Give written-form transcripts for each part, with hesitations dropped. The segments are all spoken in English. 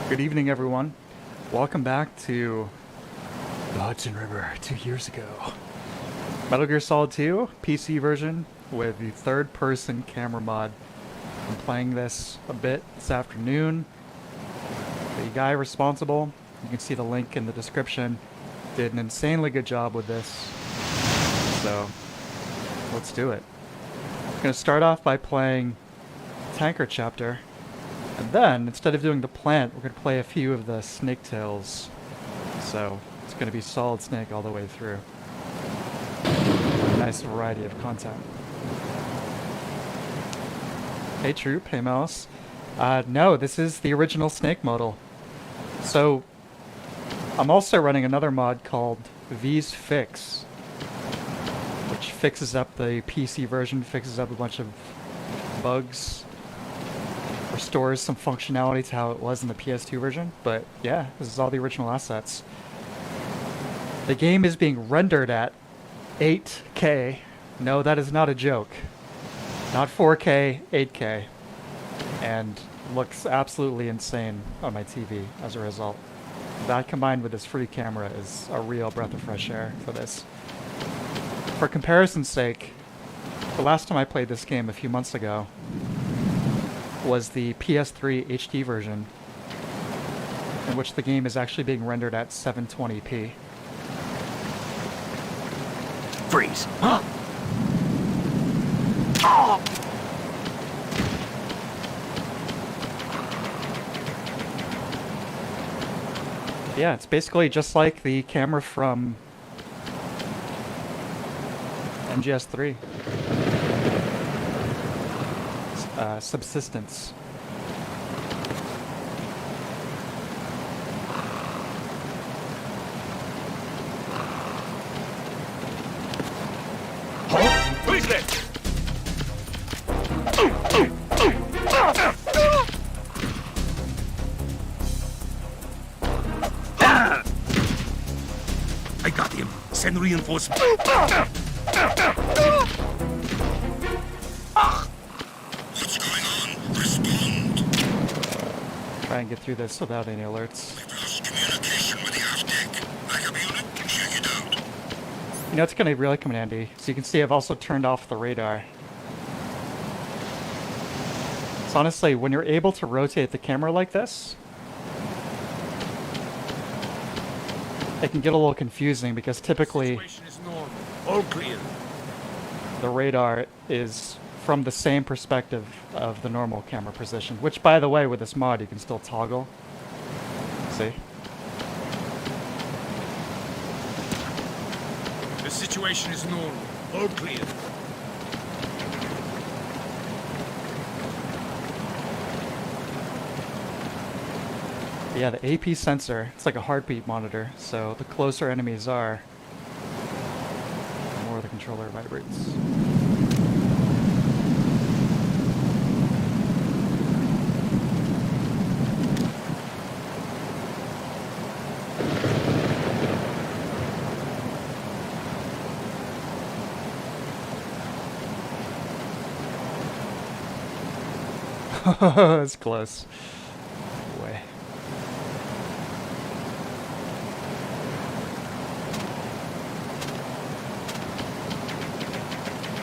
Good evening, everyone. Welcome back to the Hudson River 2 years ago. Metal Gear Solid 2, PC version, with the third-person camera mod. I'm playing this a bit this afternoon. The guy responsible, you can see the link in the description, did an insanely good job with this. So, let's do it. I'm going to start off by playing Tanker Chapter. And then, instead of doing the plant, we're going to play a few of the Snake Tales. So, it's going to be Solid Snake all the way through. A nice variety of content. Hey Troop, hey Mouse. No, this is the original Snake model. So, I'm also running another mod called V's Fix, which fixes up the PC version, fixes up a bunch of bugs, restores some functionality to how it was in the PS2 version, but yeah, this is all the original assets. The game is being rendered at 8K. No, that is not a joke. Not 4K, 8K. And looks absolutely insane on my TV as a result. That combined with this free camera is a real breath of fresh air for this. For comparison's sake, the last time I played this game a few months ago was the PS3 HD version, in which the game is actually being rendered at 720p. Freeze! Huh? Oh! Yeah, it's basically just like the camera from MGS3. Subsistence. Who is that? I got him. Send reinforcements. What's going on? Respond. Try and get through this without any alerts. We've lost communication with the aft deck. Backup unit, check it out. You know, it's going to really come in handy. So you can see I've also turned off the radar. So honestly, when you're able to rotate the camera like this, it can get a little confusing because typically Situation is normal. All clear. the radar is from the same perspective of the normal camera position, which by the way, with this mod, you can still toggle. See? The situation is normal. All clear. Yeah, the AP sensor, it's like a heartbeat monitor, so the closer enemies are, the more the controller vibrates. It's close. Way.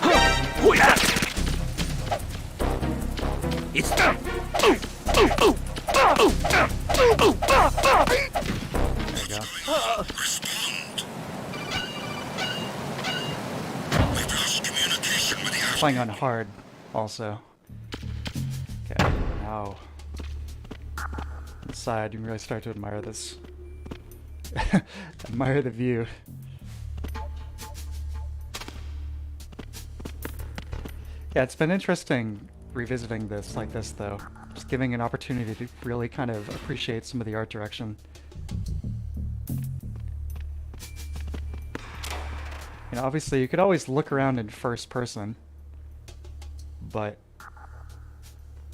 Who is that? It's them. There you go. Respond. We've lost communication with the aft Playing on hard, also. Okay, now. Inside, you can really start to admire this. Admire the view. Yeah, it's been interesting revisiting this like this, though. Just giving an opportunity to really kind of appreciate some of the art direction. You know, obviously, you could always look around in first person, but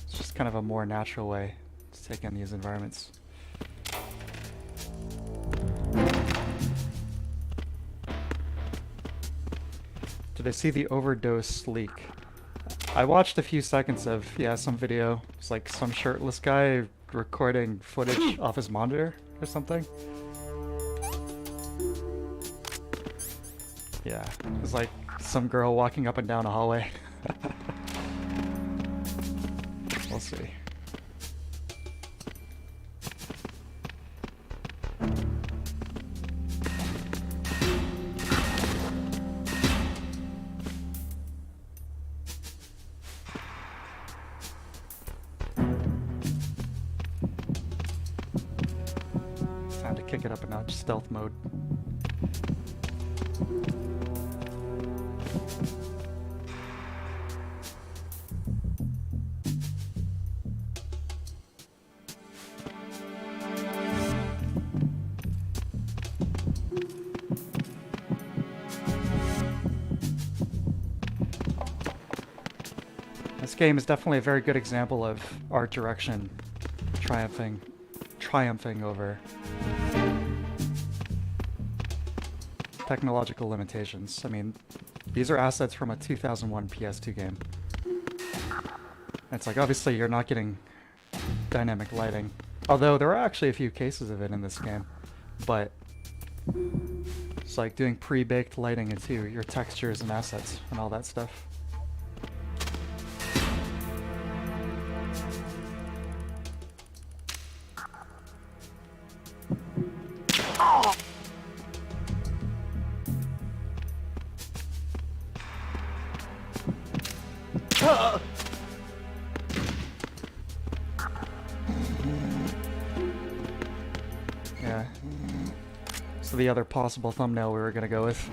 it's just kind of a more natural way to take in these environments. Did I see the overdose leak? I watched a few seconds of, yeah, some video. It's like some shirtless guy recording footage off his monitor or something. Yeah, it was like some girl walking up and down a hallway. We'll see. Time to kick it up a notch, stealth mode. This game is definitely a very good example of art direction triumphing over technological limitations. I mean, these are assets from a 2001 PS2 game. It's like, obviously you're not getting dynamic lighting, although there are actually a few cases of it in this game, but it's like doing pre-baked lighting into your textures and assets and all that stuff. Yeah. So the other possible thumbnail we were gonna go with.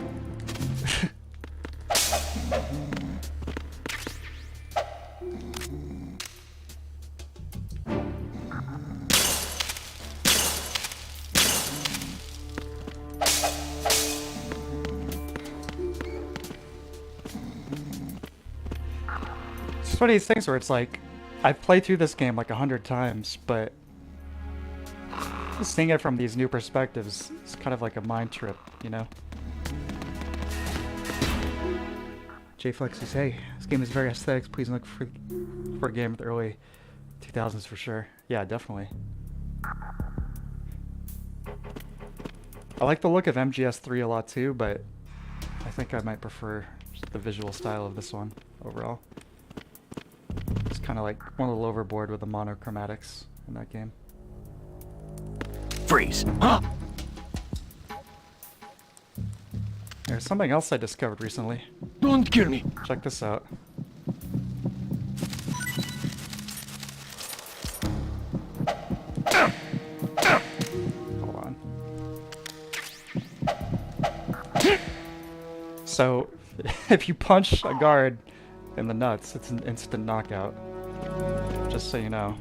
It's one of these things where it's like, I've played through this game like 100 times, but seeing it from these new perspectives is kind of like a mind trip, you know? JFlex says, hey, this game is very aesthetic. Please look for a game of the early 2000s for sure. Yeah, definitely. I like the look of MGS3 a lot too, but I think I might prefer the visual style of this one overall. It's kind of like one a little overboard with the monochromatics in that game. Freeze! Huh? There's something else I discovered recently. Don't kill me! Check this out. Hold on. So, if you punch a guard in the nuts, it's an instant knockout. Just so you know.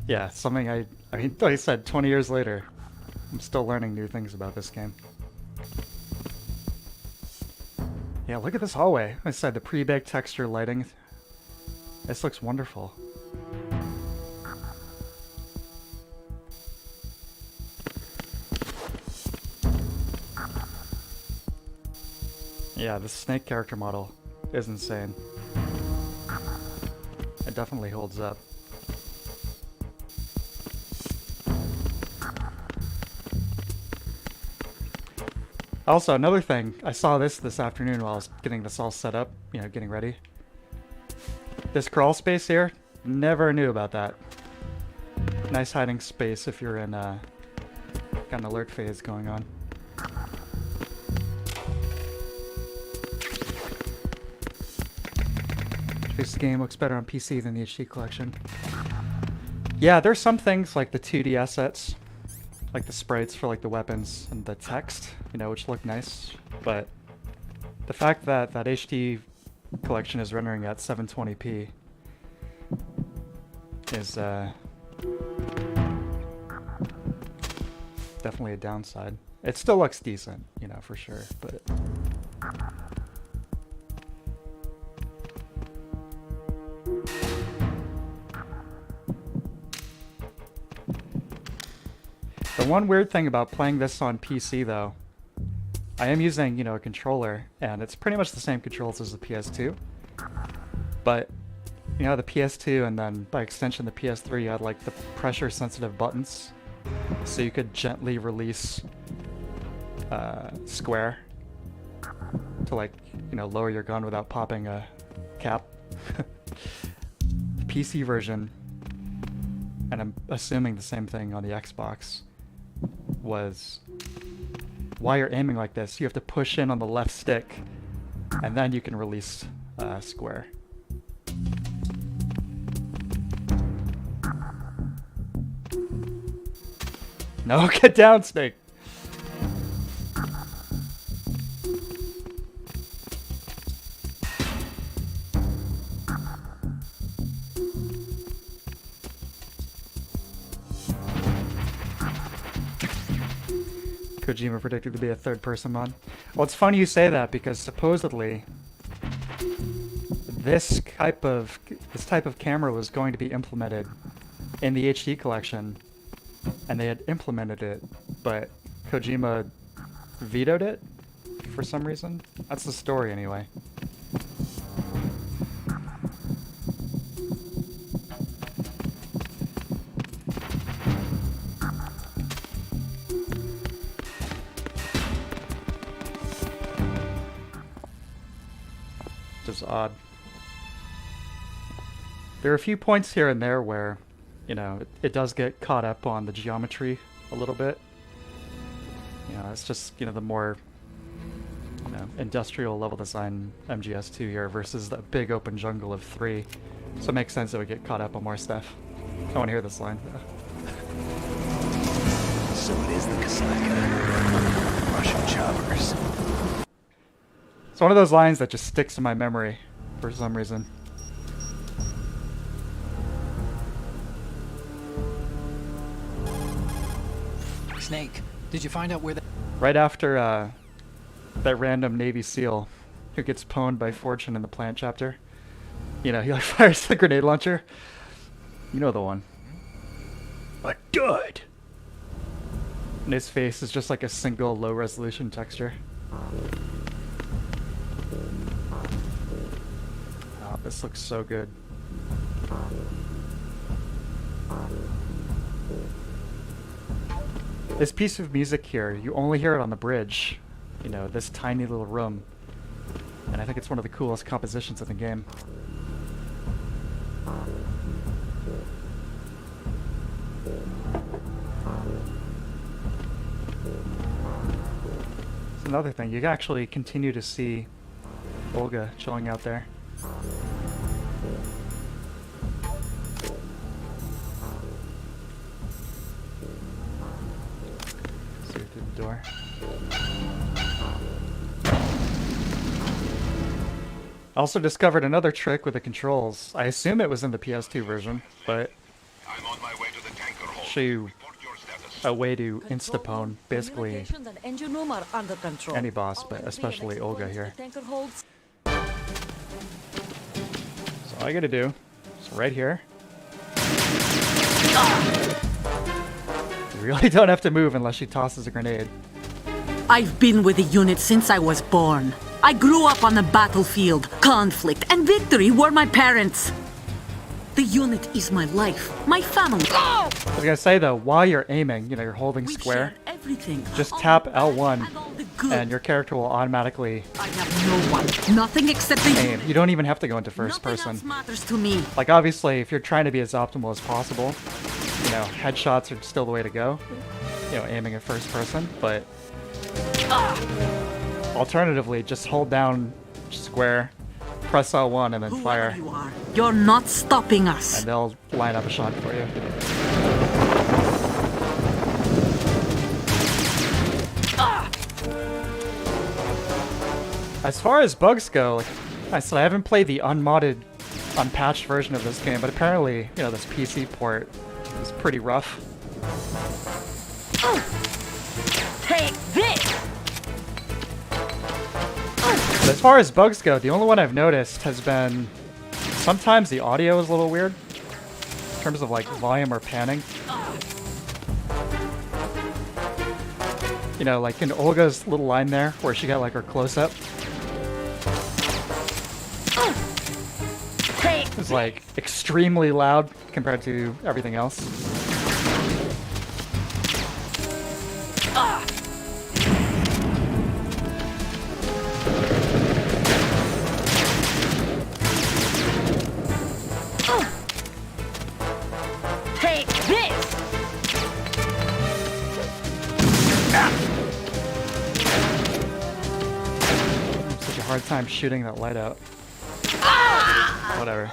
Yeah, something I mean, like I said, 20 years later, I'm still learning new things about this game. Yeah, look at this hallway. Like I said, the pre-baked texture lighting. This looks wonderful. Yeah, the snake character model is insane. It definitely holds up. Also, another thing, I saw this afternoon while I was getting this all set up, you know, getting ready. This crawl space here, never knew about that. Nice hiding space if you're in got an alert phase going on. This game looks better on PC than the HD collection. Yeah, there's some things like the 2D assets, like the sprites for like the weapons and the text, you know, which look nice, but the fact that that HD collection is rendering at 720p is definitely a downside. It still looks decent, you know, for sure, but The one weird thing about playing this on PC, though, I am using, a controller, and it's pretty much the same controls as the PS2. But, the PS2 and then, by extension, the PS3, you had, like, the pressure-sensitive buttons. So you could gently release square to, like, lower your gun without popping a cap. The PC version, and I'm assuming the same thing on the Xbox, was while you're aiming like this, you have to push in on the left stick, and then you can release square. No, get down, Snake! Kojima predicted to be a third-person mod. Well, it's funny you say that because supposedly this type of camera was going to be implemented in the HD collection, and they had implemented it, but Kojima vetoed it for some reason. That's the story, anyway. Just odd. There are a few points here and there where, it does get caught up on the geometry a little bit. It's just, the more, industrial level design MGS2 here versus the big open jungle of 3. So it makes sense it would get caught up on more stuff. I want to hear this line. So it is the Kasaka. Russian choppers. It's one of those lines that just sticks in my memory for some reason. Snake, did you find out where the... Right after that random Navy SEAL who gets pwned by Fortune in the plant chapter, he like fires the grenade launcher. You know the one. A dud! And his face is just like a single low resolution texture. Oh, this looks so good. This piece of music here, you only hear it on the bridge. This tiny little room. And I think it's one of the coolest compositions in the game. It's another thing, you can actually continue to see Olga chilling out there. See her through the door. I also discovered another trick with the controls. I assume it was in the PS2 version, but I'm on my way to the tanker hold. show you Report your status. a way to instapone basically Communications and engine room are under control. any boss, but especially Olga here. Tanker holds. So all I gotta do is right here. You really don't have to move unless she tosses a grenade. I've been with the unit since I was born. I grew up on the battlefield. Conflict and victory were my parents. The unit is my life, my family. I was gonna say though, while you're aiming, you're holding We square, share everything. just all tap the bad L1 and all the good. and your character will automatically I have no one, nothing except the aim. unit. You don't even have to go into first Nothing person. else matters to me. Like obviously, if you're trying to be as optimal as possible, headshots are still the way to go. Aiming at first person, but alternatively, just hold down square, press L1, and then Whoever fire, you are, you're not stopping us. and they'll line up a shot for you. As far as bugs go, like I said, I haven't played the unmodded, unpatched version of this game, but apparently, this PC port is pretty rough. Take this! But as far as bugs go, the only one I've noticed has been sometimes the audio is a little weird in terms of like volume or panning. You know, like in Olga's little line there, where she got like her close-up. It's like extremely loud compared to everything else. Take this! Such a hard time shooting that light out. Whatever.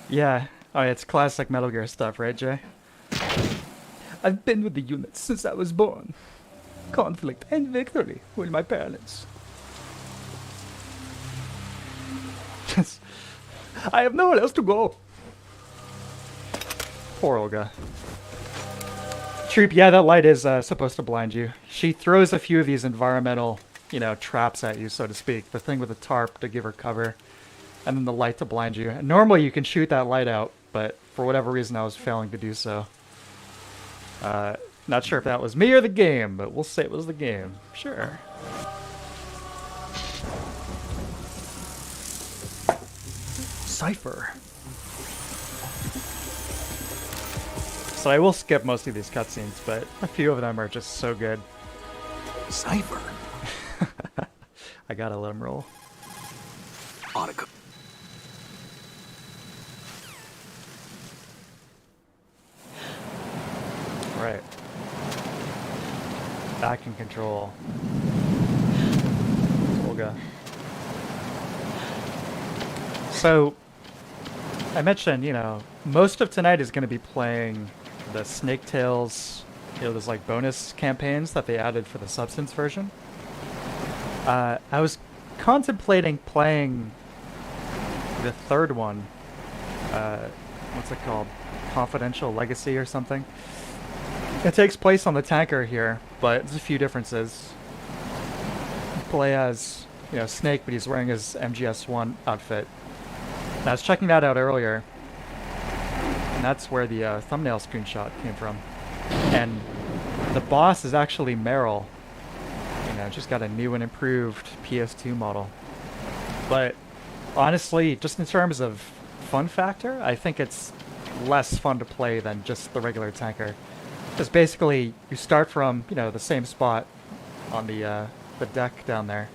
Yeah. Oh, it's classic Metal Gear stuff, right, Jay? I've been with the unit since I was born. Conflict and victory were my parents. I have nowhere else to go. Poor Olga. Troop, yeah, that light is supposed to blind you. She throws a few of these environmental, you know, traps at you, so to speak. The thing with the tarp to give her cover, and then the light to blind you. And normally you can shoot that light out, but for whatever reason I was failing to do so. Not sure if that was me or the game, but we'll say it was the game. Sure. Cypher. So I will skip most of these cutscenes, but a few of them are just so good. Cypher. I gotta let them roll. Article. Right. Back in control. Olga. So, I mentioned, you know, most of tonight is going to be playing the Snake Tales, you know, those like bonus campaigns that they added for the Substance version. I was contemplating playing the third one. What's it called? Confidential Legacy or something. It takes place on the tanker here, but there's a few differences. You play as, you know, Snake, but he's wearing his MGS1 outfit. And I was checking that out earlier, and that's where the thumbnail screenshot came from. And the boss is actually Meryl. You know, just got a new and improved PS2 model. But honestly, just in terms of fun factor, I think it's less fun to play than just the regular tanker. Because basically, you start from, you know, the same spot on the deck down there.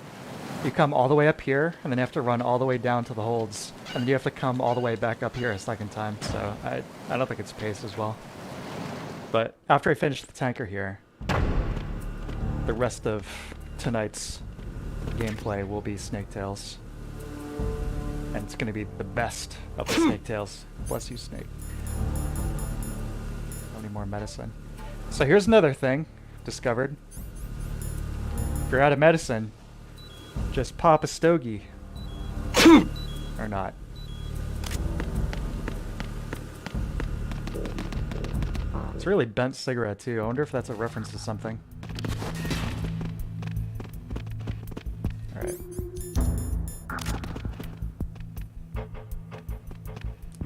You come all the way up here, and then you have to run all the way down to the holds. And then you have to come all the way back up here a second time. So I don't think it's paced as well. But after I finish the tanker here, the rest of tonight's gameplay will be Snake Tales. And it's going to be the best of the Snake Tales. Bless you, Snake. Don't need more medicine. So here's another thing discovered. If you're out of medicine, just pop a stogie. Or not. It's a really bent cigarette too. I wonder if that's a reference to something. Alright.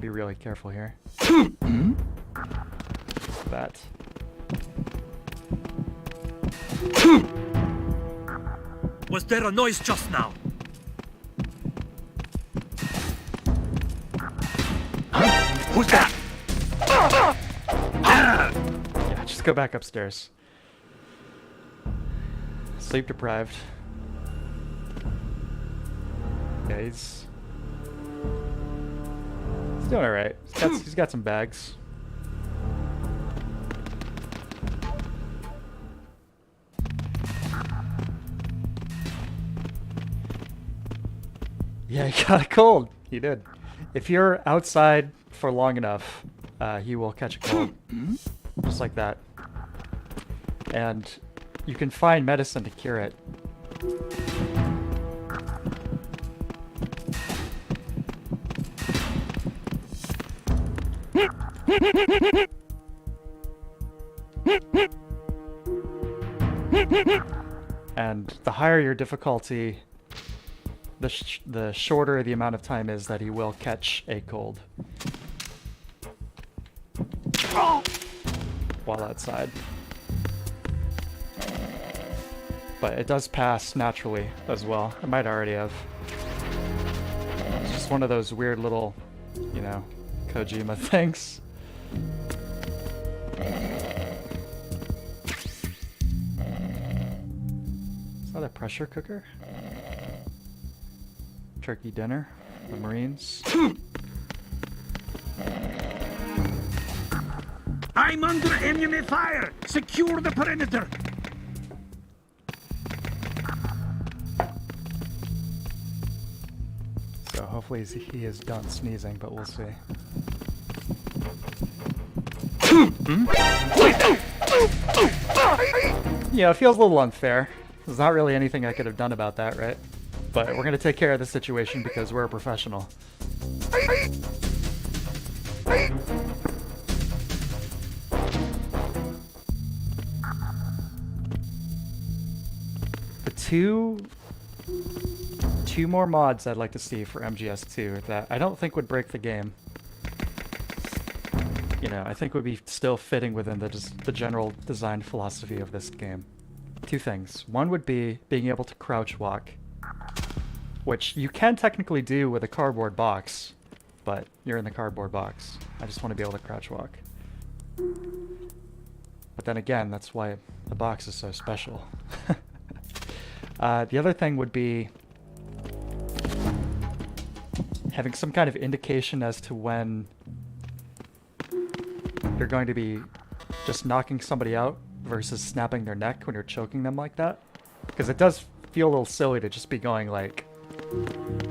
Be really careful here. That. Was there a noise just now? Who's that? Yeah, just go back upstairs. Sleep deprived. Yeah, he's doing alright. He's got some bags. Yeah, he got a cold. He did. If you're outside for long enough, he will catch a cold. Just like that. And you can find medicine to cure it. And the higher your difficulty, the shorter the amount of time is that he will catch a cold. while outside. But it does pass naturally as well. It might already have. It's just one of those weird little, you know, Kojima things. Is that a pressure cooker? Turkey dinner, the Marines. I'm under enemy fire! Secure the perimeter! So hopefully he is done sneezing, but we'll see. Yeah, it feels a little unfair. There's not really anything I could have done about that, right? But we're gonna take care of the situation because we're a professional. The two more mods I'd like to see for MGS2 that I don't think would break the game. You know, I think would be still fitting within the general design philosophy of this game. Two things. One would be being able to crouch walk, which you can technically do with a cardboard box, but you're in the cardboard box. I just want to be able to crouch walk. But then again, that's why the box is so special. The other thing would be having some kind of indication as to when you're going to be just knocking somebody out versus snapping their neck when you're choking them like that. Because it does feel a little silly to just be going like,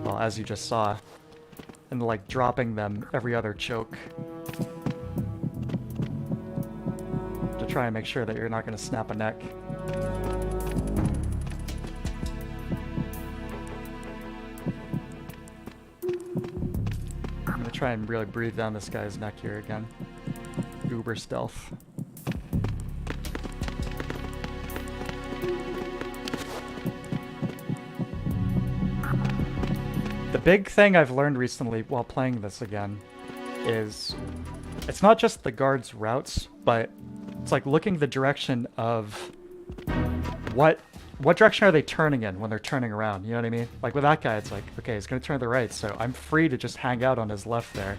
well, as you just saw, and like dropping them every other choke to try and make sure that you're not going to snap a neck. I'm going to try and really breathe down this guy's neck here again. Uber stealth. The big thing I've learned recently while playing this again is it's not just the guards' routes, but it's like looking the direction of what direction are they turning in when they're turning around, you know what I mean? Like with that guy, it's like, okay, he's gonna turn to the right, so I'm free to just hang out on his left there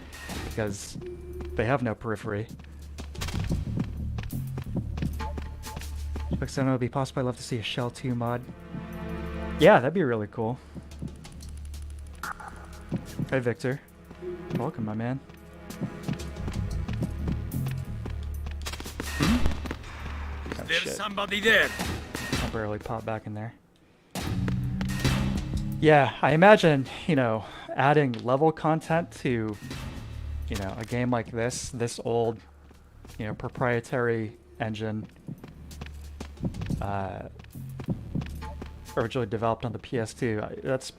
because they have no periphery. Looks like it would be possible. I'd love to see a Shell 2 mod. Yeah, that'd be really cool. Hey, Victor. Welcome, my man. Oh, There's shit. somebody there! I'll barely pop back in there. Yeah, I imagine, you know, adding level content to, you know, a game like this old, you know, proprietary engine, originally developed on the PS2. That's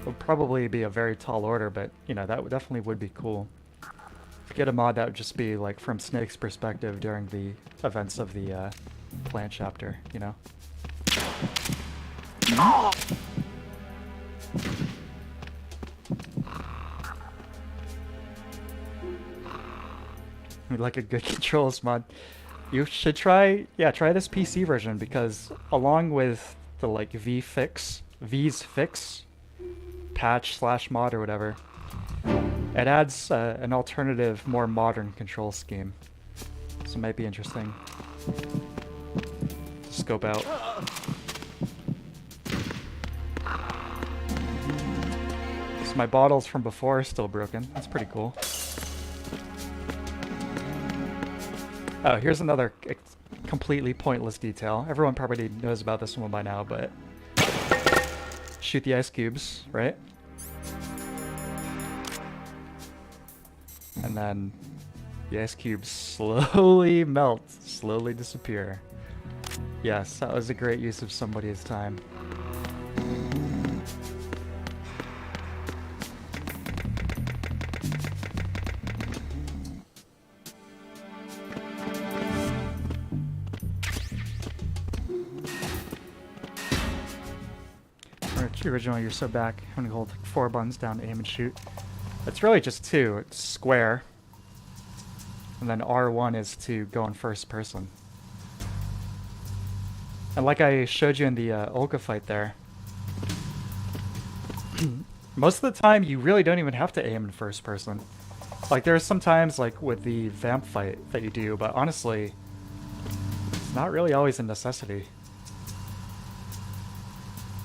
would probably be a very tall order, but you know that definitely would be cool. To get a mod that would just be like from Snake's perspective during the events of the plant chapter, you know. We'd like a good controls mod. You should try this PC version because along with the like V's fix patch / mod or whatever, it adds an alternative, more modern control scheme. So it might be interesting to scope out. So my bottles from before are still broken. That's pretty cool. Oh, here's another completely pointless detail. Everyone probably knows about this one by now, but shoot the ice cubes, right? And then the ice cubes slowly melt, slowly disappear. Yes, that was a great use of somebody's time. Originally, you're so back. I'm gonna hold 4 buttons down, aim and shoot. It's really just 2. It's square, and then R1 is to go in first person. And like I showed you in the Olga fight there, most of the time you really don't even have to aim in first person. Like there's some times like with the Vamp fight that you do, but honestly, it's not really always a necessity.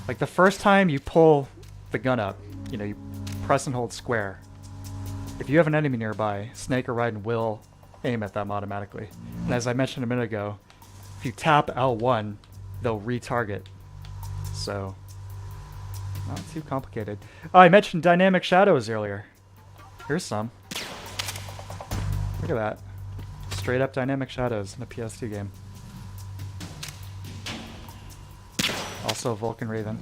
Like the first time you pull the gun up, you know, you press and hold square. If you have an enemy nearby, Snake or Raiden will aim at them automatically. And as I mentioned a minute ago, if you tap L1, they'll retarget. So, not too complicated. Oh, I mentioned dynamic shadows earlier. Here's some. Look at that. Straight up dynamic shadows in a PS2 game. Also Vulcan Raven.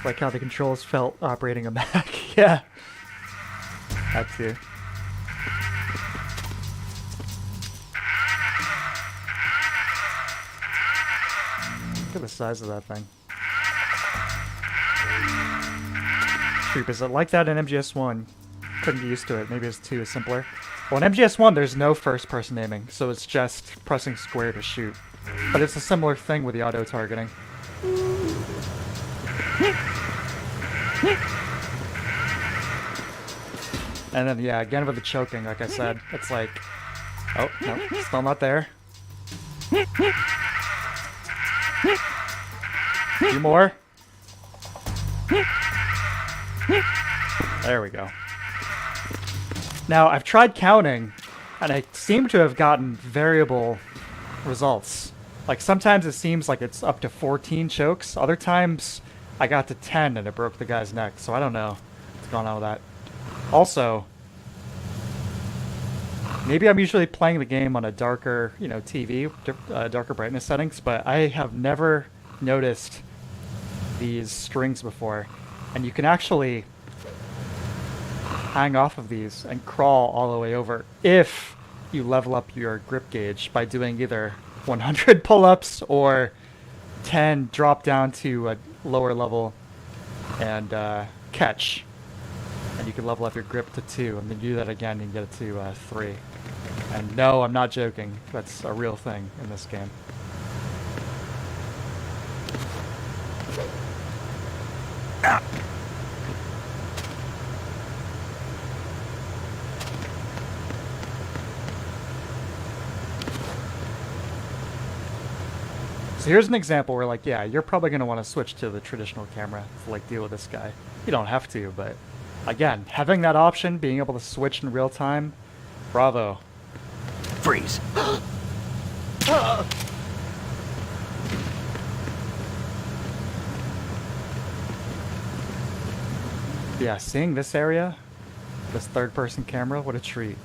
Like how the controls felt operating a Mac. Yeah. That too. Look at the size of that thing. Troop, is it like that in MGS1? Couldn't get used to it. Maybe it's 2 is simpler. Well, in MGS1, there's no first-person aiming, so it's just pressing square to shoot. But it's a similar thing with the auto-targeting. And then, yeah, again with the choking, like I said, it's like... Oh, no, still not there. A few more. There we go. Now, I've tried counting, and I seem to have gotten variable results. Like, sometimes it seems like it's up to 14 chokes. Other times, I got to 10 and it broke the guy's neck. So I don't know what's going on with that. Also, maybe I'm usually playing the game on a darker, you know, TV, darker brightness settings, but I have never noticed these strings before. And you can actually hang off of these and crawl all the way over if you level up your grip gauge by doing either 100 pull-ups or 10 drop down to a lower level and catch. And you can level up your grip to 2, and then do that again and get it to 3. And no, I'm not joking. That's a real thing in this game. So here's an example where, like, yeah, you're probably going to want to switch to the traditional camera to, like, deal with this guy. You don't have to, but, again, having that option, being able to switch in real time, bravo. Freeze. Yeah, seeing this area, this third-person camera, what a treat.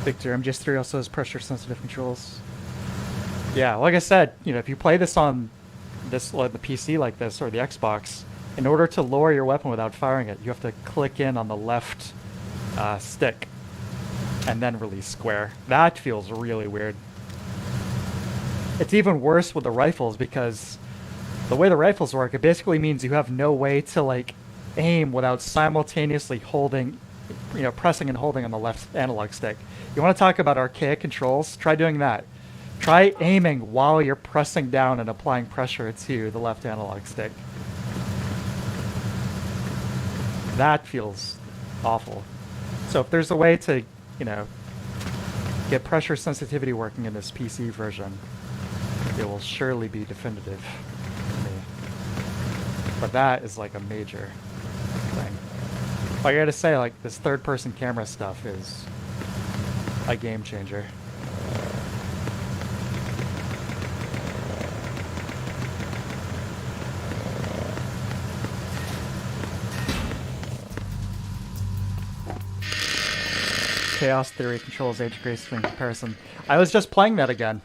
Victor, MGS3 also has pressure-sensitive controls. Yeah, like I said, you know, if you play this on this, like, the PC like this, or the Xbox, in order to lower your weapon without firing it, you have to click in on the left stick and then release square. That feels really weird. It's even worse with the rifles because the way the rifles work, it basically means you have no way to, like, aim without simultaneously holding, you know, pressing and holding on the left analog stick. You want to talk about archaic controls? Try doing that. Try aiming while you're pressing down and applying pressure to the left analog stick. That feels awful. So if there's a way to, you know, get pressure sensitivity working in this PC version, it will surely be definitive to me. But that is like a major thing. I gotta say, like, this third-person camera stuff is a game changer. Chaos Theory controls age gracefully in comparison. I was just playing that again.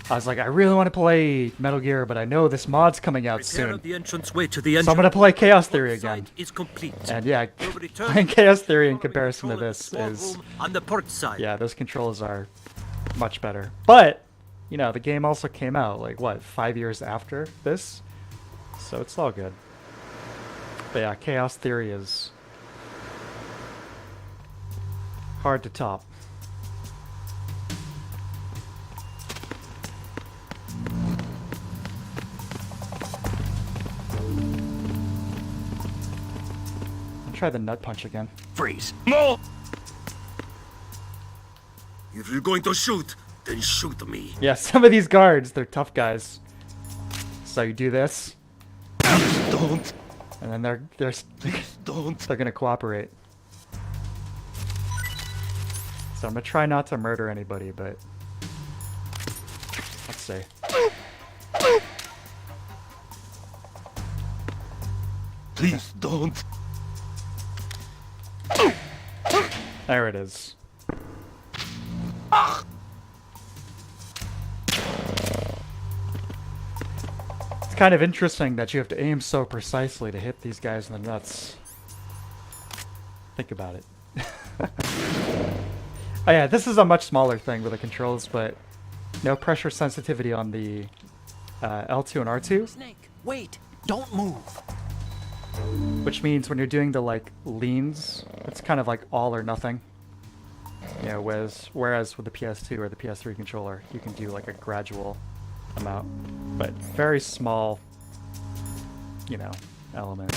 I was like, I really want to play Metal Gear, but I know this mod's coming out soon. The entranceway to the So I'm going to play Chaos Theory again. Is complete. And yeah, playing Chaos Theory in comparison to this is... On the port side. Yeah, those controls are much better. But, you know, the game also came out, like, what, 5 years after this? So it's all good. But yeah, Chaos Theory is hard to top. I'll try the nut punch again. Freeze. No! If you're going to shoot, then shoot me. Yeah, some of these guards, they're tough guys. So you do this, Don't. and then they're Don't. they're gonna cooperate. So I'm gonna try not to murder anybody, but let's see. Please don't. There it is. It's kind of interesting that you have to aim so precisely to hit these guys in the nuts. Think about it. Oh yeah, this is a much smaller thing with the controls, but no pressure sensitivity on the L2 and R2, Snake, wait! Don't move! which means when you're doing the like leans, it's kind of like all or nothing. You know, whereas with the PS2 or the PS3 controller, you can do like a gradual amount, but very small, you know, element.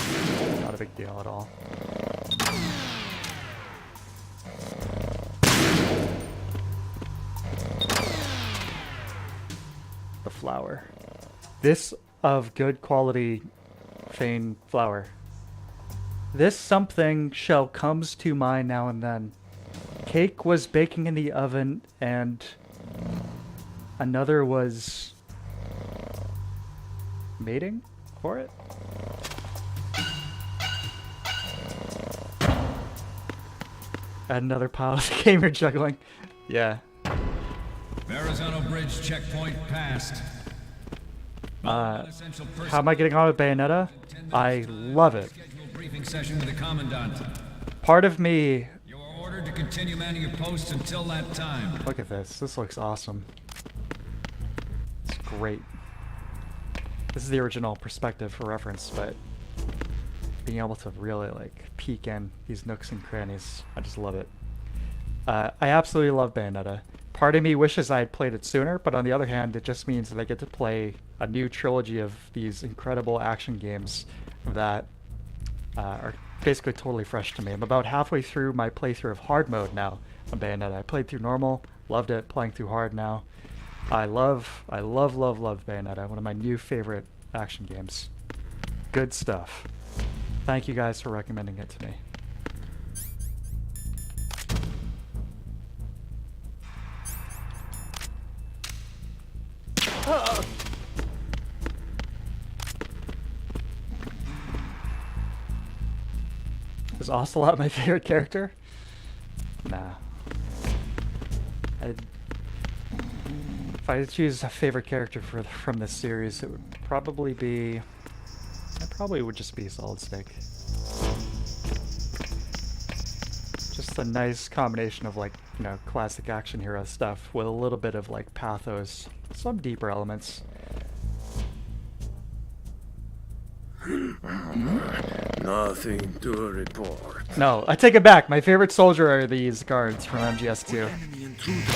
Not a big deal at all. The flour. This of good quality Fane flour. This something shall comes to mind now and then. Cake was baking in the oven, and another was mating for it? Another pile of gamer juggling. Yeah. Verrazano Bridge checkpoint passed. How am I getting on with Bayonetta? I love it. Scheduled briefing session with the commandant. Part of me... You are ordered to continue manning your posts until that time. Look at this. This looks awesome. It's great. This is the original perspective for reference, but being able to really like peek in these nooks and crannies, I just love it. I absolutely love Bayonetta. Part of me wishes I had played it sooner, but on the other hand, it just means that I get to play a new trilogy of these incredible action games that are basically totally fresh to me. I'm about halfway through my playthrough of hard mode now on Bayonetta. I played through normal, loved it, playing through hard now. I love Bayonetta, one of my new favorite action games. Good stuff. Thank you guys for recommending it to me. Is Ocelot my favorite character? Nah. If I had to choose a favorite character from this series, it would probably be... It probably would just be Solid Snake. Just a nice combination of like, you know, classic action hero stuff with a little bit of like pathos, some deeper elements. Nothing to report. No, I take it back. My favorite soldier are these guards from MGS2. Enemy intruder.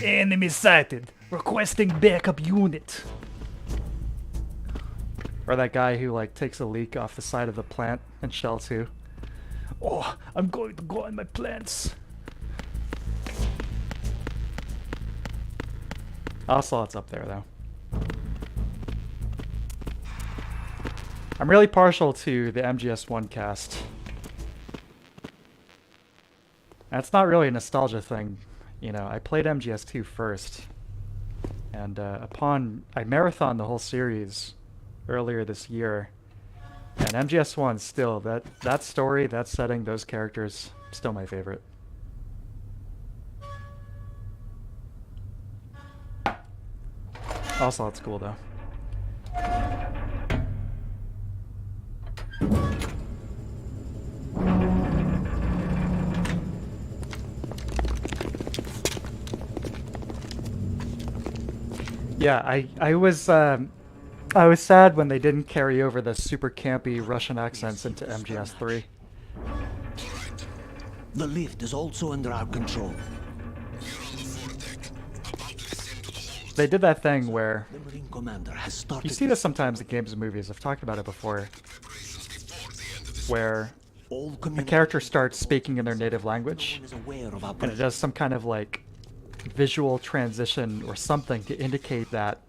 Enemy sighted. Requesting backup unit. Or that guy who like takes a leak off the side of the plant in Shell 2. Oh, I'm going to go on my plants. Ocelot's up there though. I'm really partial to the MGS1 cast. That's not really a nostalgia thing. You know, I played MGS2 first. And I marathoned the whole series earlier this year. And MGS1 still, that story, that setting, those characters, still my favorite. Ocelot's cool though. Yeah, I was sad when they didn't carry over the super campy Russian accents into MGS3. The lift is also under our control. They did that thing where The Marine commander has started. you see this sometimes in games and movies. I've talked about it before, where All a character starts speaking in their native language, is aware of our and it presence. does some kind of like visual transition or something to indicate that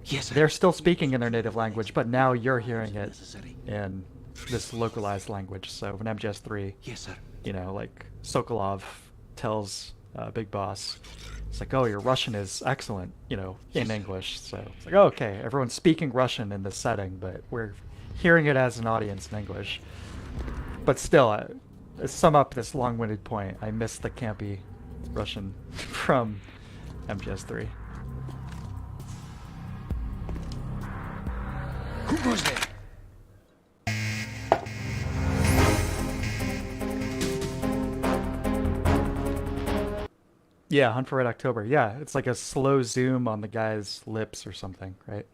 Yes, sir. they're still speaking in their native language, but now you're hearing it Necessary. in this localized language. So in MGS3, Yes, sir. you know, like Sokolov tells Big Boss, it's like, oh, your Russian is excellent, you know, in English. So it's like, oh, okay, everyone's speaking Russian in this setting, but we're hearing it as an audience in English. But still, to sum up this long-winded point, I miss the campy Russian from MGS3. Who goes there? Yeah, Hunt for Red October. Yeah, it's like a slow zoom on the guy's lips or something, right?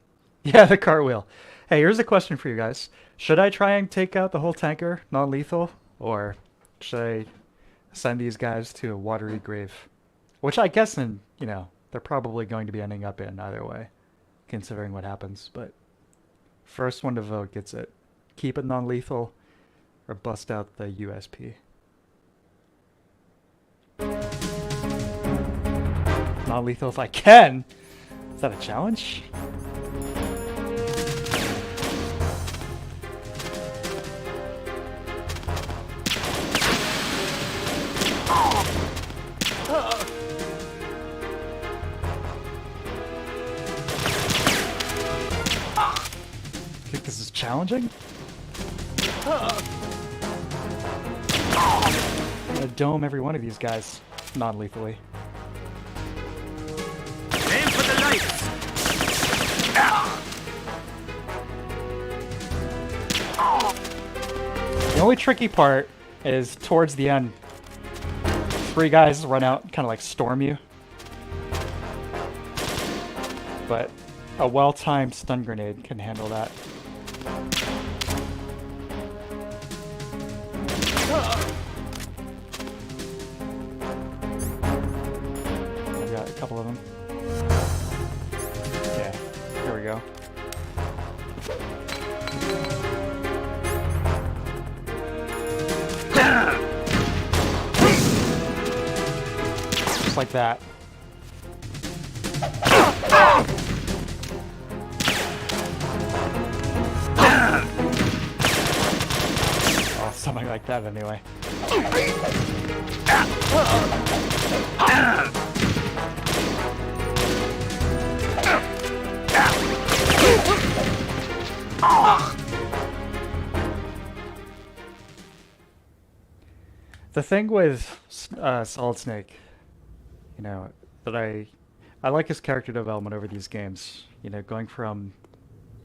Yeah, the cartwheel. Hey, here's a question for you guys. Should I try and take out the whole tanker, non-lethal? Or should I send these guys to a watery grave? Which I guess, you know, they're probably going to be ending up in either way, considering what happens. But first one to vote gets it. Keep it non-lethal or bust out the USP. Non-lethal if I can. Is that a challenge? Think this is challenging? I'm gonna dome every one of these guys non-lethally. Aim for the light. The only tricky part is towards the end. 3 guys run out and kind of like storm you. But a well-timed stun grenade can handle that. I've got a couple of them. Okay, here we go. Just like that. Oh, something like that anyway. The thing with Solid Snake, you know, that I like his character development over these games. You know, going from,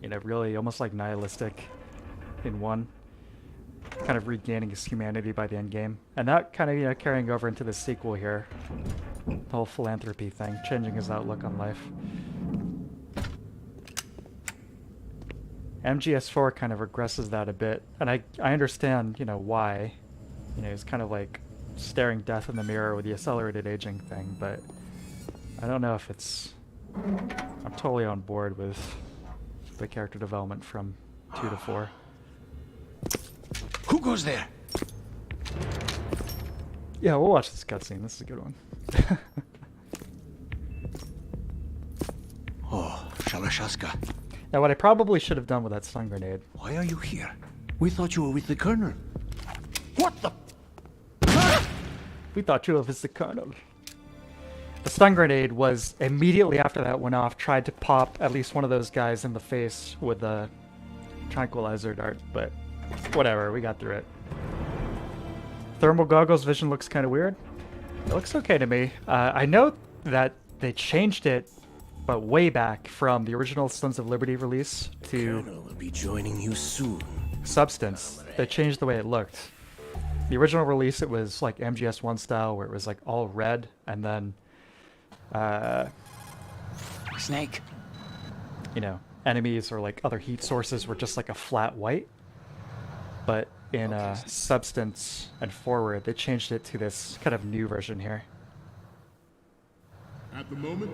you know, really almost like nihilistic in 1, kind of regaining his humanity by the end game, and that kind of, you know, carrying over into the sequel here. The whole philanthropy thing, changing his outlook on life. MGS4 kind of regresses that a bit, and I understand, you know, why. You know, he's kind of like staring death in the mirror with the accelerated aging thing, but I don't know if it's... I'm totally on board with the character development from 2 to 4. Who goes there? Yeah, we'll watch this cutscene. This is a good one. Oh, Shalashaska. Now, what I probably should have done with that stun grenade... Why are you here? We thought you were with the colonel. What the? We thought you were the colonel. The stun grenade was immediately after that went off, tried to pop at least one of those guys in the face with a tranquilizer dart, but whatever, we got through it. Thermal goggles vision looks kind of weird. It looks okay to me. I know that they changed it, but way back from the original Sons of Liberty release to Colonel will be joining you soon. Substance. They changed the way it looked. The original release, it was like MGS1 style, where it was like all red, and then Snake, you know, enemies or like other heat sources were just like a flat white. But in Substance and Forward, they changed it to this kind of new version here. At the moment,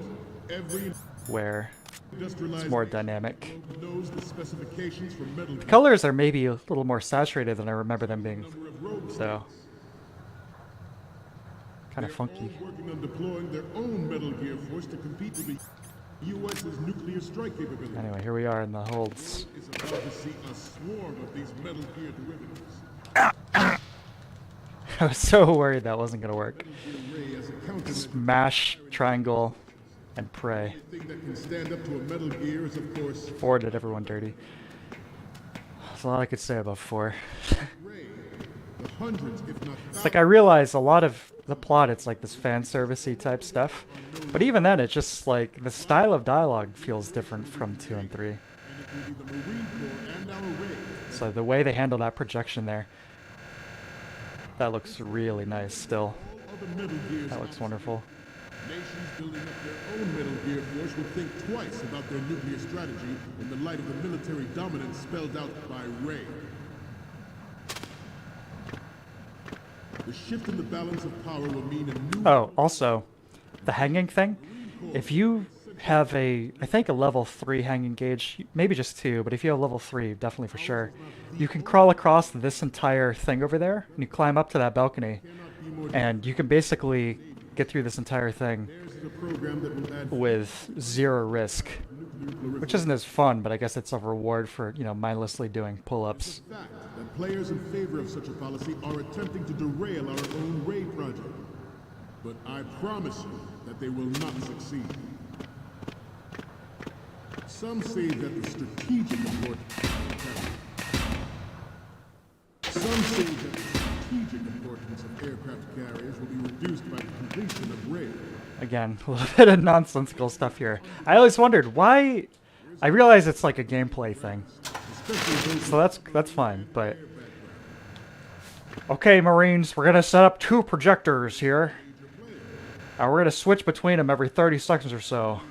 every where it's more dynamic. knows the specifications for metal The colors are maybe a little more saturated than I remember them being, so kind of funky. working on deploying their own Metal Gear Force to compete with the U.S.'s nuclear strike capability. Anyway, here we are in the holds. Is about to see a swarm of these Metal Gear derivatives. I was so worried that wasn't going to work. Ray as a countermeasure. Smash, triangle, and pray. Thing that can stand up to a Metal Gear is, of course, Four did everyone dirty. There's a lot I could say about 4. Ray. The hundreds, if not It's like I realize a lot of the plot, it's like this fan servicey type stuff. But even then, it's just like the style of dialogue feels different from 2 and 3. So the way they handle that projection there, that looks really nice still. That looks wonderful. nations building up their own Metal Gear Force will think twice about their nuclear strategy in the light of the military dominance spelled out by Ray. The shift in the balance of power will mean a new... Oh, also, the hanging thing. If you have I think a level 3 hanging gauge, maybe just 2, but if you have level 3, definitely for sure, you can crawl across this entire thing over there, and you climb up to that balcony, and you can basically get through this entire thing with 0 risk, which isn't as fun, but I guess it's a reward for, you know, mindlessly doing pull-ups. The fact that players in favor of such a policy are attempting to derail our own Ray project. But I promise you that they will not succeed. Some say that the strategic importance of aircraft carriers will be reduced by the completion of Ray. Again, a little bit of nonsensical stuff here. I always wondered why. I realize it's like a gameplay thing, so that's fine. But okay, Marines, we're gonna set up 2 projectors here, and we're gonna switch between them every 30 seconds or so.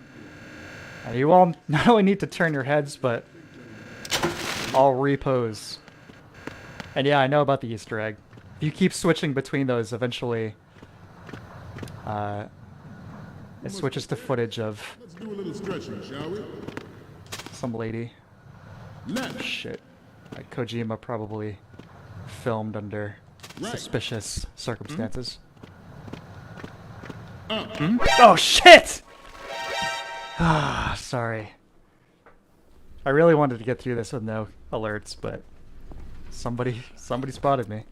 And you all not only need to turn your heads, but all repose. And yeah, I know about the Easter egg. If you keep switching between those, eventually it switches to footage of Let's do a little stretching, shall we? some lady. Left. Shit. Kojima probably filmed under suspicious circumstances. Oh shit! Ah, sorry. I really wanted to get through this with no alerts, but somebody spotted me.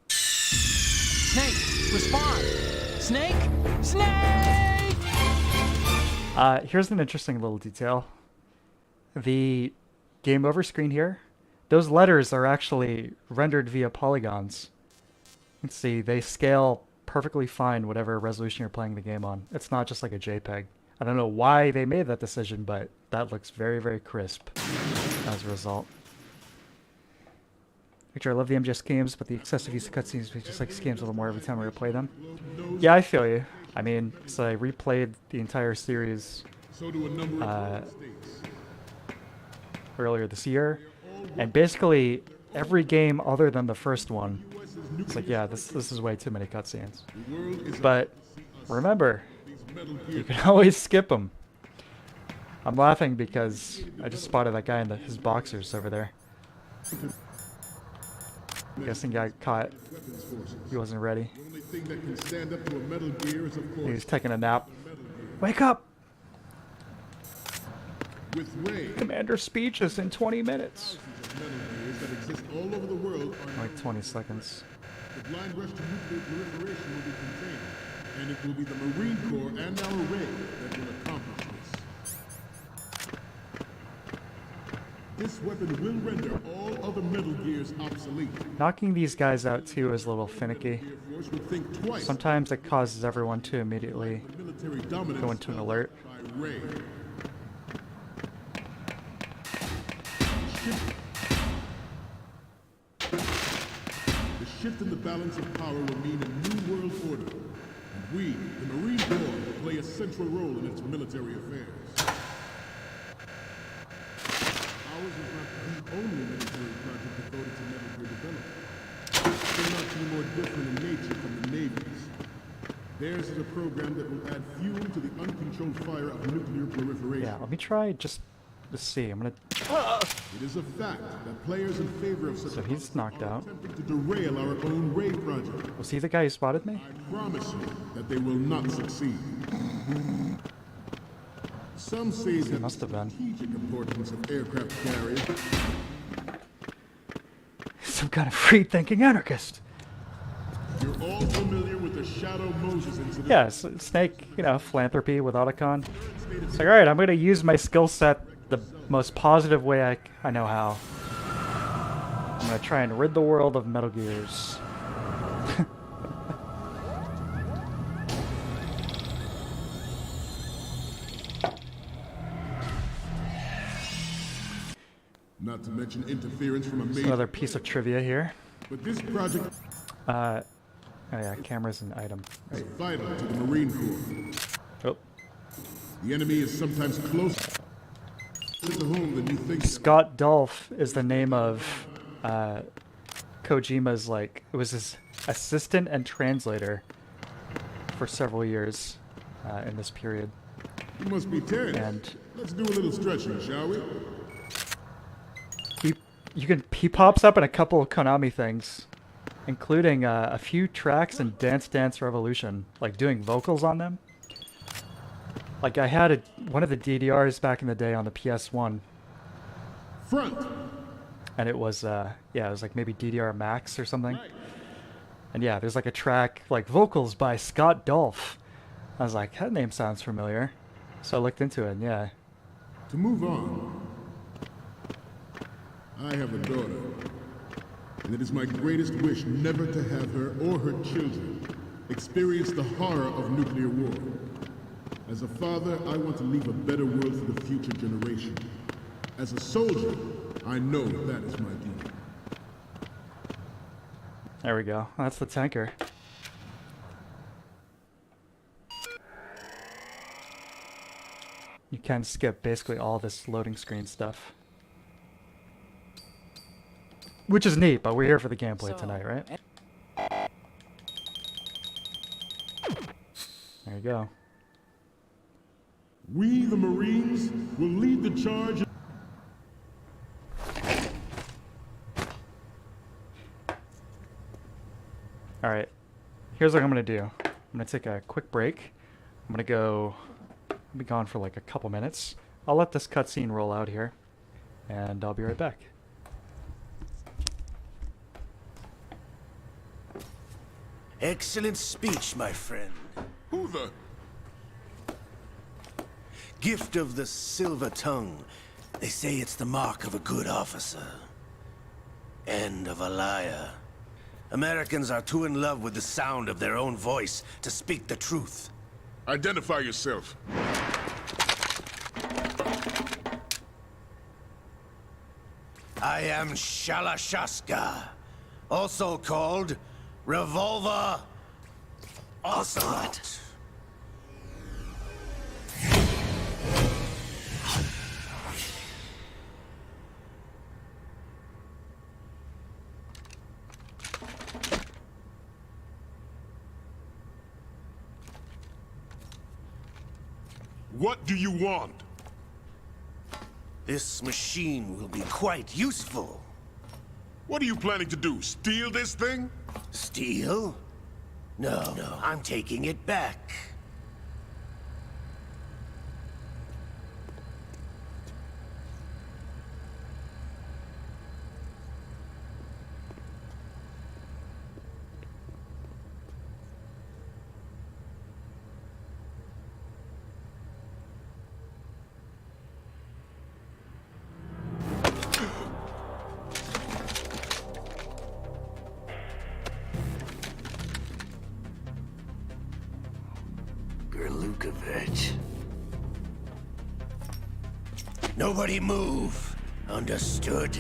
Snake, respond! Snake! Snake! Here's an interesting little detail. The game over screen here, those letters are actually rendered via polygons. You can see they scale perfectly fine whatever resolution you're playing the game on. It's not just like a JPEG. I don't know why they made that decision, but that looks very, very crisp as a result. Victor, I love the MGS games, but the excessive use of cutscenes makes just like these games a little more every time I replay them. Yeah, I feel you. I mean, so I replayed the entire series earlier this year, and basically every game other than the first one, it's like, yeah, this is way too many cutscenes. But remember, you can always skip them. I'm laughing because I just spotted that guy in his boxers over there. I'm guessing he got caught. He wasn't ready. He was taking a nap. Wake up! Commander's speech is in 20 minutes. Like 20 seconds. The blind rush to nuclear proliferation will be contained, and it will be the Marine Corps and our Ray that will accomplish this. This weapon will render all other Metal Gears obsolete. Knocking these guys out too is a little finicky. Sometimes it causes everyone to immediately go into an alert. The shift in the balance of power will mean a new world order, and we, the Marine Corps, will play a central role in its military affairs. Ours is not the only military project devoted to Metal Gear development. They're not too more different in nature from the Navy's. Theirs is a program that will add fuel to the uncontrolled fire of nuclear proliferation. Yeah, let me try just to see. I'm gonna. It is a fact that players in favor of such So he's knocked are out. attempting to derail our own Ray project. Was he the guy who spotted me? I promise you that they will not succeed. Some say that the must have been. strategic importance of aircraft carriers. Some kind of free-thinking anarchist. You're all familiar with the Shadow Moses incident. Yeah, Snake, you know, philanthropy with Otacon. It's like, alright, I'm gonna use my skill set the most positive way I know how. I'm gonna try and rid the world of Metal Gears. Not to mention interference from a There's major. another piece of trivia here. But this project Oh yeah, cameras and item. is vital to the Marine Corps. Oh, The enemy is sometimes closer to home than you think. Scott Dolph is the name of Kojima's, like, it was his assistant and translator for several years in this period. You must be tense. And Let's do a little stretching, shall we? he pops up in a couple of Konami things, including a few tracks in Dance Dance Revolution, like doing vocals on them. Like I had one of the DDRs back in the day on the PS1, Front. and it was yeah, it was like maybe DDR Max or something. And yeah, there's like a track like vocals by Scott Dolph. I was like, that name sounds familiar, so I looked into it. And yeah, To move on, I have a daughter, and it is my greatest wish never to have her or her children experience the horror of nuclear war. As a father, I want to leave a better world for the future generation. As a soldier, I know that is my duty. there we go. That's the tanker. You can skip basically all this loading screen stuff. Which is neat, but we're here for the gameplay tonight, right? There you go. We, the Marines, will lead the charge. Alright, here's what I'm gonna do. I'm gonna take a quick break. I'm gonna go, I'll be gone for like a couple minutes. I'll let this cutscene roll out here, and I'll be right back. Excellent speech, my friend. Who the? Gift of the silver tongue. They say it's the mark of a good officer. And of a liar. Americans are too in love with the sound of their own voice to speak the truth. Identify yourself. I am Shalashaska, also called Revolver Ocelot. What do you want? This machine will be quite useful. What are you planning to do? Steal this thing? Steal? No, I'm taking it back. Gurlukovich. Nobody move. Understood?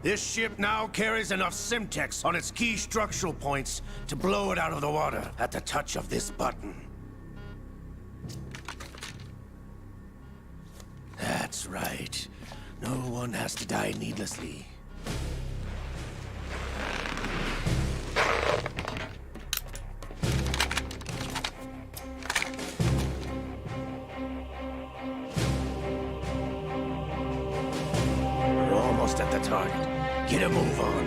This ship now carries enough Simtex on its key structural points to blow it out of the water at the touch of this button. That's right. No one has to die needlessly. We're almost at the target. Get a move on.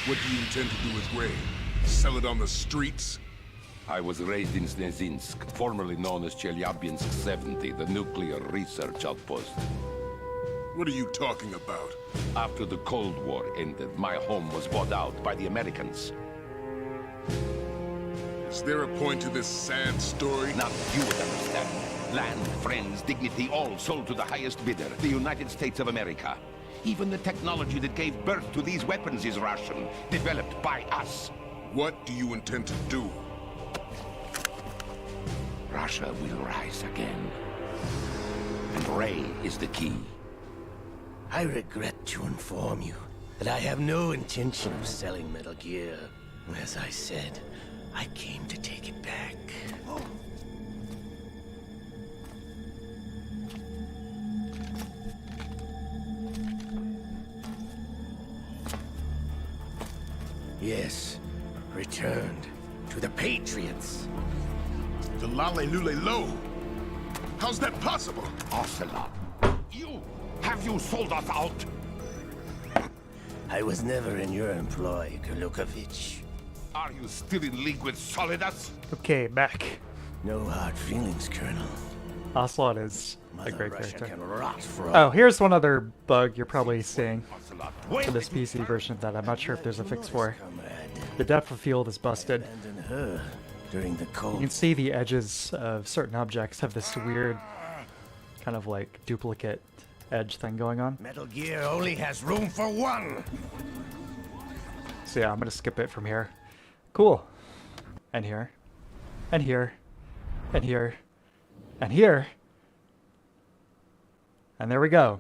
What do you intend to do with Ray? Sell it on the streets? I was raised in Snezinsk, formerly known as Chelyabinsk 70, the nuclear research outpost. What are you talking about? After the Cold War ended, my home was bought out by the Americans. Is there a point to this sad story? Now you would understand. Land, friends, dignity, all sold to the highest bidder, the United States of America. Even the technology that gave birth to these weapons is Russian, developed by us. What do you intend to do? Russia will rise again. And Ray is the key. I regret to inform you that I have no intention of selling Metal Gear. As I said, I came to take it back. Yes, returned to the Patriots. The Lale Lule Lo? How's that possible? Ocelot, have you sold us out? I was never in your employ, Gurlukovich. Are you still in league with Solidus? Okay, back. No hard feelings, Colonel. Ocelot is a Mother great Russia character. can rot for Oh, here's one other bug you're probably seeing Ocelot, for this PC version that I'm not sure if there's a fix for. comrade. The depth of field is busted. Abandon her during the You cold. can see the edges of certain objects have this weird kind of like duplicate edge thing going on. Metal Gear only has room for one. So yeah, I'm gonna skip it from here. Cool. And here. And here. And here. And here. And there we go.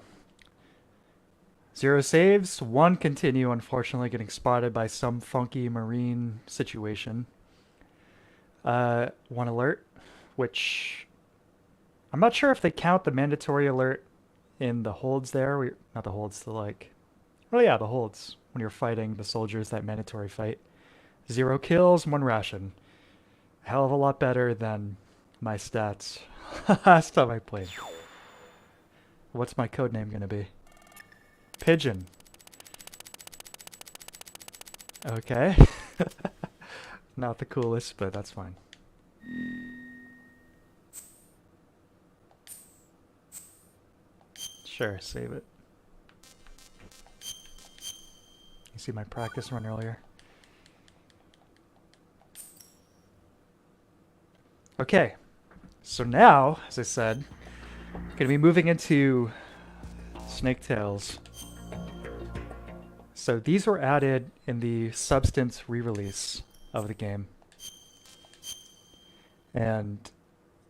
0 saves, 1 continue, unfortunately getting spotted by some funky marine situation. 1 alert, which I'm not sure if they count the mandatory alert in the holds there. Not the holds, the like... Oh yeah, the holds. When you're fighting the soldiers, that mandatory fight. 0 kills, 1 ration. A hell of a lot better than my stats last time I played. What's my codename gonna be? Pigeon. Okay. Not the coolest, but that's fine. Sure, save it. You see my practice run earlier? Okay. So now, as I said, gonna be moving into Snake Tales. So these were added in the Substance re-release of the game. And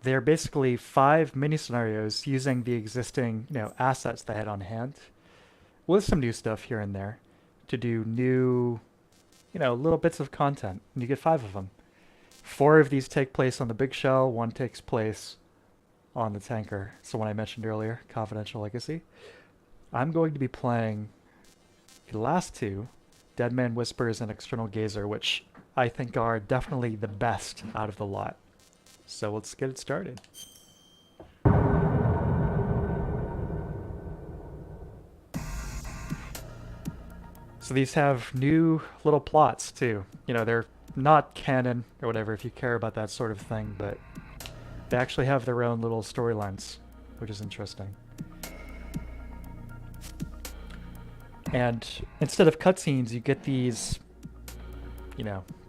they're basically 5 mini-scenarios using the existing, assets they had on hand, with some new stuff here and there, to do new, little bits of content. And you get 5 of them. 4 of these take place on the Big Shell, 1 takes place on the tanker. So one I mentioned earlier, Confidential Legacy. I'm going to be playing the last 2, Dead Man Whispers and External Gazer, which I think are definitely the best out of the lot. So let's get it started. So these have new little plots too. They're not canon or whatever if you care about that sort of thing, but they actually have their own little storylines, which is interesting. And instead of cutscenes, you get these,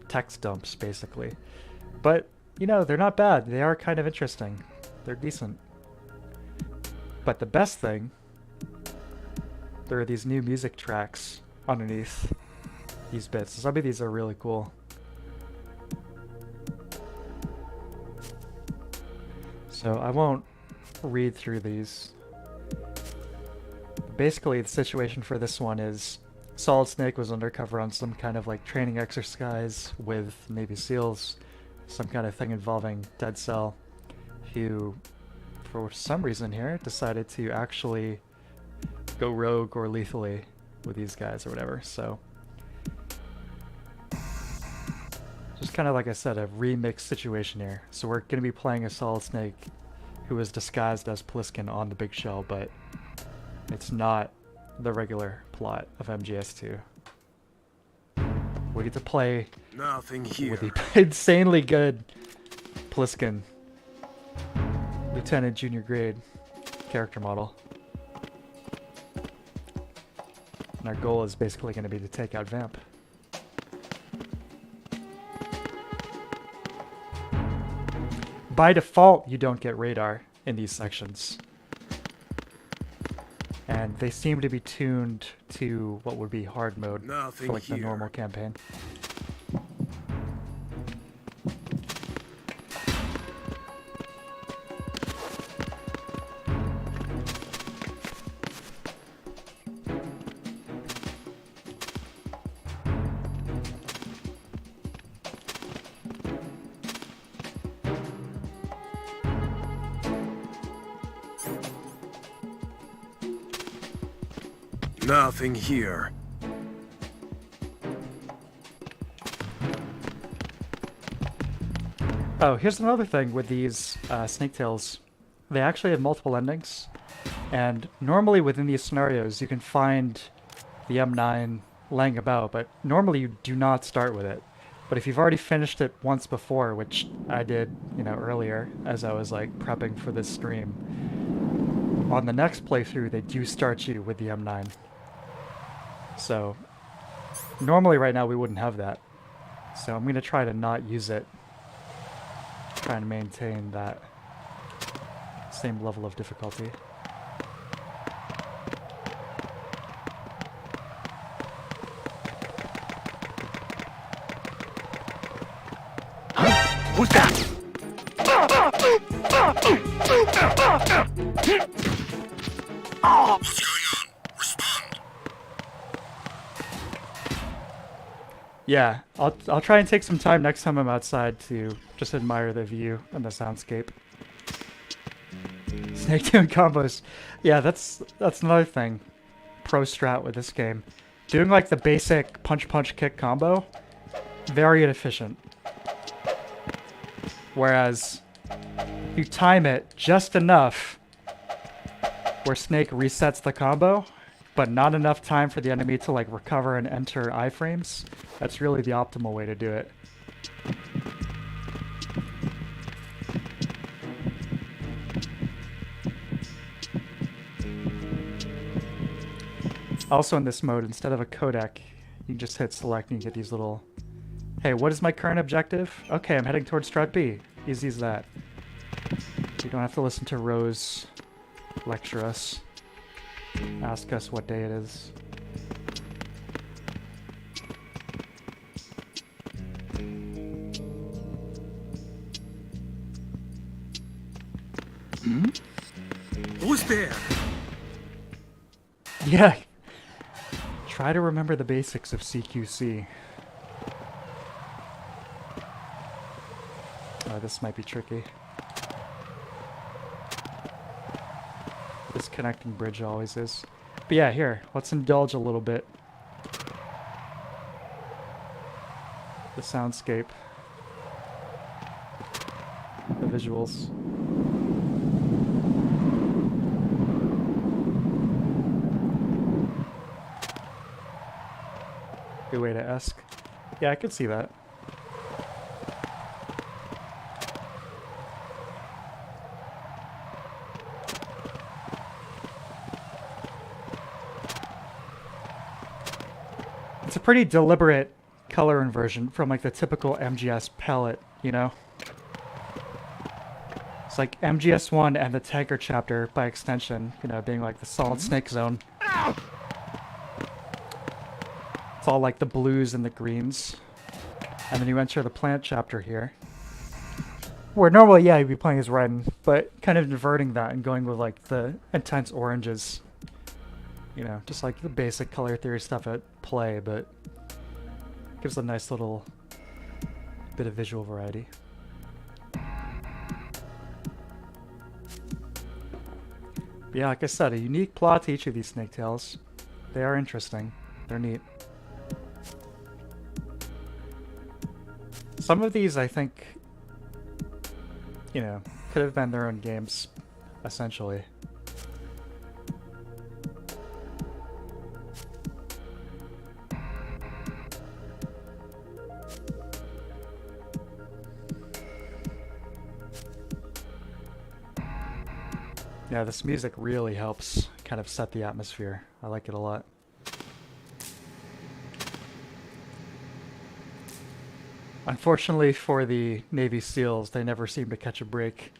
text dumps, basically. But, they're not bad. They are kind of interesting. They're decent. But the best thing, there are these new music tracks underneath these bits. Some of these are really cool. So I won't read through these. Basically, the situation for this one is Solid Snake was undercover on some kind of like training exercise with Navy SEALs, some kind of thing involving Dead Cell, who, for some reason here, decided to actually go rogue or lethally with these guys or whatever. So just kind of like I said, a remix situation here. So we're going to be playing a Solid Snake who is disguised as Pliskin on the Big Shell, but it's not the regular plot of MGS2. We get to play Nothing here. with the insanely good Pliskin, Lieutenant Junior Grade character model. And our goal is basically going to be to take out Vamp. By default, you don't get radar in these sections. And they seem to be tuned to what would be hard mode for like the normal campaign. Nothing here. Oh, here's another thing with these Snake Tales. They actually have multiple endings, and normally within these scenarios you can find the M9 laying about, but normally you do not start with it. But if you've already finished it once before, which I did, you know, earlier as I was like prepping for this stream, on the next playthrough they do start you with the M9. So normally right now we wouldn't have that. So I'm going to try to not use it. Try and maintain that same level of difficulty. Who's that? What's going on? Respond. Yeah, I'll try and take some time next time I'm outside to just admire the view and the soundscape. Snake doing combos. Yeah, that's another thing. Pro strat with this game. Doing like the basic punch kick combo, very inefficient. Whereas you time it just enough where Snake resets the combo, but not enough time for the enemy to like recover and enter iframes. That's really the optimal way to do it. Also in this mode, instead of a codec, you can just hit select and you get these little... Hey, what is my current objective? Okay, I'm heading towards Strat B. Easy as that. You don't have to listen to Rose lecture us. Ask us what day it is. Who's there? Yeah. Try to remember the basics of CQC. Oh, this might be tricky. This connecting bridge always is. But yeah, here, let's indulge a little bit. The soundscape. The visuals. Good way to ask. Yeah, I could see that. It's a pretty deliberate color inversion from like the typical MGS palette, you know? It's like MGS1 and the Tanker chapter by extension, you know, being like the Solid Snake zone. It's all like the blues and the greens. And then you enter the plant chapter here. Where normally, yeah, you'd be playing as red, but kind of inverting that and going with like the intense oranges. You know, just like the basic color theory stuff at play, but gives a nice little bit of visual variety. But yeah, like I said, a unique plot to each of these Snake Tales. They are interesting. They're neat. Some of these, I think, you know, could have been their own games, essentially. Yeah, this music really helps kind of set the atmosphere. I like it a lot. Unfortunately for the Navy SEALs, they never seem to catch a break.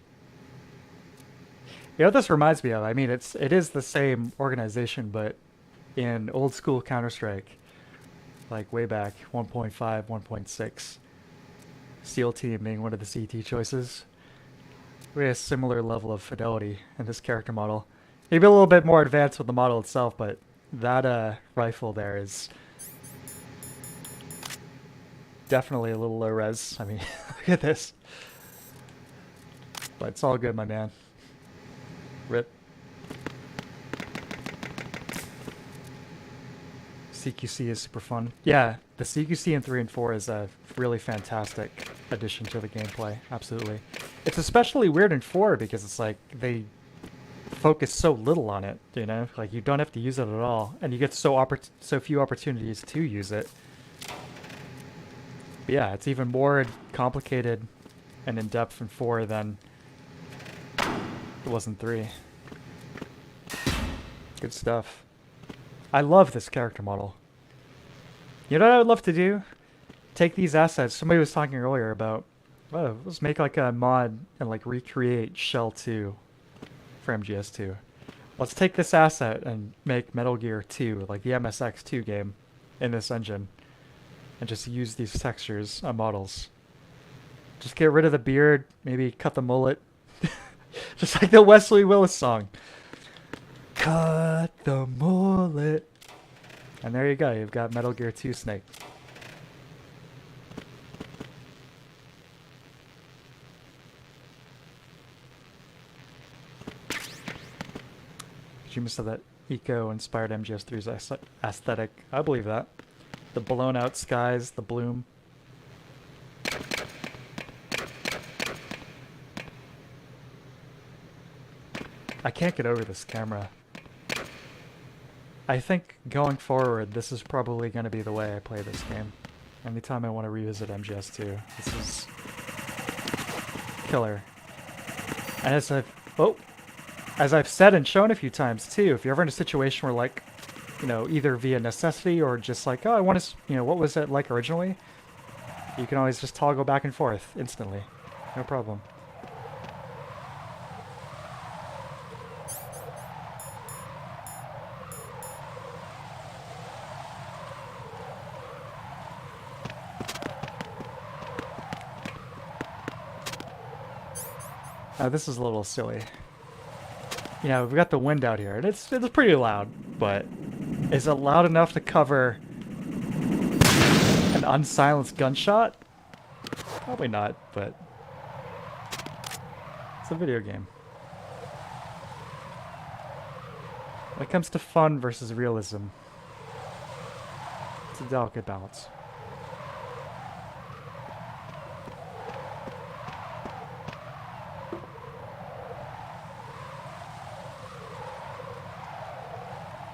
You know what this reminds me of? I mean, it is the same organization, but in old school Counter-Strike, like way back, 1.5, 1.6, SEAL team being one of the CT choices. We have a similar level of fidelity in this character model. Maybe a little bit more advanced with the model itself, but that rifle there is definitely a little low res. I mean, look at this. But it's all good, my man. Rip. CQC is super fun. Yeah, the CQC in 3 and 4 is a really fantastic addition to the gameplay. Absolutely. It's especially weird in 4 because it's like they focus so little on it, you know? Like you don't have to use it at all, and you get so few opportunities to use it. But yeah, it's even more complicated and in-depth in 4 than it was in 3. Good stuff. I love this character model. You know what I would love to do? Take these assets. Somebody was talking earlier about, oh, let's make like a mod and like recreate Shell 2 for MGS2. Let's take this asset and make Metal Gear 2, like the MSX2 game, in this engine. And just use these textures on models. Just get rid of the beard, maybe cut the mullet. Just like the Wesley Willis song. Cut the mullet. And there you go, you've got Metal Gear 2 Snake. Kojima said that Eco inspired MGS3's aesthetic. I believe that. The blown out skies, the bloom. I can't get over this camera. I think going forward, this is probably going to be the way I play this game. Anytime I want to revisit MGS2, this is killer. And as I've said and shown a few times too, if you're ever in a situation where like, you know, either via necessity or just like, oh, I want to, you know, what was it like originally? You can always just toggle back and forth instantly. No problem. This is a little silly. You know, we've got the wind out here, and it's pretty loud, but is it loud enough to cover an unsilenced gunshot? Probably not, but it's a video game. When it comes to fun versus realism, it's a delicate balance.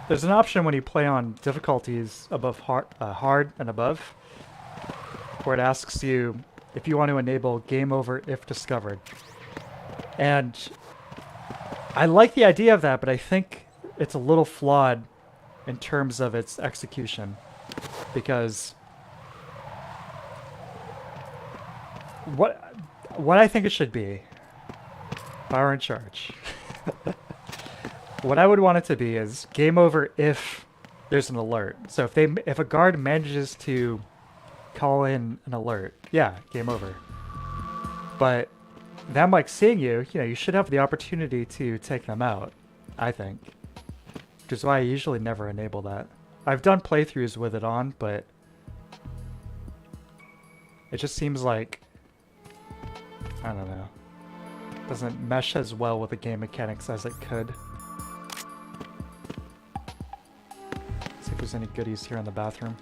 There's an option when you play on difficulties above hard and above, where it asks you if you want to enable game over if discovered. And I like the idea of that, but I think it's a little flawed in terms of its execution, because what I think it should be Power and charge. What I would want it to be is game over if there's an alert. So if a guard manages to call in an alert, yeah, game over. But them like seeing you, you should have the opportunity to take them out, I think. Which is why I usually never enable that. I've done playthroughs with it on, but it just seems like, I don't know, doesn't mesh as well with the game mechanics as it could. See if there's any goodies here in the bathroom.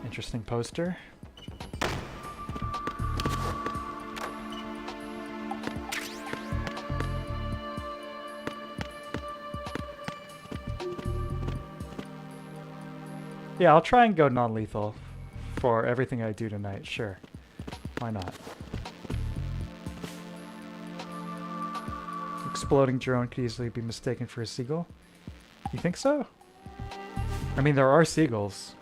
Interesting poster. Yeah, I'll try and go non-lethal for everything I do tonight, sure. Why not? Exploding drone could easily be mistaken for a seagull. You think so? I mean, there are seagulls.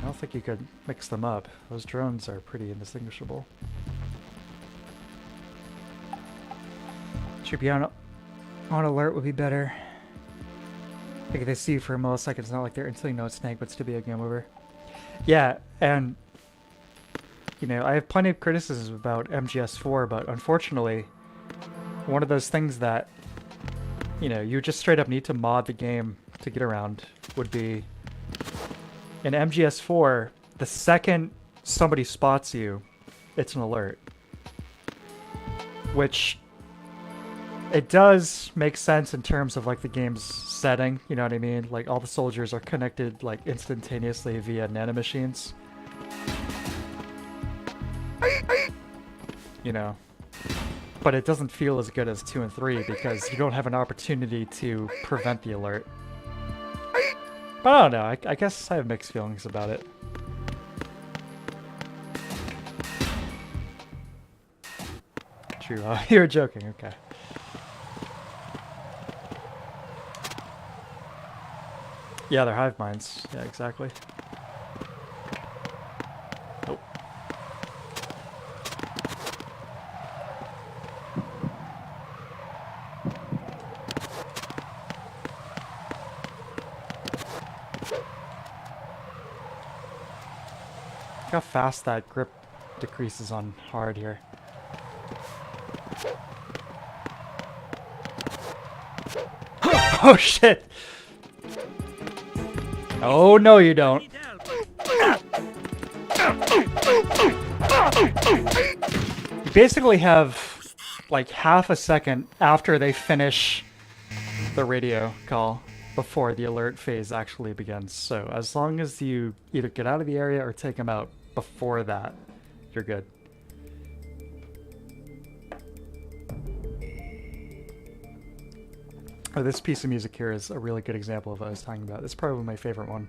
I don't think you could mix them up. Those drones are pretty indistinguishable. Should be on alert would be better. Like if they see you for a millisecond, it's not like they're instantly know it's Snake, but it's to be a game over. Yeah, and I have plenty of criticisms about MGS4, but unfortunately, one of those things that you just straight up need to mod the game to get around would be in MGS4, the second somebody spots you, it's an alert. Which it does make sense in terms of like the game's setting, you know what I mean? Like all the soldiers are connected like instantaneously via nanomachines. But it doesn't feel as good as 2 and 3 because you don't have an opportunity to prevent the alert. But I don't know, I guess I have mixed feelings about it. True, you were joking, okay. Yeah, they're hive minds. Yeah, exactly. Oh. Look how fast that grip decreases on hard here. Oh shit! Oh no you don't. You basically have like half a second after they finish the radio call before the alert phase actually begins. So as long as you either get out of the area or take them out before that, you're good. Oh, this piece of music here is a really good example of what I was talking about. It's probably my favorite one.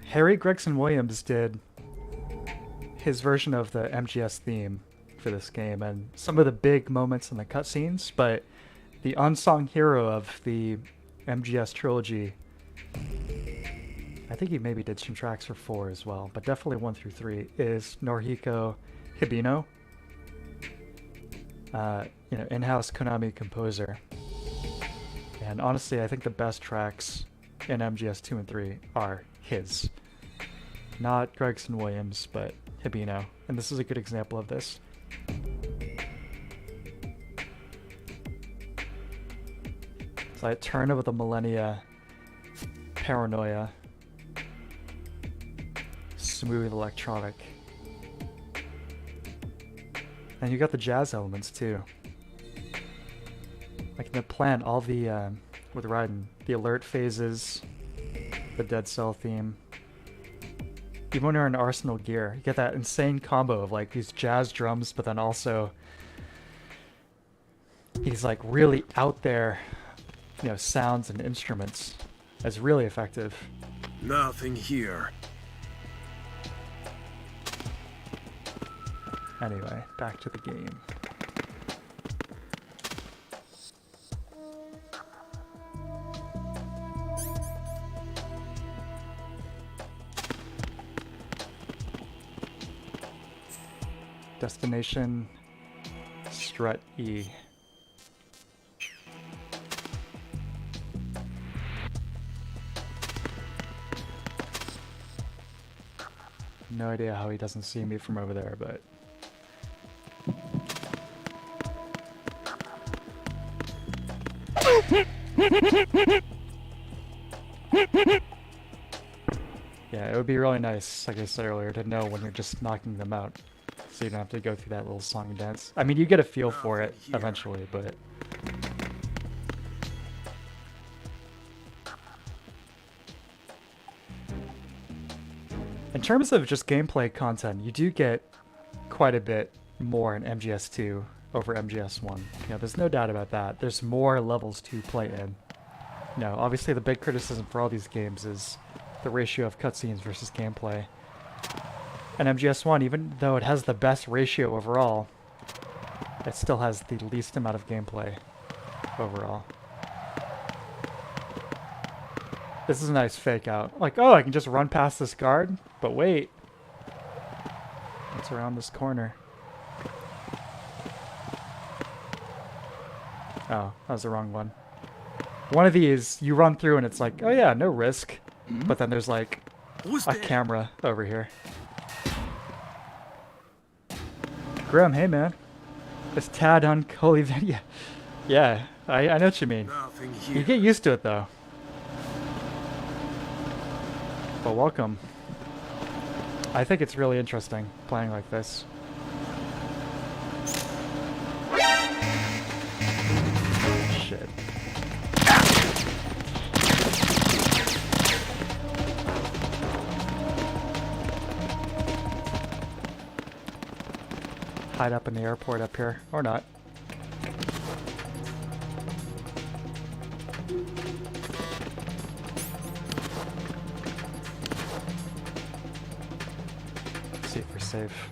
Harry Gregson Williams did his version of the MGS theme for this game, and some of the big moments in the cutscenes, but the unsung hero of the MGS trilogy, I think he maybe did some tracks for 4 as well, but definitely 1 through 3, is Norihiko Hibino. In-house Konami composer. And honestly, I think the best tracks in MGS 2 and 3 are his. Not Gregson Williams, but Hibino. And this is a good example of this. It's like turn of the millennia, paranoia, smooth electronic. And you got the jazz elements too. Like in the plant, all the, with Raiden, the alert phases, the Dead Cell theme. Even when you're in Arsenal gear, you get that insane combo of like these jazz drums, but then also these like really out there, sounds and instruments. It's really effective. Nothing here. Anyway, back to the game. Destination strut E. No idea how he doesn't see me from over there, but... Yeah, it would be really nice, like I said earlier, to know when you're just knocking them out. So you don't have to go through that little song and dance. I mean, you get a feel for it eventually, but... In terms of just gameplay content, you do get quite a bit more in MGS2 over MGS1. You know, there's no doubt about that. There's more levels to play in. You know, obviously the big criticism for all these games is the ratio of cutscenes versus gameplay. And MGS1, even though it has the best ratio overall, it still has the least amount of gameplay overall. This is a nice fake out. Like, oh, I can just run past this guard, but wait. It's around this corner. Oh, that was the wrong one. One of these, you run through and it's like, oh yeah, no risk. But then there's like a camera over here. Graham, hey man. It's Tad on Holy Video. Yeah, I know what you mean. You get used to it though. But welcome. I think it's really interesting playing like this. Shit. Hide up in the airport up here, or not. See if we're safe.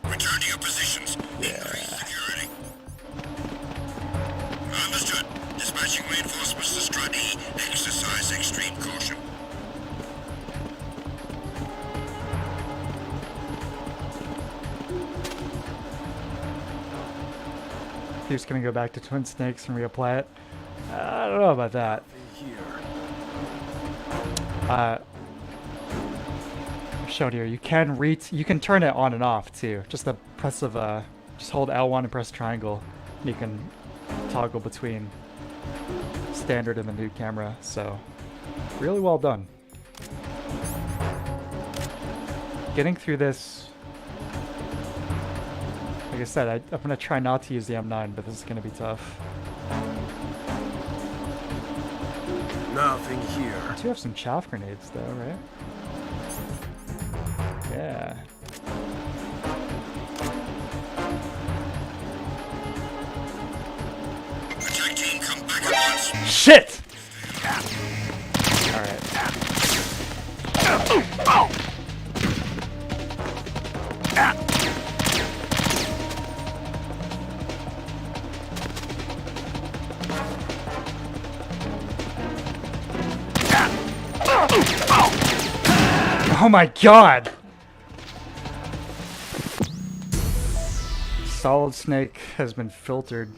Return to your positions. Yeah. Security. Understood. Dispatching reinforcements to Strut E. Exercise extreme caution. He was gonna go back to Twin Snakes and reapply it. I don't know about that. Showed here. You can turn it on and off too. Just the press of just hold L1 and press triangle. And you can toggle between standard and the new camera. So really well done. Getting through this. Like I said, I'm gonna try not to use the M9, but this is gonna be tough. Nothing here. I do have some chaff grenades though, right? Yeah. Attack team, come back at once. Shit! Alright. Oh my god! Solid Snake has been filtered.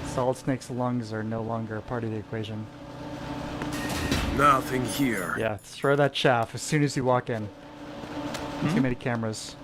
Solid Snake's lungs are no longer a part of the equation. Nothing here. Yeah, throw that chaff as soon as you walk in. Too many cameras.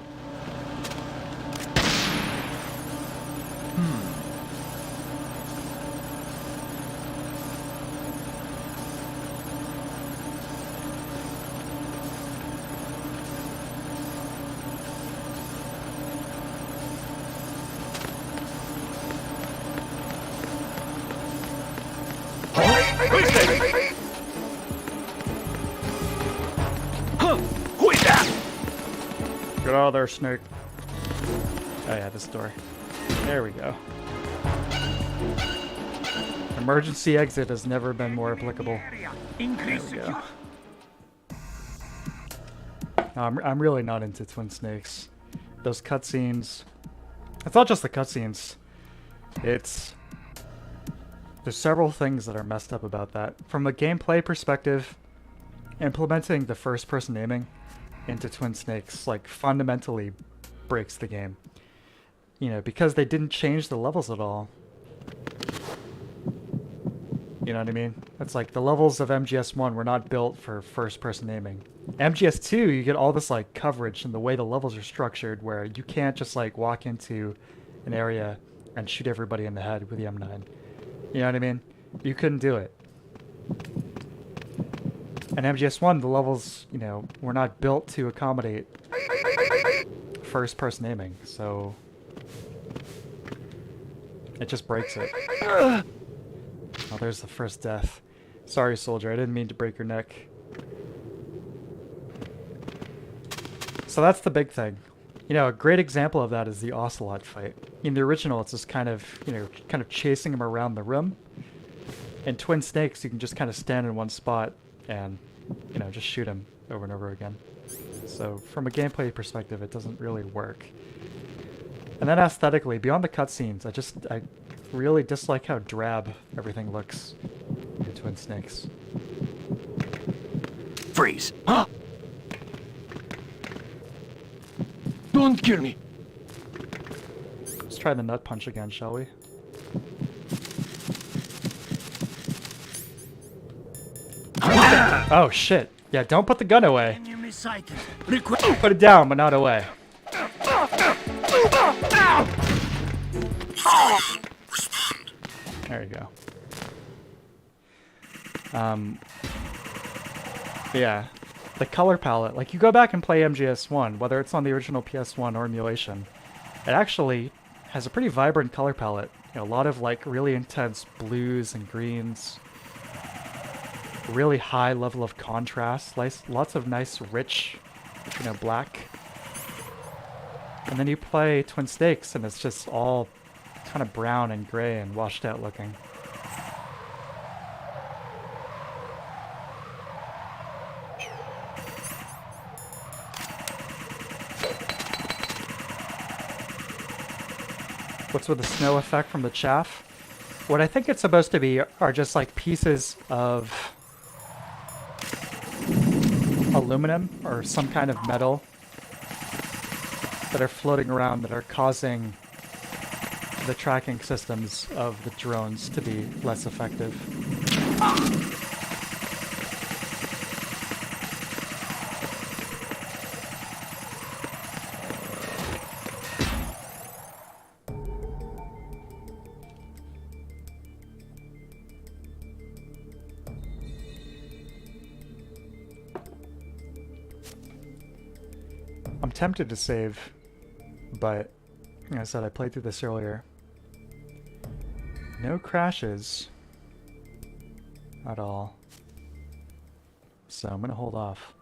Who is that? Get out of there, Snake. Oh yeah, this door. There we go. Emergency exit has never been more applicable. There we go. No, I'm really not into Twin Snakes. Those cutscenes. It's not just the cutscenes. There's several things that are messed up about that. From a gameplay perspective, implementing the first-person aiming into Twin Snakes like fundamentally breaks the game. You know, because they didn't change the levels at all. You know what I mean? It's like the levels of MGS1 were not built for first-person aiming. MGS2, you get all this like coverage and the way the levels are structured where you can't just like walk into an area and shoot everybody in the head with the M9. You know what I mean? You couldn't do it. And MGS1, the levels, you know, were not built to accommodate first-person aiming, so it just breaks it. Oh, there's the first death. Sorry, soldier, I didn't mean to break your neck. So that's the big thing. You know, a great example of that is the Ocelot fight. In the original, it's just kind of, you know, kind of chasing him around the room. In Twin Snakes, you can just kind of stand in one spot and, you know, just shoot him over and over again. So from a gameplay perspective, it doesn't really work. And then aesthetically, beyond the cutscenes, I really dislike how drab everything looks in Twin Snakes. Freeze! Huh? Don't kill me! Let's try the nut punch again, shall we? Oh shit! Yeah, don't put the gun away. Put it down, but not away. There you go. Yeah, the color palette, like you go back and play MGS1, whether it's on the original PS1 or emulation, it actually has a pretty vibrant color palette. You know, a lot of like really intense blues and greens, really high level of contrast, lots of nice rich, you know, black. And then you play Twin Snakes and it's just all kind of brown and gray and washed out looking. What's with the snow effect from the chaff? What I think it's supposed to be are just like pieces of aluminum or some kind of metal that are floating around that are causing the tracking systems of the drones to be less effective. I'm tempted to save, but like I said, I played through this earlier. No crashes at all, so I'm gonna hold off.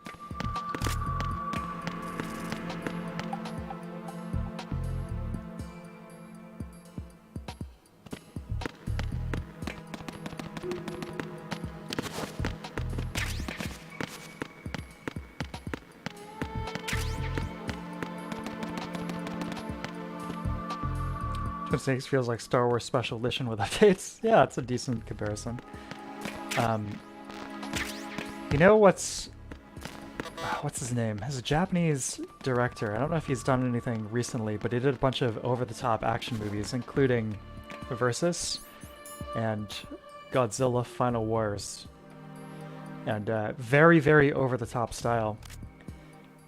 Twin Snakes feels like Star Wars Special Edition with updates. Yeah, it's a decent comparison. You know what's his name? He's a Japanese director. I don't know if he's done anything recently, but he did a bunch of over-the-top action movies, including Versus and Godzilla Final Wars. And very, very over-the-top style.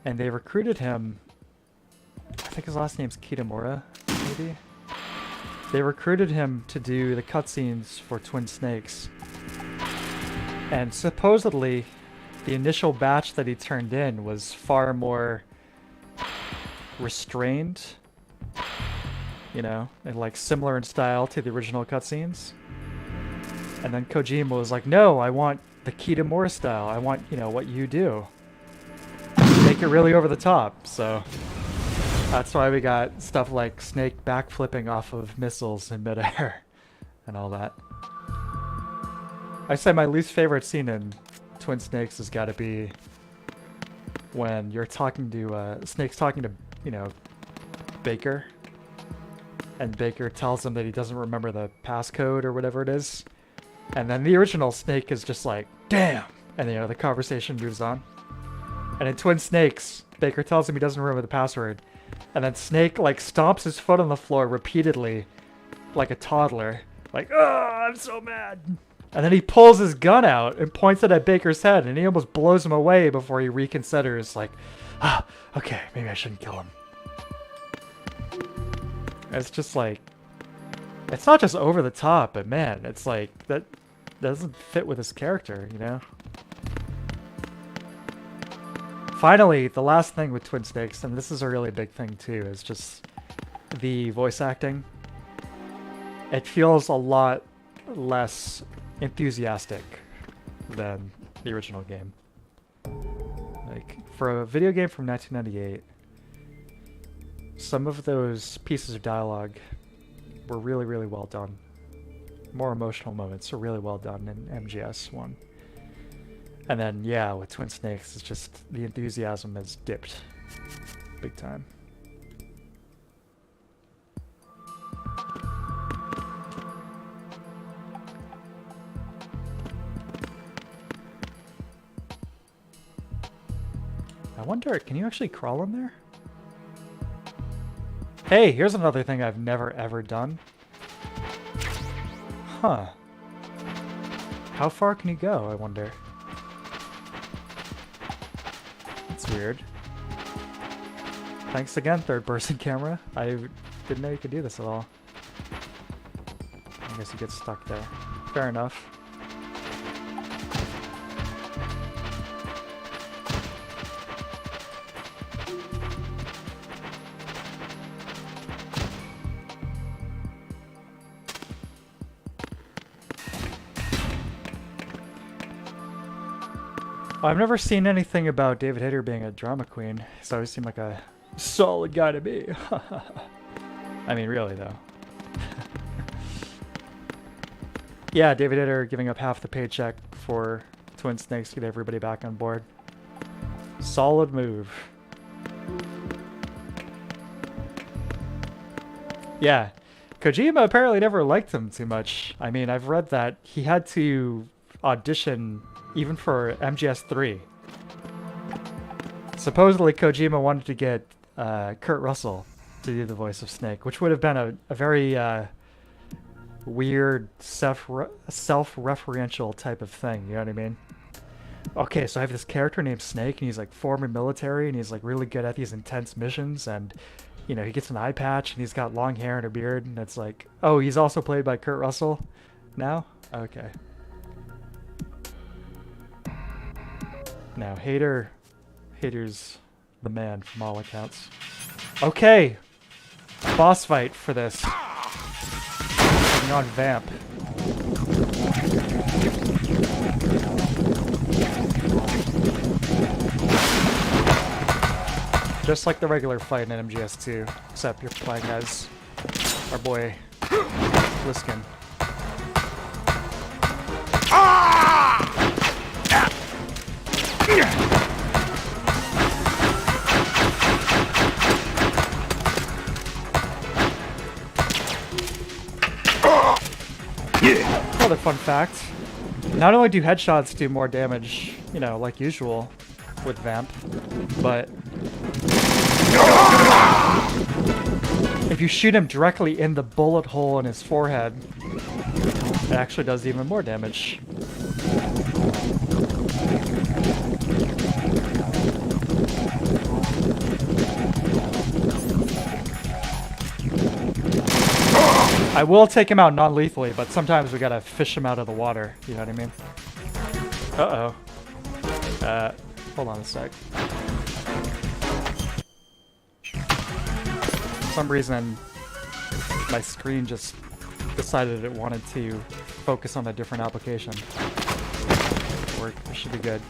And they recruited him, I think his last name's Kitamura, maybe? They recruited him to do the cutscenes for Twin Snakes. And supposedly, the initial batch that he turned in was far more restrained, you know, and like similar in style to the original cutscenes. And then Kojima was like, no, I want the Kitamura style. I want, you know, what you do. Make it really over the top, so... That's why we got stuff like Snake backflipping off of missiles in midair and all that. I say my least favorite scene in Twin Snakes has got to be when you're talking to, Snake's talking to, you know, Baker. And Baker tells him that he doesn't remember the passcode or whatever it is. And then the original Snake is just like, damn, And you know, the conversation moves on. And in Twin Snakes, Baker tells him he doesn't remember the password. And then Snake, like, stomps his foot on the floor repeatedly, like a toddler. Like, oh, I'm so mad. And then he pulls his gun out and points it at Baker's head, and he almost blows him away before he reconsiders, like, ah, okay, maybe I shouldn't kill him. It's just like, it's not just over the top, but man, it's like, that doesn't fit with his character, you know? Finally, the last thing with Twin Snakes, and this is a really big thing too, is just the voice acting. It feels a lot less enthusiastic than the original game. Like, for a video game from 1998, some of those pieces of dialogue were really, really well done. More emotional moments are really well done in MGS1. And then, yeah, with Twin Snakes, it's just the enthusiasm has dipped big time. I wonder, can you actually crawl in there? Hey, here's another thing I've never ever done. Huh. How far can you go, I wonder? That's weird. Thanks again, third-person camera. I didn't know you could do this at all. I guess you get stuck there. Fair enough. I've never seen anything about David Hayter being a drama queen. He's always seemed like a solid guy to me. I mean, really, though. Yeah, David Hayter giving up half the paycheck for Twin Snakes to get everybody back on board. Solid move. Yeah. Kojima apparently never liked him too much. I mean, I've read that he had to audition even for MGS3. Supposedly Kojima wanted to get Kurt Russell to do the voice of Snake, which would have been a very weird self-referential type of thing, you know what I mean? Okay, so I have this character named Snake, and he's like former military, and he's like really good at these intense missions, and you know, he gets an eye patch, and he's got long hair and a beard, and it's like, oh, he's also played by Kurt Russell now? Okay. Now, Hayter's the man from all accounts. Okay! Boss fight for this. Taking on Vamp. Just like the regular fight in MGS2, except you're playing as our boy, Bliskin. Another fun fact, not only do headshots do more damage, you know, like usual with Vamp, but if you shoot him directly in the bullet hole in his forehead, it actually does even more damage. I will take him out non-lethally, but sometimes we gotta fish him out of the water, you know what I mean? Uh-oh. Hold on a sec. For some reason, my screen just decided it wanted to focus on a different application. Or it should be good.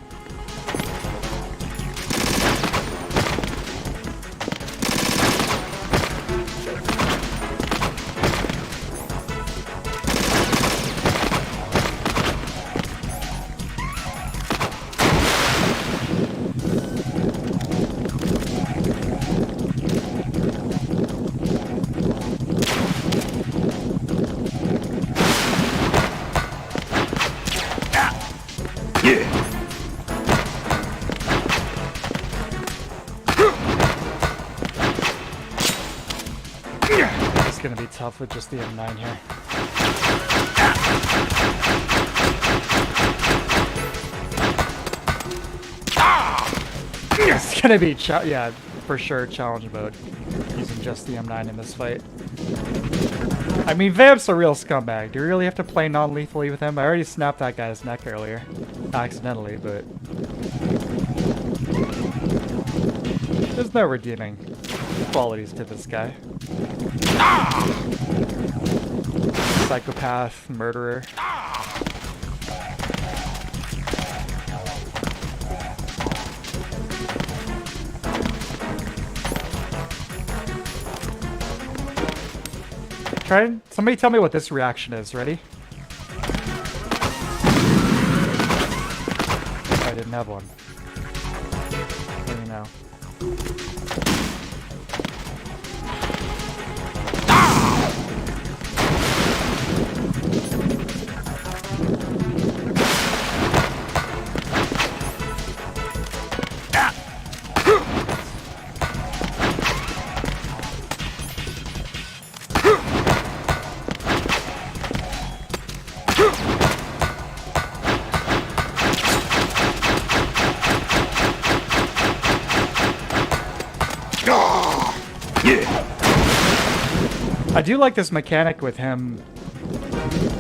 gonna be tough with just the M9 here. It's gonna be, yeah, for sure, challenge mode, using just the M9 in this fight. I mean, Vamp's a real scumbag. Do you really have to play non-lethally with him? I already snapped that guy's neck earlier. Accidentally, but... there's no redeeming qualities to this guy. Psychopath, murderer. Somebody tell me what this reaction is. Ready? I didn't have one. Let me know. I do like this mechanic with him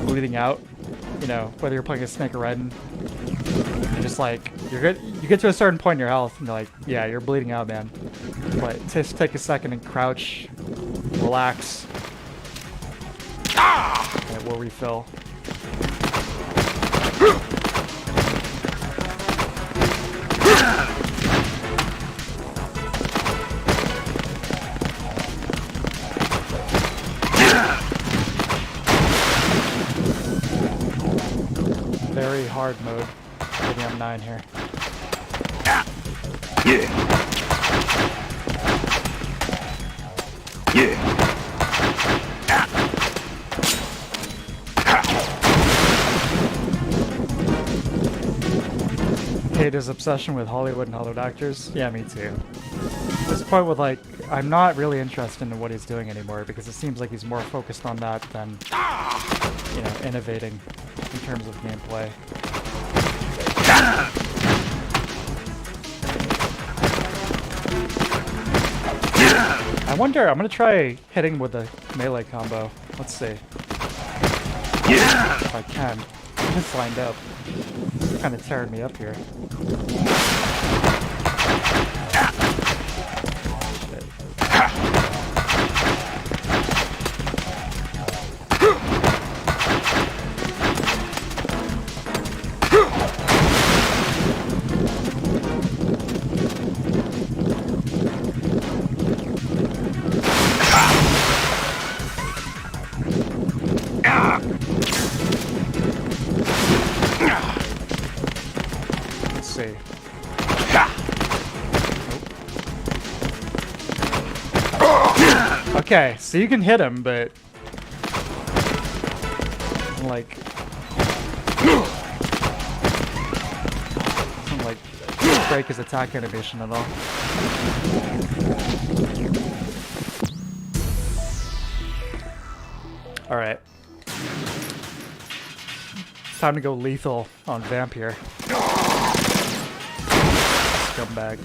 bleeding out, you know, whether you're playing a Snake or Raiden. Just like, you're good, you get to a certain point in your health and you're like, yeah, you're bleeding out, man. But just take a second and crouch, relax, and it will refill. Very hard mode for the M9 here. Hate his obsession with Hollywood and Hollywood actors. Yeah, me too. At this point with like, I'm not really interested in what he's doing anymore because it seems like he's more focused on that than, you know, innovating in terms of gameplay. I wonder, I'm gonna try hitting with a melee combo. Let's see. If I can. It's lined up. It's kind of tearing me up here. Okay, so you can hit him, but like, doesn't like break his attack animation at all. All right, time to go lethal on Vamp here. Scumbag.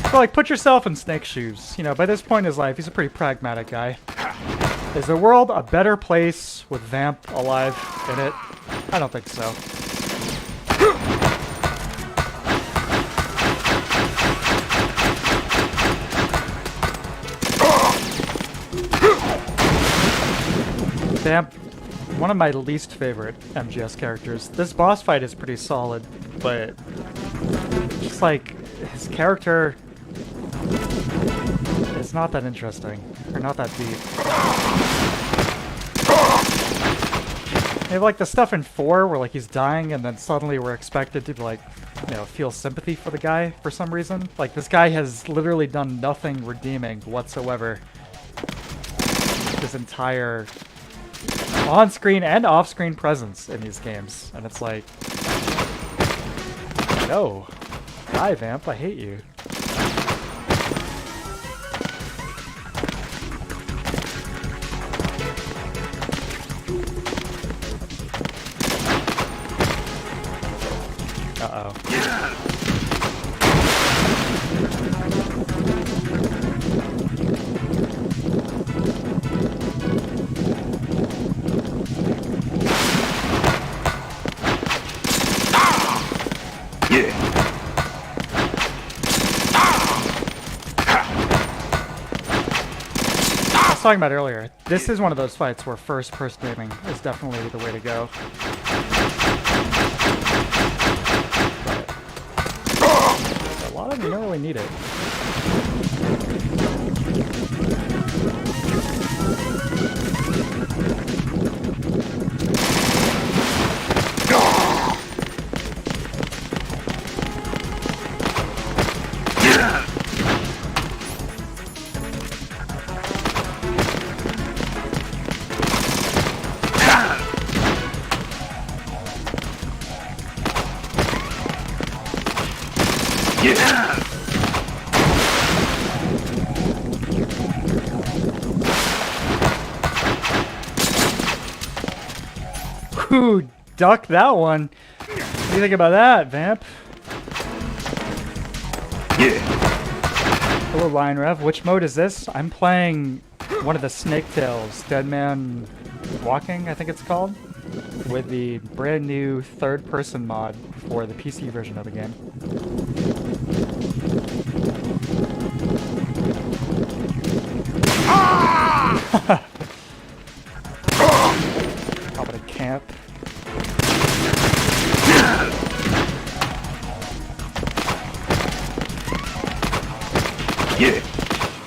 But like, put yourself in Snake's shoes. You know, by this point in his life, he's a pretty pragmatic guy. Is the world a better place with Vamp alive in it? I don't think so. Vamp, one of my least favorite MGS characters. This boss fight is pretty solid, but just like, his character is not that interesting, or not that deep. Maybe like the stuff in 4 where like he's dying and then suddenly we're expected to like, you know, feel sympathy for the guy for some reason. Like this guy has literally done nothing redeeming whatsoever. His entire on-screen and off-screen presence in these games, and it's like, No. Die, Vamp. I hate you. Uh-oh. I was talking about earlier, this is one of those fights where first-person aiming is definitely the way to go. But a lot of them, you don't really need it. Ooh, duck that one. What do you think about that, Vamp? Hello, Lion Rev. Which mode is this? I'm playing one of the Snake Tales, Dead Man Walking, I think it's called, with the brand new third-person mod for the PC version of the game. Top of the camp.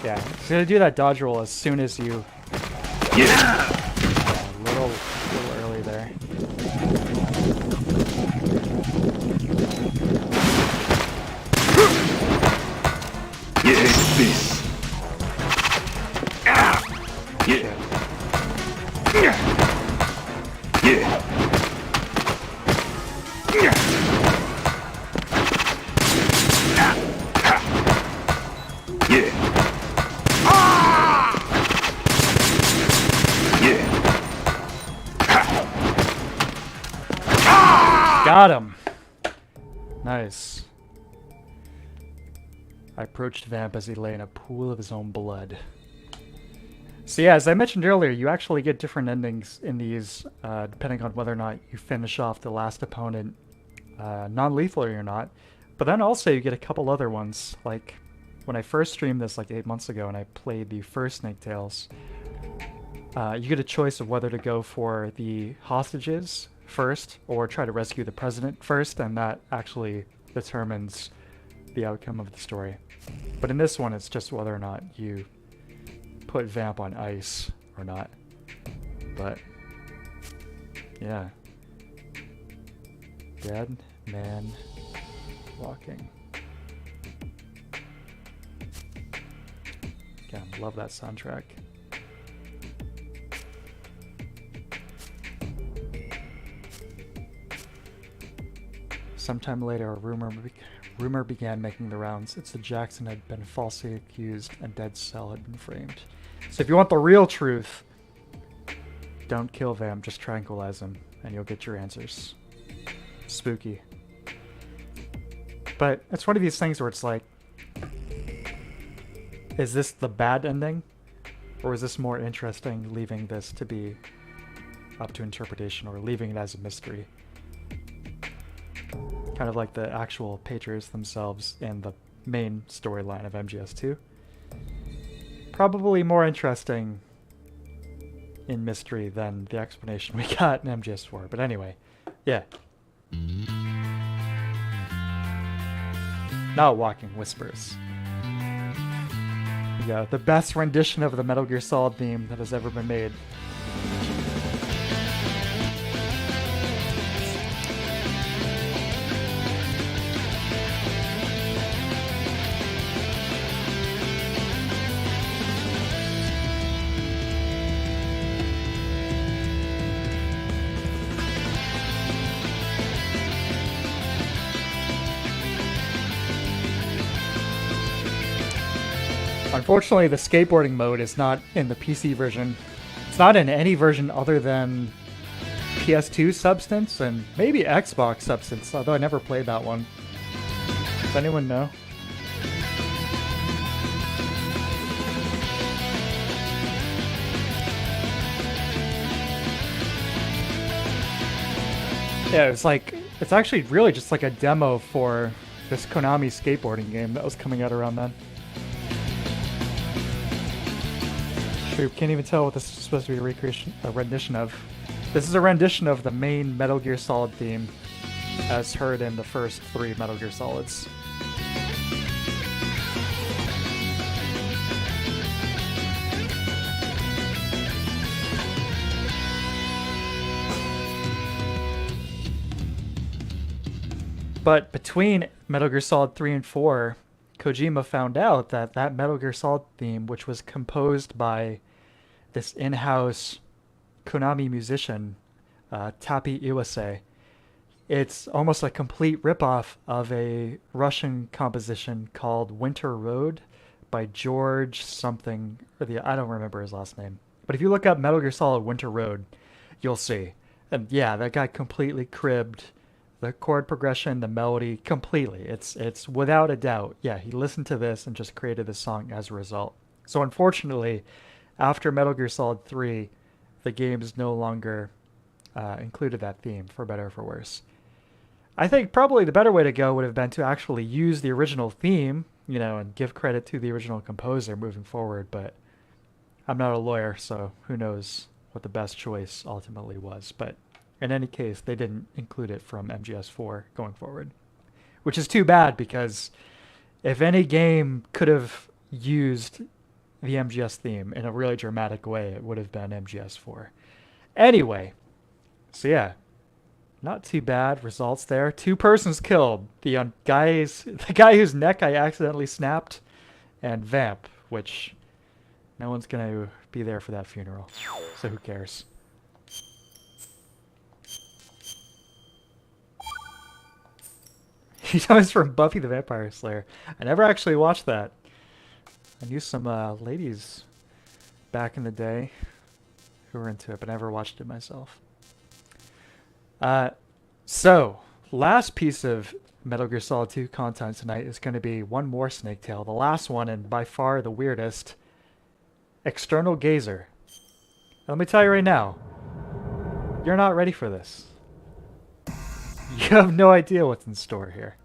Yeah, he's gonna do that dodge roll as soon as you. Yeah, a little early there. This. Got him. Nice. I approached Vamp as he lay in a pool of his own blood. So yeah, as I mentioned earlier, you actually get different endings in these, depending on whether or not you finish off the last opponent non-lethally or not. But then also you get a couple other ones, like when I first streamed this like 8 months ago and I played the first Snake Tales, you get a choice of whether to go for the hostages first or try to rescue the president first, and that actually determines the outcome of the story. But in this one, it's just whether or not you put Vamp on ice or not. But yeah, Dead Man Walking. Again, love that soundtrack. Sometime later, a rumor began making the rounds. It's that Jackson had been falsely accused and Dead Cell had been framed. So if you want the real truth, don't kill Vamp, just tranquilize him, and you'll get your answers. Spooky. But it's one of these things where it's like, is this the bad ending? Or is this more interesting, leaving this to be up to interpretation, or leaving it as a mystery? Kind of like the actual Patriots themselves in the main storyline of MGS2. Probably more interesting in mystery than the explanation we got in MGS4. But anyway, yeah. Now Walking Whispers. Yeah, the best rendition of the Metal Gear Solid theme that has ever been made. Unfortunately, the skateboarding mode is not in the PC version. It's not in any version other than PS2 Substance and maybe Xbox Substance, although I never played that one. Does anyone know? Yeah, it's actually really just like a demo for this Konami skateboarding game that was coming out around then. Shoot, can't even tell what this is supposed to be a rendition of. This is a rendition of the main Metal Gear Solid theme, as heard in the first 3 Metal Gear Solids. But between Metal Gear Solid 3 and 4, Kojima found out that that Metal Gear Solid theme, which was composed by this in-house Konami musician, Tapi Iwase, it's almost a complete ripoff of a Russian composition called Winter Road by George something, or I don't remember his last name. But if you look up Metal Gear Solid Winter Road, you'll see. And yeah, that guy completely cribbed the chord progression, the melody, completely. It's without a doubt. Yeah, he listened to this and just created this song as a result. So unfortunately, after Metal Gear Solid 3, the games no longer included that theme, for better or for worse. I think probably the better way to go would have been to actually use the original theme, you know, and give credit to the original composer moving forward, but I'm not a lawyer, so who knows what the best choice ultimately was. But in any case, they didn't include it from MGS4 going forward, which is too bad, because if any game could have used the MGS theme in a really dramatic way, it would have been MGS4. Anyway, so yeah, not too bad results there. 2 persons killed. The guy whose neck I accidentally snapped, and Vamp, which no one's going to be there for that funeral, so who cares? He comes from Buffy the Vampire Slayer. I never actually watched that. I knew some ladies back in the day who were into it, but I never watched it myself. So, last piece of Metal Gear Solid 2 content tonight is going to be one more Snake Tale. The last one, and by far the weirdest, External Gazer. Let me tell you right now, you're not ready for this. You have no idea what's in store here.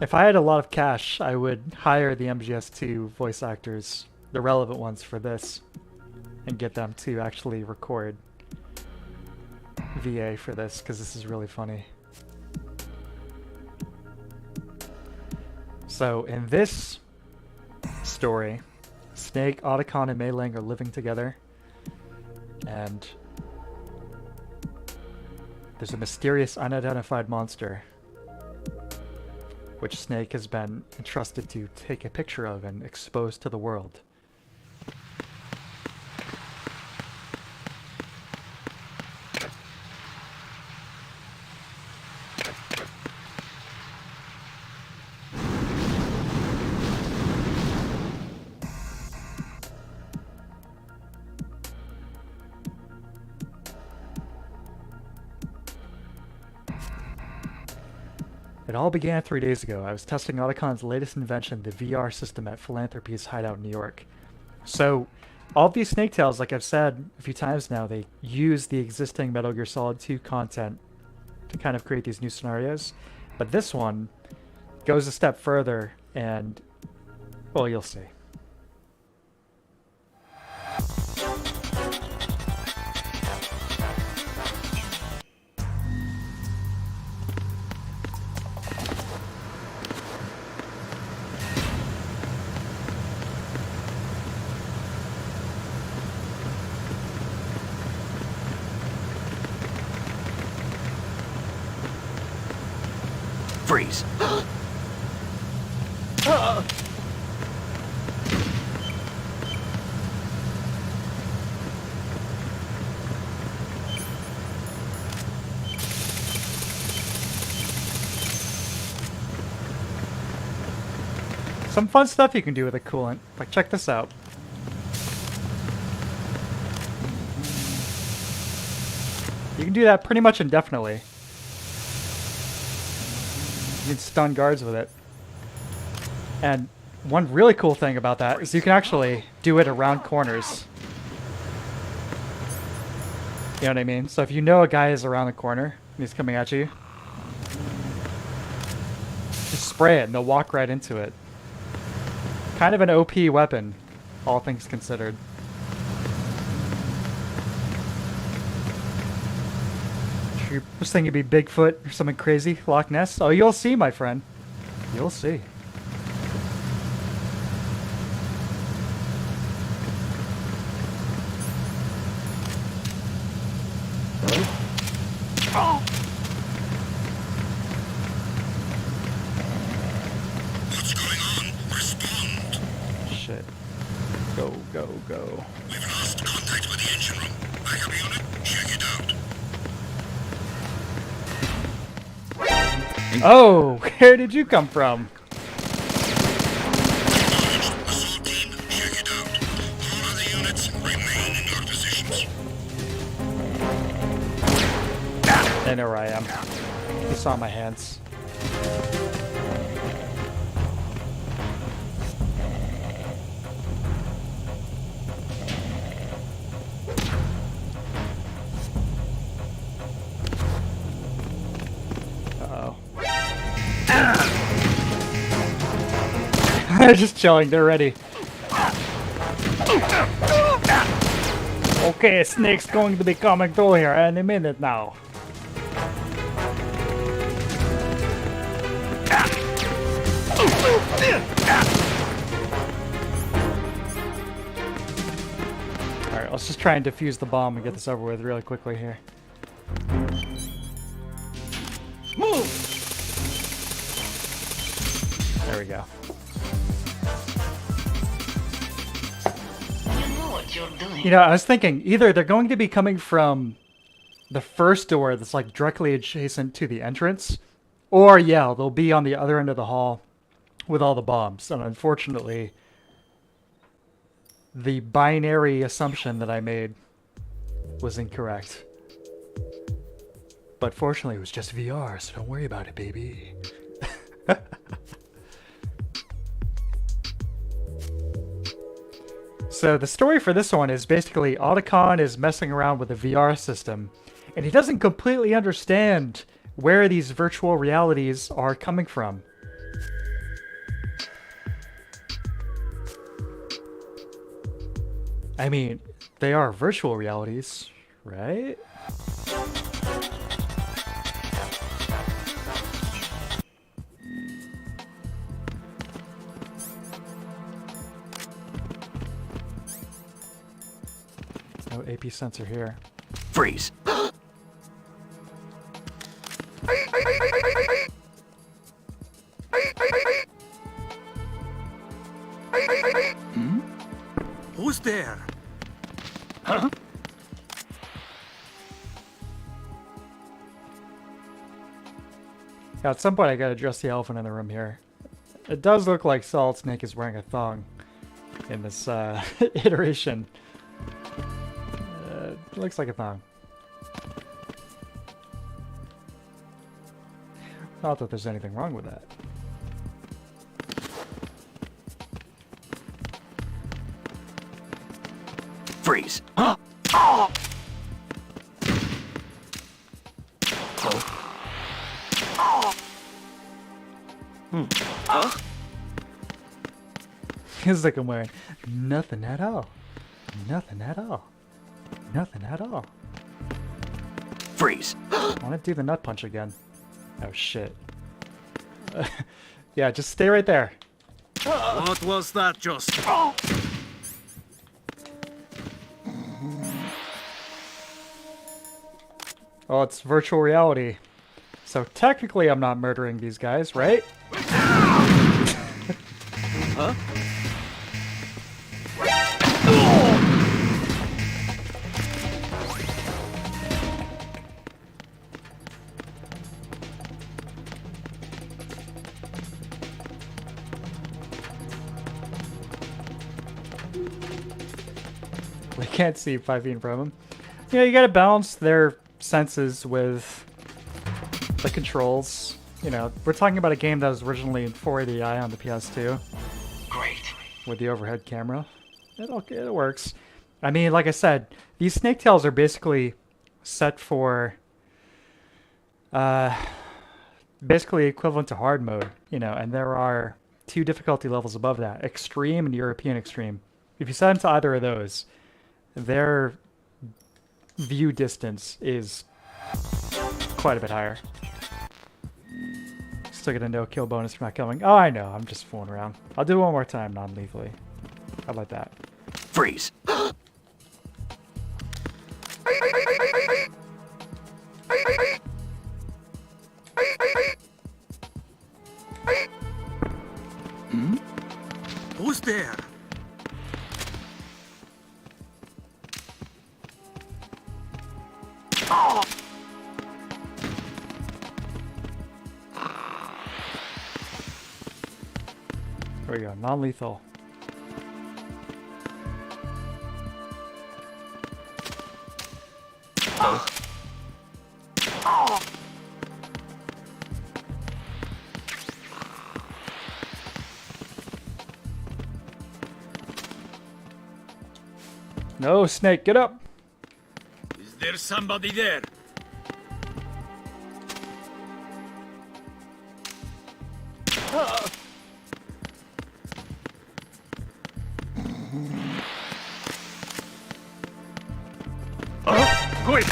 If I had a lot of cash, I would hire the MGS2 voice actors, the relevant ones for this, and get them to actually record VA for this, because this is really funny. So, in this story, Snake, Otacon, and Mei Ling are living together, and there's a mysterious unidentified monster which Snake has been entrusted to take a picture of and expose to the world. It all began 3 days ago. I was testing Otacon's latest invention, the VR system, at Philanthropy's hideout in New York. So, all of these Snake Tales, like I've said a few times now, they use the existing Metal Gear Solid 2 content to kind of create these new scenarios. But this one goes a step further, and, well, you'll see. Freeze. some fun stuff you can do with a coolant. Like, check this out. You can do that pretty much indefinitely. You can stun guards with it. And one really cool thing about that is you can actually do it around corners. You know what I mean? So if you know a guy is around the corner and he's coming at you, just spray it and they'll walk right into it. Kind of an OP weapon, all things considered. You was thinking it'd be Bigfoot or something crazy, Loch Ness? Oh, you'll see, my friend. You'll see. Oh. What's going on? Respond. Shit. Go, go, go. We've lost contact with the engine room. Backup unit, check it out. Oh, where did you come from? Assault team, check it out. All other units remain in your positions. They know where I am. You saw my hands. They're just chilling, they're ready. Okay, Snake's going to be coming through here any minute now. Alright, let's just try and defuse the bomb and get this over with really quickly here. Move! There we go. You know, I was thinking either they're going to be coming from the first door that's like directly adjacent to the entrance, or yeah, they'll be on the other end of the hall with all the bombs. And unfortunately, the binary assumption that I made was incorrect. But fortunately, it was just VR, so don't worry about it, baby. So the story for this one is basically Otacon is messing around with the VR system, and he doesn't completely understand where these virtual realities are coming from. I mean, they are virtual realities, right? No AP sensor here. Freeze. Hmm? Who's there? Huh? Yeah, at some point I gotta address the elephant in the room here. It does look like Solid Snake is wearing a thong in this iteration. It looks like a thong. Not that there's anything wrong with that. Freeze. Huh? Oh. Oh. Huh? It's like I'm wearing nothing at all. Nothing at all. Nothing at all. Freeze. I want to do the nut punch again. Oh shit. Yeah, just stay right there. What was that just? Oh. Oh, it's virtual reality. So technically I'm not murdering these guys, right? Huh? can't see 5 feet from them. You know, you gotta balance their senses with the controls. You know, we're talking about a game that was originally in 480i on the PS2. Great. With the overhead camera. It works. I mean, like I said, these Snake Tales are basically set for basically equivalent to hard mode, you know, and there are 2 difficulty levels above that, Extreme and European Extreme. If you set them to either of those, their view distance is quite a bit higher. Still get a no-kill bonus for not killing. Oh, I know, I'm just fooling around. I'll do it one more time non-lethally. How about that? Freeze. Who's there? Oh. There we go, non-lethal. No, Snake, get up! Is there somebody there? Quick!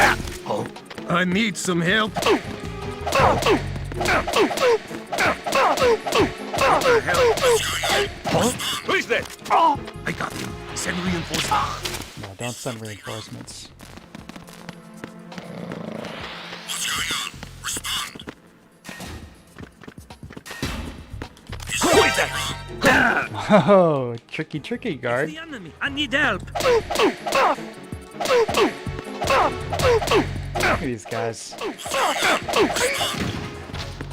Oh, I need some help. Who's that? I got him. Send reinforcements. No, don't send reinforcements. What's going on? Respond. Who is that? Oh, tricky, guard. The enemy. I need help. Look at these guys.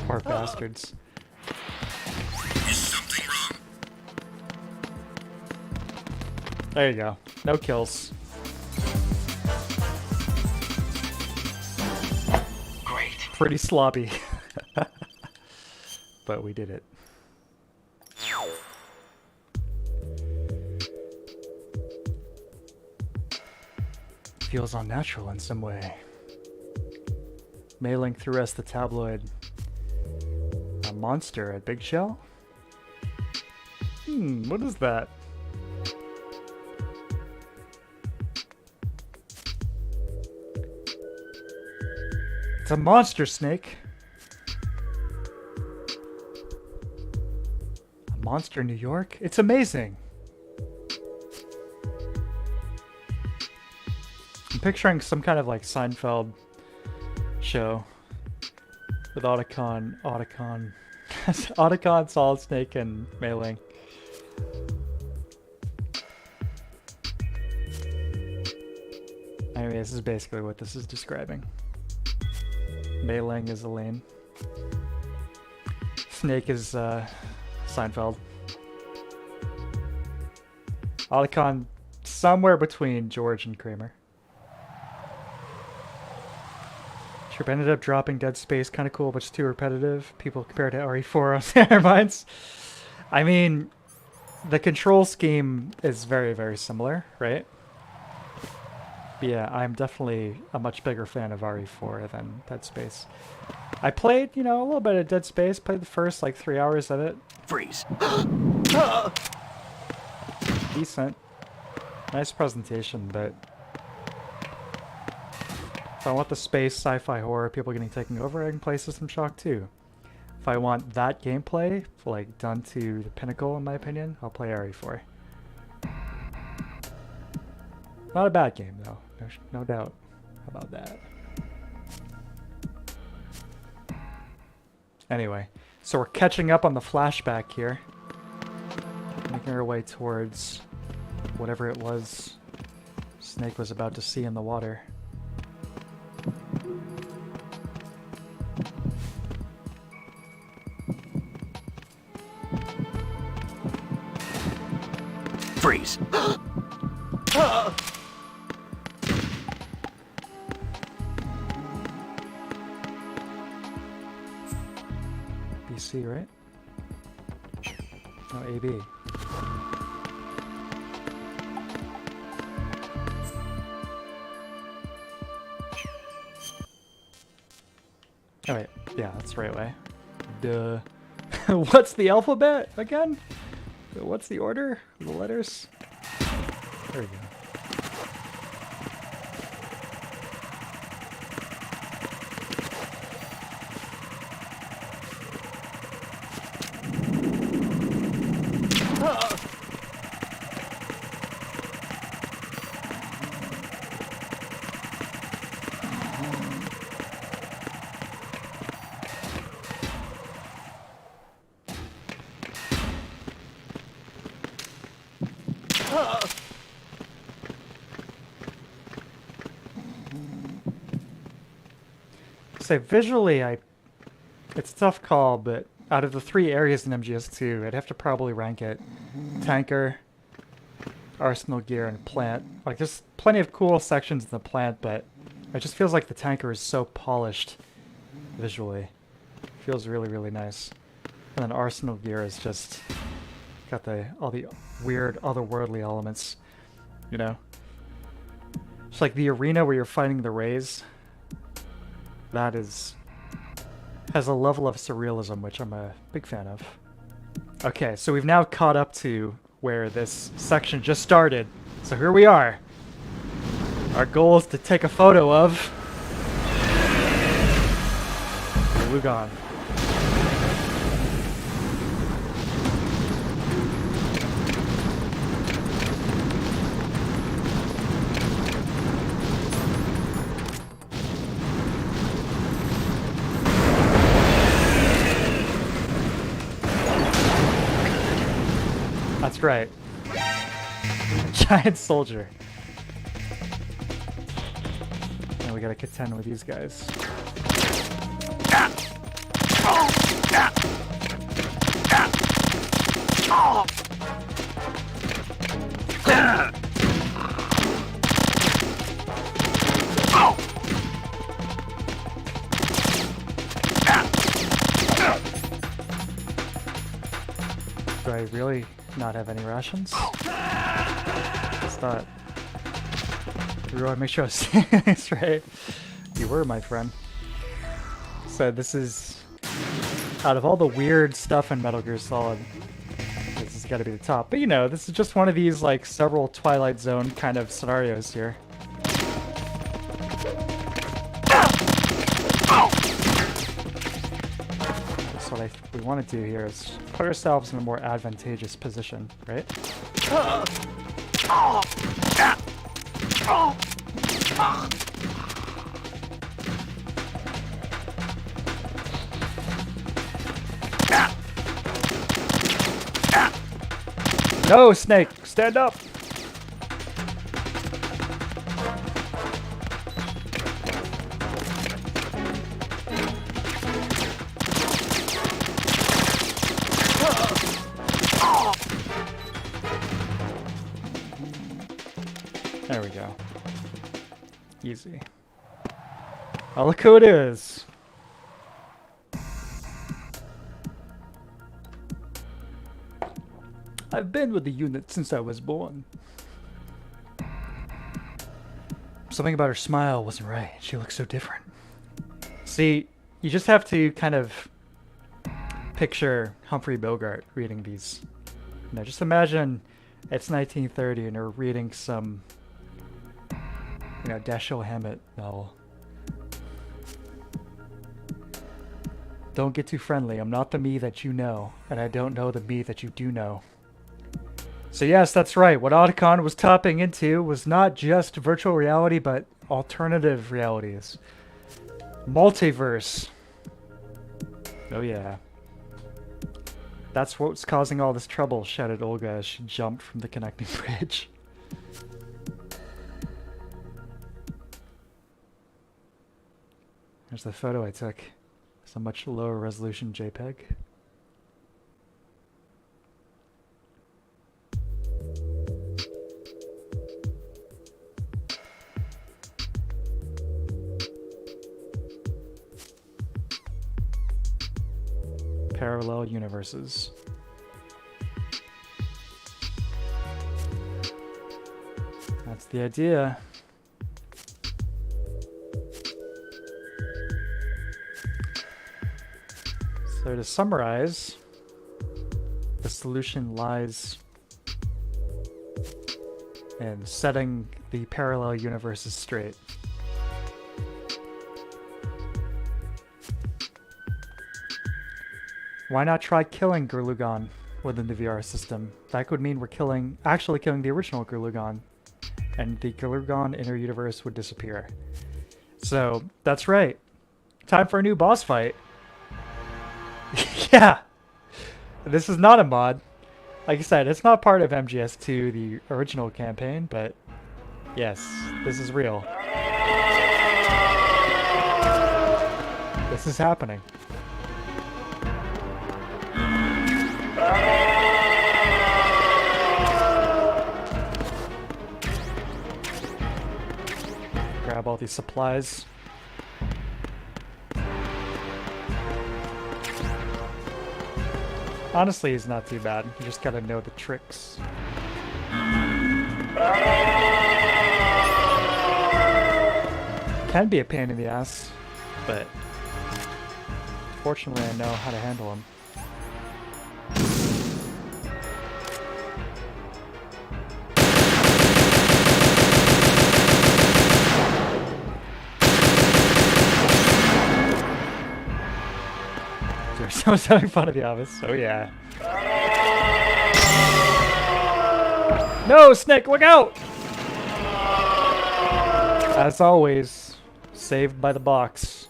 Poor bastards. Is something wrong? There you go. No kills. Great. Pretty sloppy. But we did it. Feels unnatural in some way. Mailing through us the tabloid. A monster at Big Shell? What is that? It's a monster, Snake. A monster in New York? It's amazing. I'm picturing some kind of like Seinfeld show with Otacon, Solid Snake, and Mei-Ling. Anyway, this is basically what this is describing. Mei-Ling is Elaine. Snake is Seinfeld. Otacon somewhere between George and Kramer. Trip ended up dropping Dead Space, kind of cool, but it's too repetitive. People compare it to RE4 on their minds. I mean, the control scheme is very, very similar, right? But yeah, I'm definitely a much bigger fan of RE4 than Dead Space. I played, you know, a little bit of Dead Space, played the first like 3 hours of it. Freeze. Decent. Nice presentation, but if I want the space sci-fi horror, people getting taken over, I can play System Shock 2. If I want that gameplay, like done to the pinnacle in my opinion, I'll play RE4. Not a bad game though, no doubt about that. Anyway, so we're catching up on the flashback here. Making our way towards whatever it was Snake was about to see in the water. Freeze. ABC, right? No, AB. Oh wait, yeah, that's the right way. Duh. What's the alphabet again? What's the order of the letters? There we go. So visually, it's a tough call, but out of the 3 areas in MGS2, I'd have to probably rank it tanker, arsenal gear, and plant. Like, there's plenty of cool sections in the plant, but it just feels like the tanker is so polished visually. It feels really, really nice. And then arsenal gear is just got all the weird otherworldly elements, you know? It's like the arena where you're fighting the rays. That has a level of surrealism, which I'm a big fan of. Okay, so we've now caught up to where this section just started. So here we are. Our goal is to take a photo of the Lugon. That's right. Giant soldier. Now we gotta contend with these guys. Do I really not have any rations? What's that? We want to make sure I was saying this right. You were, my friend. So this is, out of all the weird stuff in Metal Gear Solid, this has got to be the top. But you know, this is just one of these like several Twilight Zone kind of scenarios here. So what we want to do here is put ourselves in a more advantageous position, right? No, Snake! Stand up! There we go. Easy. Oh, look who it is! I've been with the unit since I was born. Something about her smile wasn't right. She looks so different. See, you just have to kind of picture Humphrey Bogart reading these. You know, just imagine it's 1930 and you're reading some, you know, Dashiell Hammett novel. Don't get too friendly. I'm not the me that you know, and I don't know the me that you do know. So yes, that's right. What Otacon was tapping into was not just virtual reality, but alternative realities. Multiverse. Oh yeah. That's what's causing all this trouble, shouted Olga as she jumped from the connecting bridge. There's the photo I took. It's a much lower resolution JPEG. parallel universes. That's the idea. So to summarize, the solution lies in setting the parallel universes straight. Why not try killing Gurlugan within the VR system? That could mean we're actually killing the original Gurlugan, and the Gurlugan inner universe would disappear. So, that's right. Time for a new boss fight. Yeah! This is not a mod. Like I said, it's not part of MGS2, the original campaign, but yes, this is real. This is happening. Grab all these supplies. Honestly, he's not too bad. You just gotta know the tricks. Can be a pain in the ass, but fortunately I know how to handle him. Someone's having fun of the office. Oh yeah. No, Snake, look out! As always, saved by the box.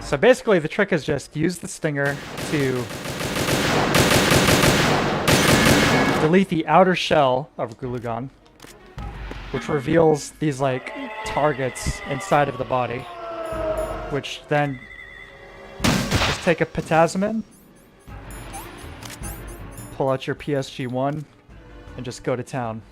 So basically the trick is just use the stinger to delete the outer shell of Gurlugan, which reveals these like targets inside of the body, which then just take a potassium, pull out your PSG-1, and just go to town.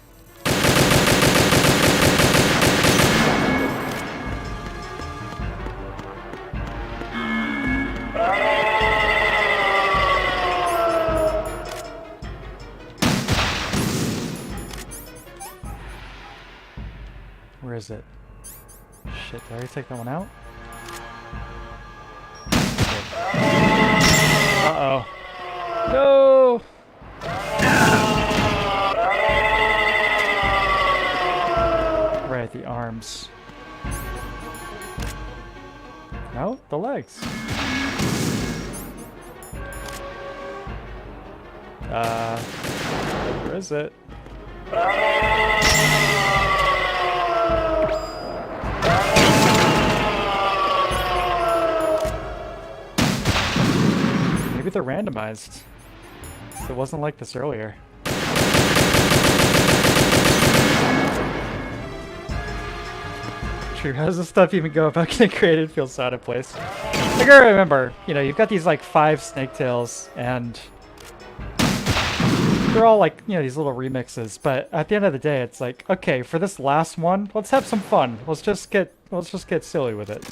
Where is it? Shit, did I already take that one out? Uh-oh. No! Right, the arms. No, the legs. Where is it? Maybe they're randomized. It wasn't like this earlier. True, how does this stuff even go about getting created? Feels so out of place. I gotta remember, you know, you've got these like 5 snake tails, and they're all like, you know, these little remixes, but at the end of the day, it's like, okay, for this last one, let's have some fun. Let's just get silly with it.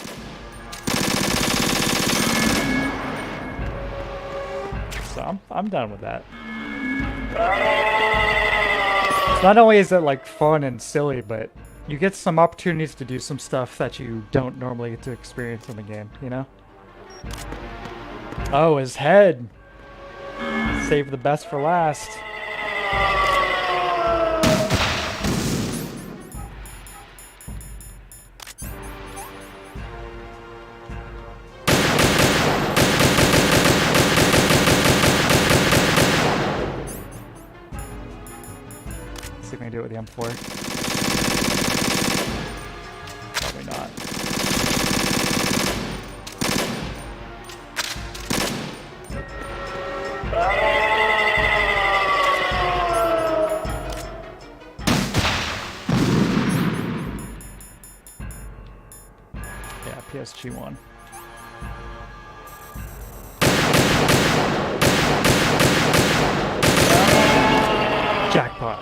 So I'm done with that. Not only is it like fun and silly, but you get some opportunities to do some stuff that you don't normally get to experience in the game, you know? Oh, his head! Save the best for last. See if I can do it with the M4. Probably not. Yeah, PSG-1. Jackpot.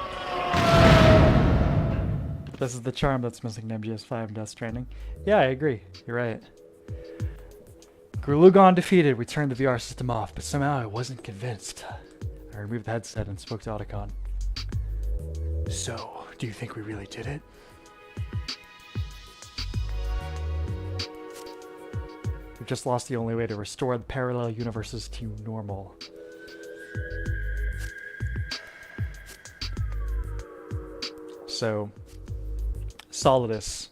This is the charm that's missing in MGS5 Death Stranding. Yeah, I agree. You're right. Gurlukovich defeated, we turned the VR system off, but somehow I wasn't convinced. I removed the headset and spoke to Otacon. So, do you think we really did it? We just lost the only way to restore the parallel universes to normal. So, Solidus.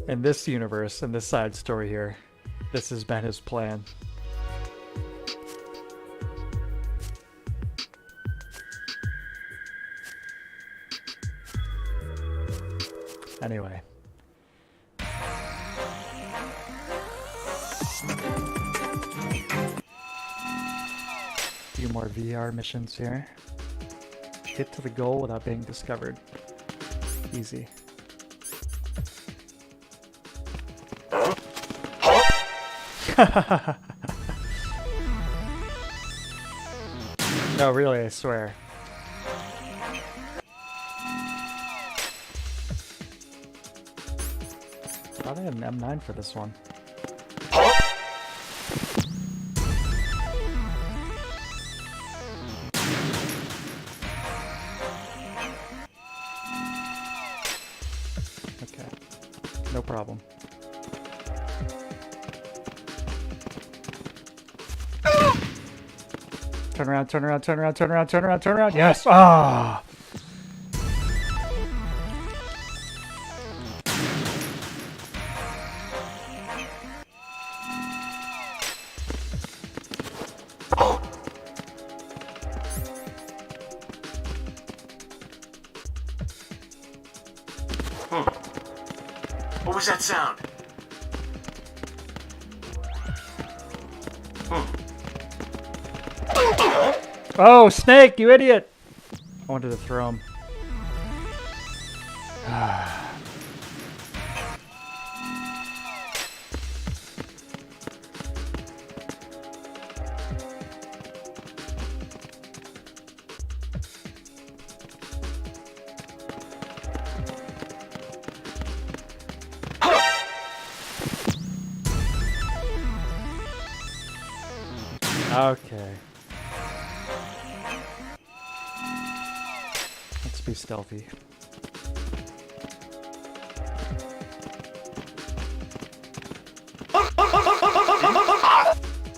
In this universe, in this side story here, this has been his plan. Anyway. Few more VR missions here. Get to the goal without being discovered. Easy. No, really, I swear. Thought I had an M9 for this one. Okay, no problem. Turn around, turn around, turn around, turn around, turn around, turn around. Yes! Ah! What was that sound? Oh, Snake, you idiot! I wanted to throw him. Okay. Let's be stealthy.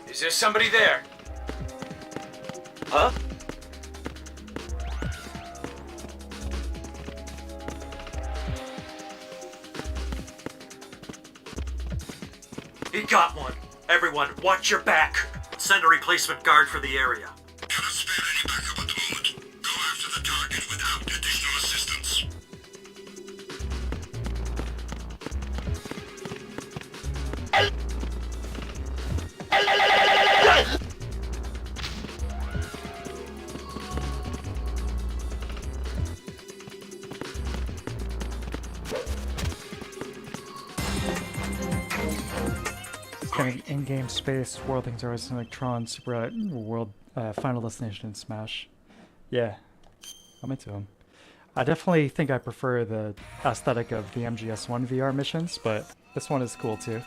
Is there somebody there? Huh? He got one. Everyone, watch your back. Send a replacement guard for the area. Cannot spare any backup at the moment. Go after the target without additional assistance. Getting in-game space, world things are always like Tron, Super World, Final Destination, and Smash. Yeah, I'm into them. I definitely think I prefer the aesthetic of the MGS1 VR missions, but this one is cool too.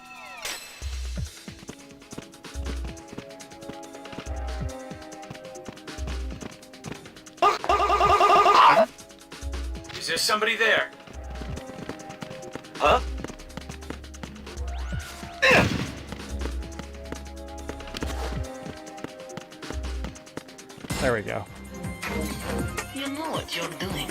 Is there somebody there? Huh? There we go. You know what you're doing.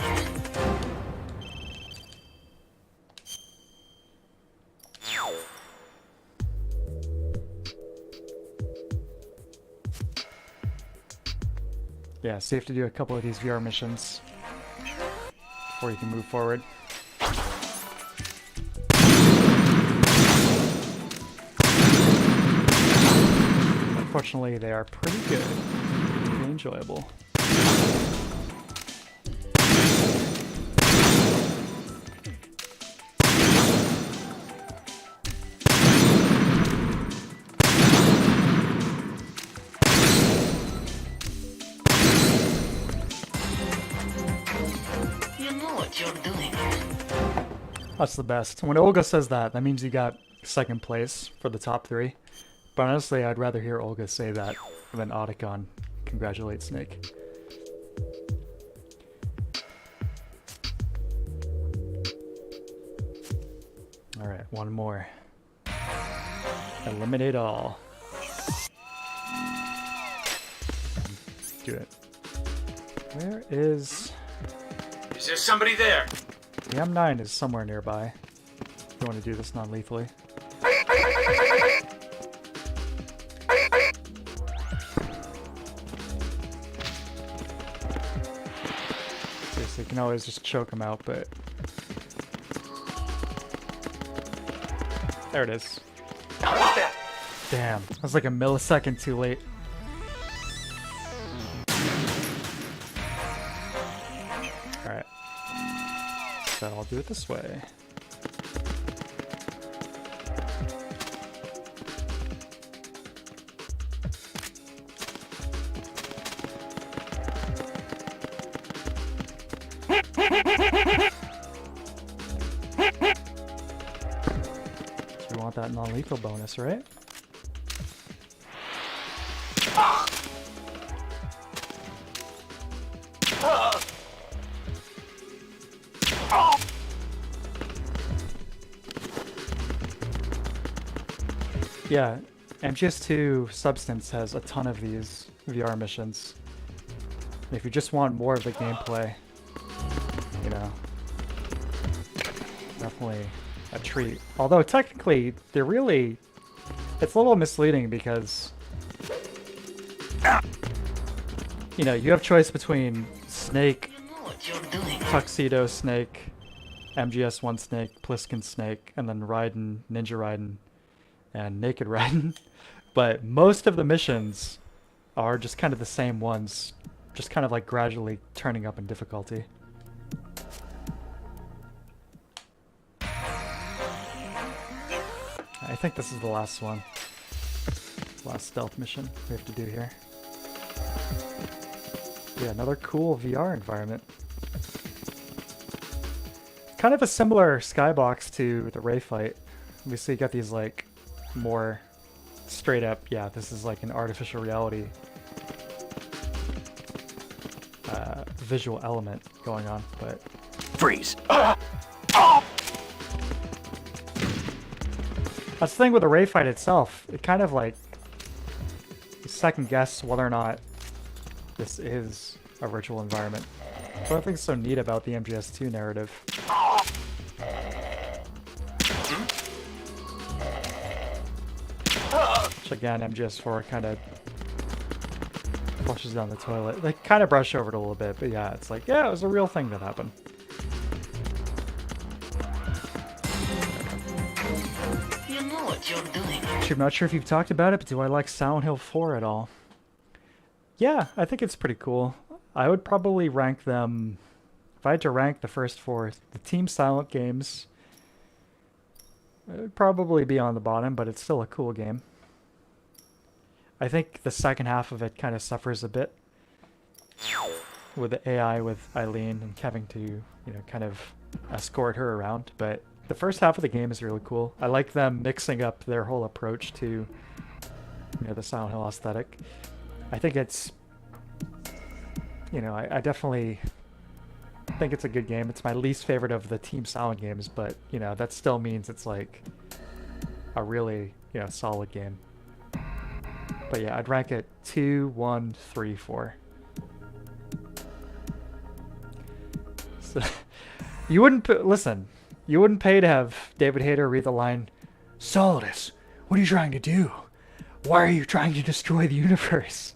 Yeah, safe to do a couple of these VR missions before you can move forward. Unfortunately, they are pretty good. Pretty enjoyable. You know what you're doing. That's the best. When Olga says that, that means you got second place for the top 3. But honestly, I'd rather hear Olga say that than Otacon congratulate Snake. Alright, one more. Eliminate all. Do it. Where is... Is there somebody there? The M9 is somewhere nearby. If you want to do this non-lethally. So you can always just choke him out, but... There it is. Damn, I was like a millisecond too late. Alright. So I'll do it this way. So we want that non-lethal bonus, right? Yeah, MGS2 Substance has a ton of these VR missions. If you just want more of the gameplay, you know, definitely a treat. Although technically, they're really... It's a little misleading because... You know, you have choice between Snake, Tuxedo Snake, MGS1 Snake, Pliskin Snake, and then Raiden, Ninja Raiden, and Naked Raiden. But most of the missions are just kind of the same ones, just kind of like gradually turning up in difficulty. I think this is the last one. Last stealth mission we have to do here. Yeah, another cool VR environment. Kind of a similar skybox to the Ray fight. Obviously you got these like more straight up, yeah, this is like an artificial reality visual element going on, but... Freeze! That's the thing with the Ray fight itself. It kind of like second guess whether or not this is a virtual environment. That's what I think is so neat about the MGS2 narrative. Which again, MGS4 kind of flushes down the toilet. They kind of brush over it a little bit, but yeah, it's like, yeah, it was a real thing that happened. You know what you're doing. Actually, I'm not sure if you've talked about it, but do I like Silent Hill 4 at all? Yeah, I think it's pretty cool. I would probably rank them... If I had to rank the first 4, the Team Silent games, it would probably be on the bottom, but it's still a cool game. I think the second half of it kind of suffers a bit with the AI with Eileen and having to, you know, kind of escort her around, but the first half of the game is really cool. I like them mixing up their whole approach to, you know, the Silent Hill aesthetic. I think it's, you know, I definitely think it's a good game. It's my least favorite of the Team Silent games, but, you know, that still means it's like a really, you know, solid game. But yeah, I'd rank it 2, 1, 3, 4. So, you wouldn't listen. You wouldn't pay to have David Hayter read the line, "Solidus, what are you trying to do? Why are you trying to destroy the universe?"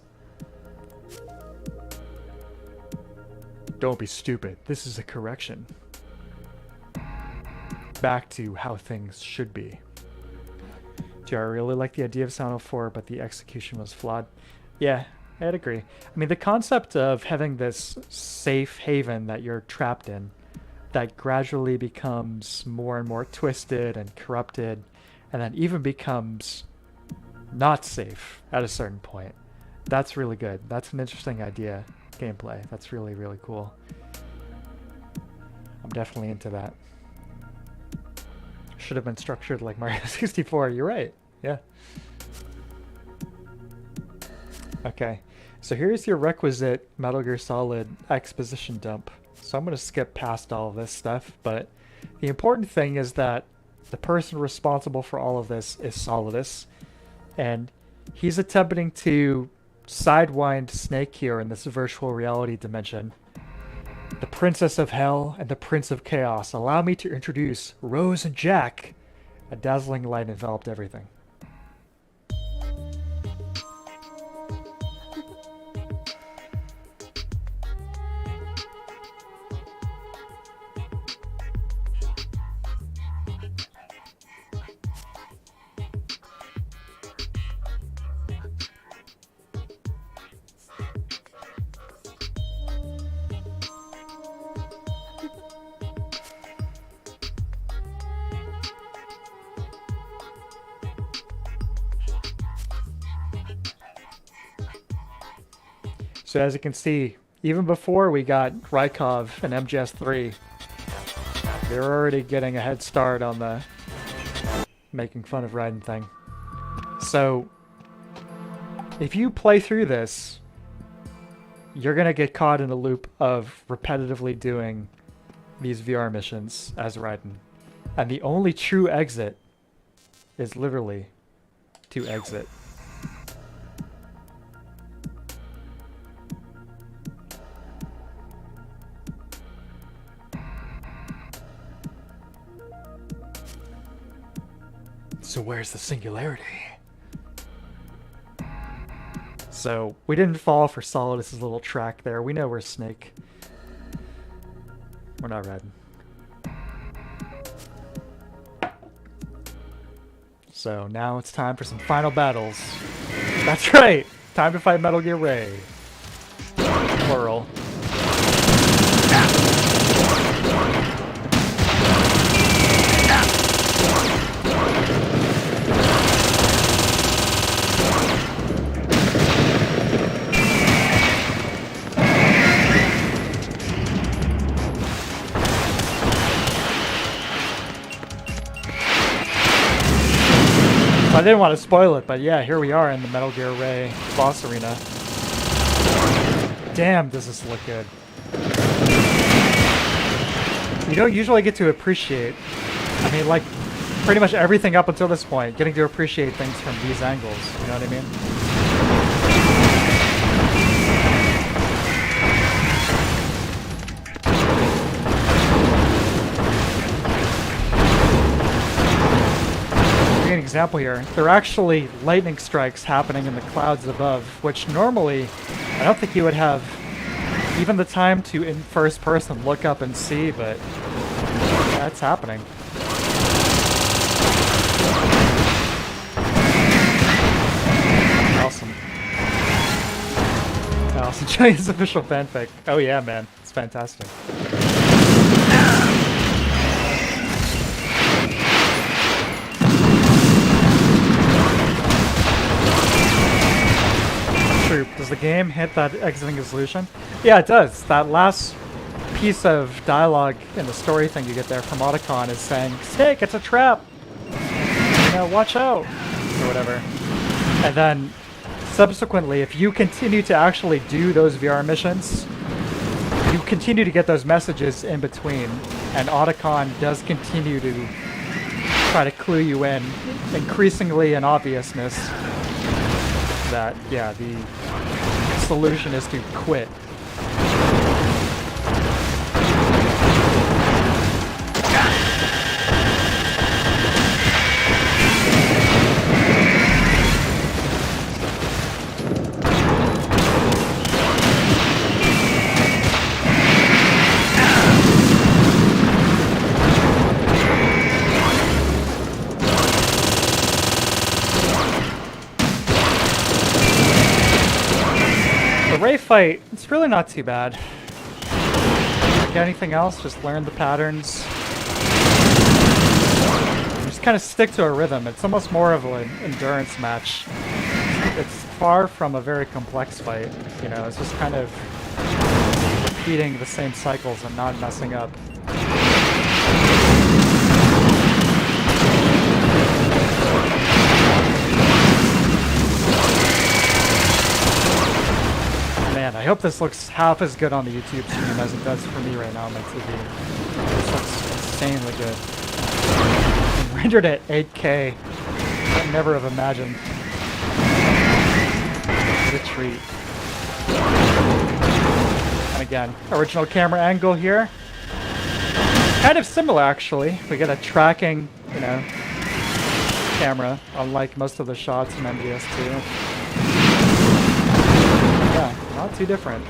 Don't be stupid. This is a correction. Back to how things should be. I really like the idea of Silent Hill 4, but the execution was flawed. Yeah, I'd agree. I mean, the concept of having this safe haven that you're trapped in that gradually becomes more and more twisted and corrupted, and then even becomes not safe at a certain point. That's really good. That's an interesting idea, gameplay. That's really, really cool. I'm definitely into that. should have been structured like Mario 64. You're right. Yeah. Okay. So here's your requisite Metal Gear Solid exposition dump. So I'm going to skip past all of this stuff, but the important thing is that the person responsible for all of this is Solidus, and he's attempting to sidewind Snake here in this virtual reality dimension. The Princess of Hell and the Prince of Chaos. Allow me to introduce Rose and Jack. A dazzling light enveloped everything. So as you can see, even before we got Rykov and MGS3, they're already getting a head start on the making fun of Raiden thing. So if you play through this, you're going to get caught in a loop of repetitively doing these VR missions as Raiden. And the only true exit is literally to exit. So where's the singularity? So we didn't fall for Solidus' little track there. We know we're Snake. We're not Raiden. So now it's time for some final battles. That's right! Time to fight Metal Gear Ray. Plural. I didn't want to spoil it, but yeah, here we are in the Metal Gear Ray boss arena. Damn, does this look good. You don't usually get to appreciate, I mean, like, pretty much everything up until this point, getting to appreciate things from these angles, you know what I mean? An example here, there are actually lightning strikes happening in the clouds above, which normally I don't think you would have even the time to in first person look up and see, but that's happening. Awesome. Awesome. Giant's official fanfic. Oh yeah, man. It's fantastic. Does the game hit that exiting solution? Yeah, it does. That last piece of dialogue in the story thing you get there from Otacon is saying, Snake, it's a trap! You know, watch out! Or whatever. And then, subsequently, if you continue to actually do those VR missions, you continue to get those messages in between, and Otacon does continue to try to clue you in, increasingly in obviousness, that, yeah, the solution is to quit. Ray fight, it's really not too bad. Like anything else, just learn the patterns. Just kind of stick to a rhythm. It's almost more of an endurance match. It's far from a very complex fight, you know, it's just kind of repeating the same cycles and not messing up. hope this looks half as good on the YouTube stream as it does for me right now on my TV. This looks insanely good. And rendered at 8K. I never have imagined. What a treat. And again, original camera angle here. Kind of similar actually. We get a tracking, you know, camera, unlike most of the shots in MGS2. Yeah, not too different.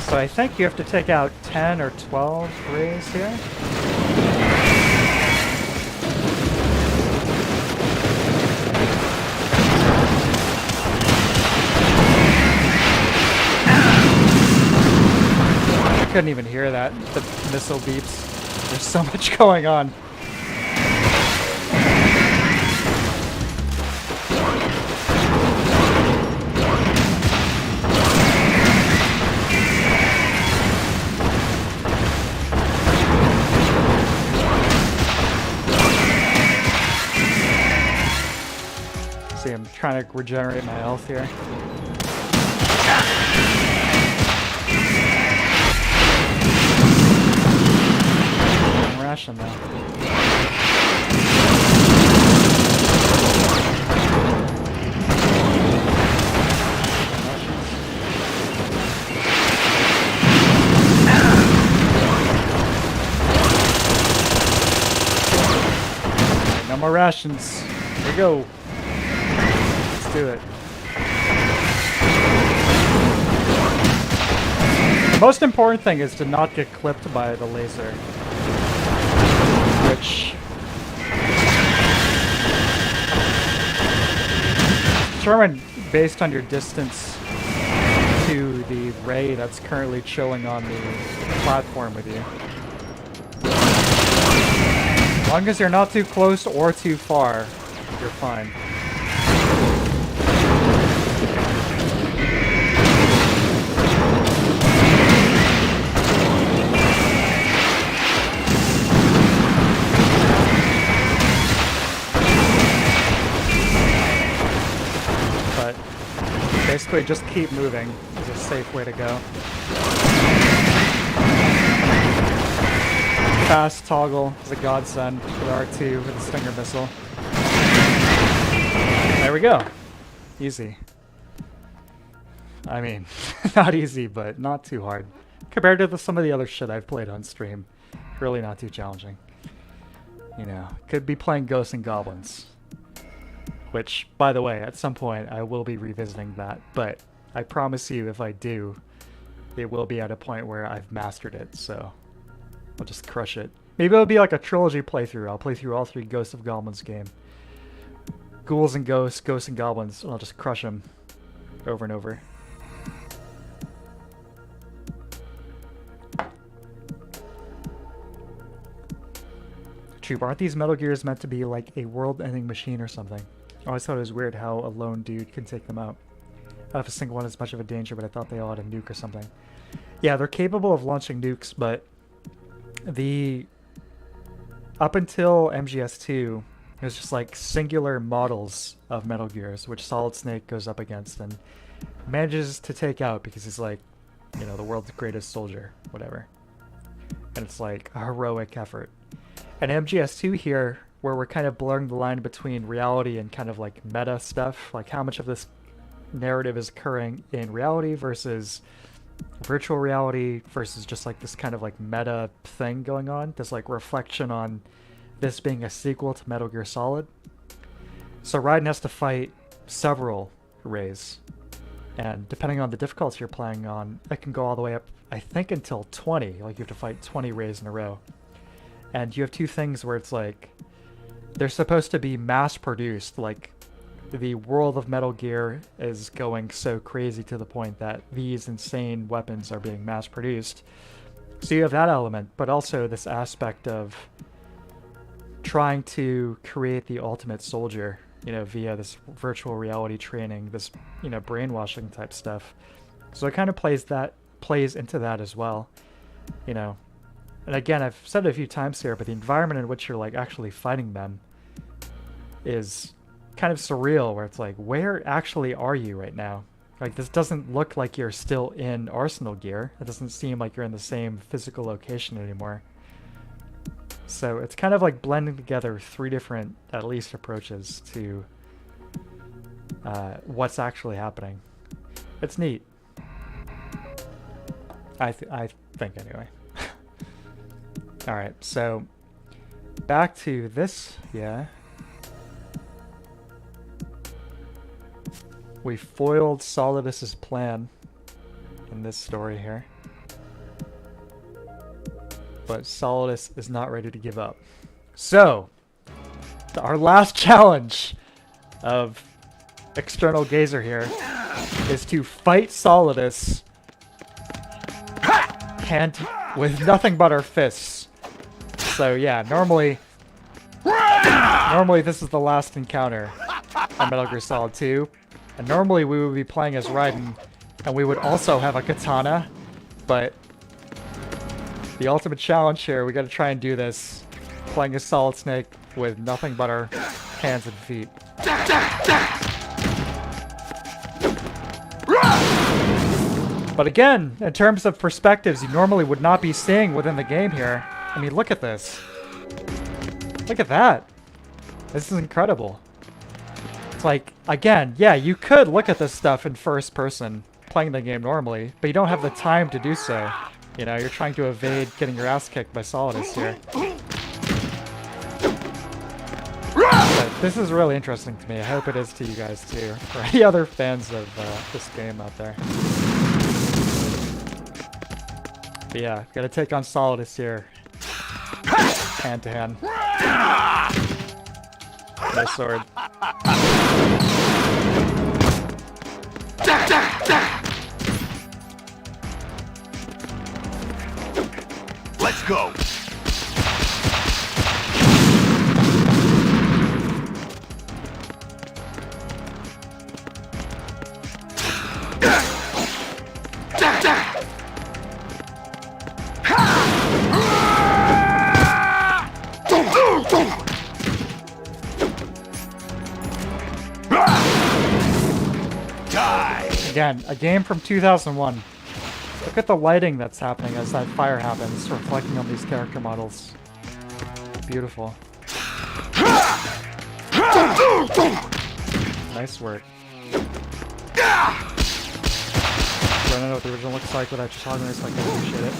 So I think you have to take out 10 or 12 rays here. I couldn't even hear that, the missile beeps. There's so much going on. See, I'm trying to regenerate my health here. Ration though. No more rations. Here we go. Let's do it. The most important thing is to not get clipped by the laser, which determined based on your distance to the ray that's currently chilling on the platform with you. As long as you're not too close or too far, you're fine. Basically, just keep moving is a safe way to go. Fast toggle is a godsend for the R2 with the Stinger missile. There we go. Easy. I mean, not easy, but not too hard. Compared to some of the other shit I've played on stream. Really not too challenging. You know, could be playing Ghosts and Goblins. Which, by the way, at some point I will be revisiting that, but I promise you if I do, it will be at a point where I've mastered it, so I'll just crush it. Maybe it'll be like a trilogy playthrough. I'll play through all 3 Ghosts of Goblins game. Ghouls and Ghosts, Ghosts and Goblins, and I'll just crush them over and over. Troop, aren't these Metal Gears meant to be like a world-ending machine or something? I always thought it was weird how a lone dude can take them out. I don't know if a single one is much of a danger, but I thought they all had a nuke or something. Yeah, they're capable of launching nukes, but up until MGS2, it was just like singular models of Metal Gears, which Solid Snake goes up against and manages to take out because he's like, you know, the world's greatest soldier, whatever. And it's like a heroic effort. And MGS2 here, where we're kind of blurring the line between reality and kind of like meta stuff, like how much of this narrative is occurring in reality versus virtual reality versus just like this kind of like meta thing going on, this like reflection on this being a sequel to Metal Gear Solid. So Raiden has to fight several rays, and depending on the difficulty you're playing on, it can go all the way up, I think, until 20. Like you have to fight 20 rays in a row. And you have 2 things where it's like they're supposed to be mass produced, like the world of Metal Gear is going so crazy to the point that these insane weapons are being mass produced. So you have that element, but also this aspect of trying to create the ultimate soldier, you know, via this virtual reality training, this, you know, brainwashing type stuff. So it kind of plays into that as well, you know. And again, I've said it a few times here, but the environment in which you're like actually fighting them is kind of surreal, where it's like, where actually are you right now? Like, this doesn't look like you're still in Arsenal gear. It doesn't seem like you're in the same physical location anymore. So it's kind of like blending together three different, at least, approaches to what's actually happening. It's neat. I think, anyway. Alright, so back to this, yeah. We foiled Solidus's plan in this story here. But Solidus is not ready to give up. So, our last challenge of External Gazer here is to fight Solidus with nothing but our fists. So yeah, normally this is the last encounter on Metal Gear Solid 2. And normally we would be playing as Raiden, and we would also have a katana, but the ultimate challenge here, we gotta try and do this playing as Solid Snake with nothing but our hands and feet. But again, in terms of perspectives you normally would not be seeing within the game here. I mean, look at this. Look at that. This is incredible. It's like, again, yeah, you could look at this stuff in first person, playing the game normally, but you don't have the time to do so. You know, you're trying to evade getting your ass kicked by Solidus here. But this is really interesting to me. I hope it is to you guys too, or any other fans of this game out there. But yeah, gotta take on Solidus here. Hand to hand. No sword. Let's go. Again, a game from 2001. Look at the lighting that's happening as that fire happens, reflecting on these character models. Beautiful. Nice work. I don't know what the original looks like without just talking, so I can appreciate it.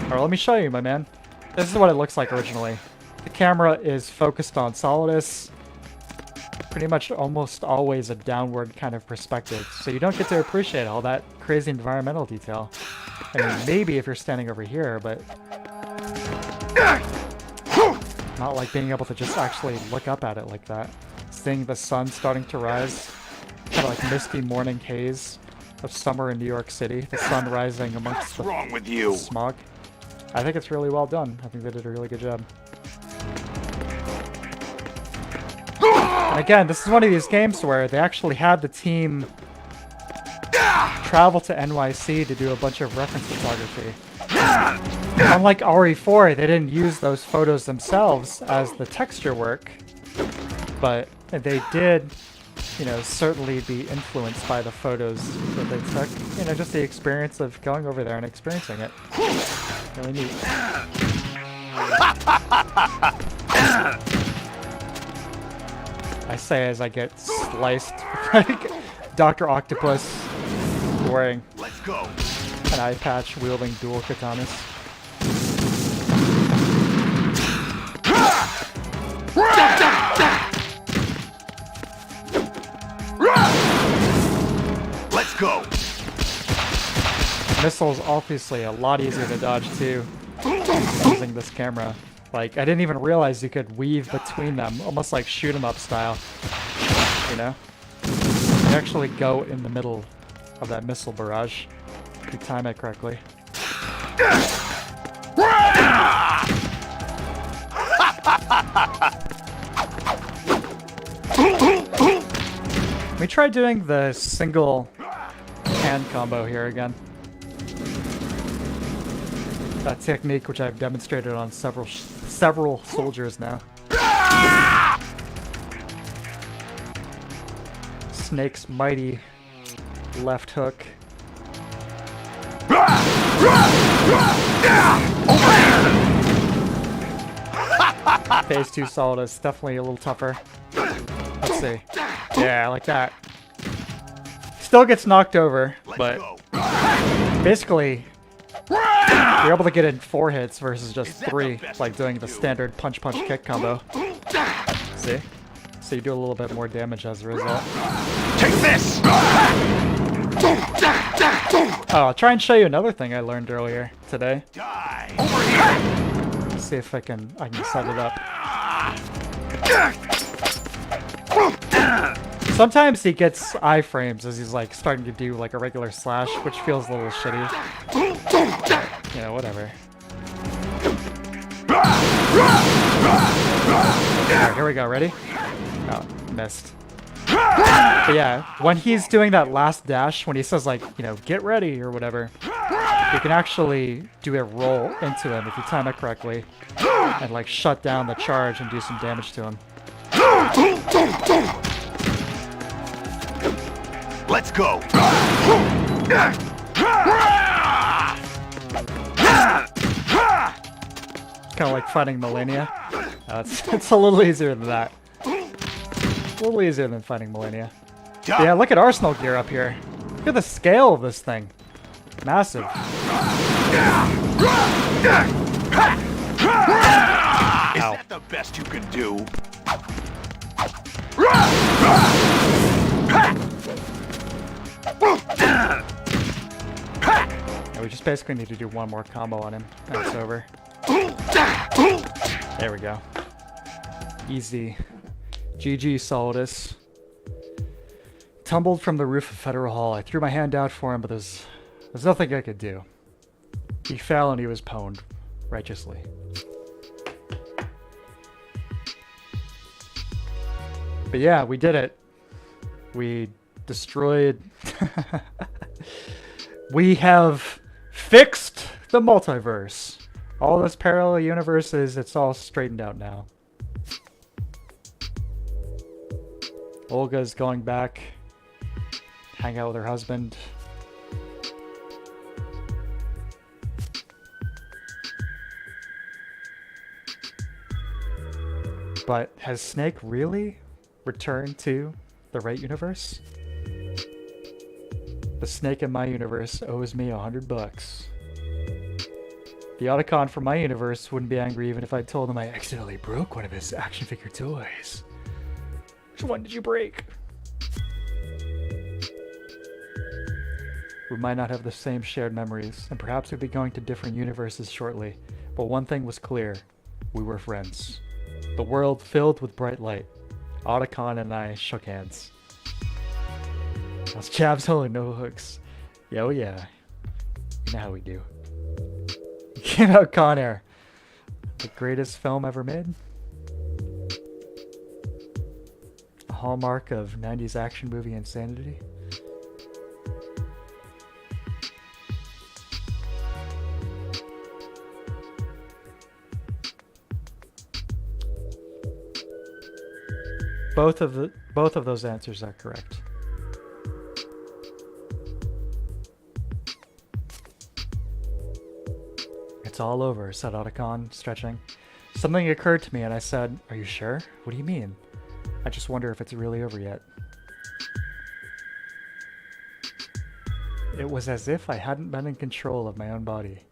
Alright, let me show you, my man. This is what it looks like originally. The camera is focused on Solidus. Pretty much almost always a downward kind of perspective, so you don't get to appreciate all that crazy environmental detail. I mean, maybe if you're standing over here, but not like being able to just actually look up at it like that. Seeing the sun starting to rise, kind of like misty morning haze of summer in New York City, the sun rising amongst the smog. I think it's really well done. I think they did a really good job. And again, this is one of these games where they actually had the team travel to NYC to do a bunch of reference photography. Unlike RE4, they didn't use those photos themselves as the texture work, but they did, you know, certainly be influenced by the photos that they took. You know, just the experience of going over there and experiencing it. Really neat. I say as I get sliced like Dr. Octopus wearing an eye patch wielding dual katanas. Let's go. Missiles obviously a lot easier to dodge too using this camera. Like, I didn't even realize you could weave between them, almost like shoot 'em up style, you know? You actually go in the middle of that missile barrage if you time it correctly. Let me try doing the single hand combo here again. That technique, which I've demonstrated on several soldiers now. Snake's mighty left hook. Phase 2 Solid is definitely a little tougher. Let's see. Yeah, like that. Still gets knocked over, but basically you're able to get in 4 hits versus just 3, like doing the standard punch-punch-kick combo. See? So you do a little bit more damage as a result. Take this! Oh, I'll try and show you another thing I learned earlier today. Die! Over here! Let's see if I can set it up. Sometimes he gets iframes as he's like starting to do like a regular slash, which feels a little shitty. But, you know, whatever. Alright, here we go. Ready? Oh, missed. But yeah, when he's doing that last dash, when he says like, you know, get ready or whatever, you can actually do a roll into him if you time it correctly and like shut down the charge and do some damage to him. Let's go! Kind of like fighting Millennia. It's a little easier than that. A little easier than fighting Millennia. Yeah, look at Arsenal gear up here. Look at the scale of this thing. Massive. Is that the best you can do? Yeah, we just basically need to do one more combo on him, and it's over. There we go. Easy. GG, Solidus. Tumbled from the roof of Federal Hall. I threw my hand out for him, but there's nothing I could do. He fell and he was pwned righteously. But yeah, we did it. We destroyed... We have fixed the multiverse. All those parallel universes, it's all straightened out now. Olga's going back, hang out with her husband. But has Snake really returned to the right universe? The Snake in my universe owes me $100. The Otacon from my universe wouldn't be angry even if I told him I accidentally broke one of his action figure toys. Which one did you break? We might not have the same shared memories, and perhaps we'd be going to different universes shortly, but one thing was clear. We were friends. The world filled with bright light. Otacon and I shook hands. Those jabs only no hooks. Yo, yeah. You know how we do. Came out Con Air. The greatest film ever made. A hallmark of 90s action movie insanity. Both of those answers are correct. It's all over, said Otacon, stretching. Something occurred to me and I said, are you sure? What do you mean? I just wonder if it's really over yet. It was as if I hadn't been in control of my own body.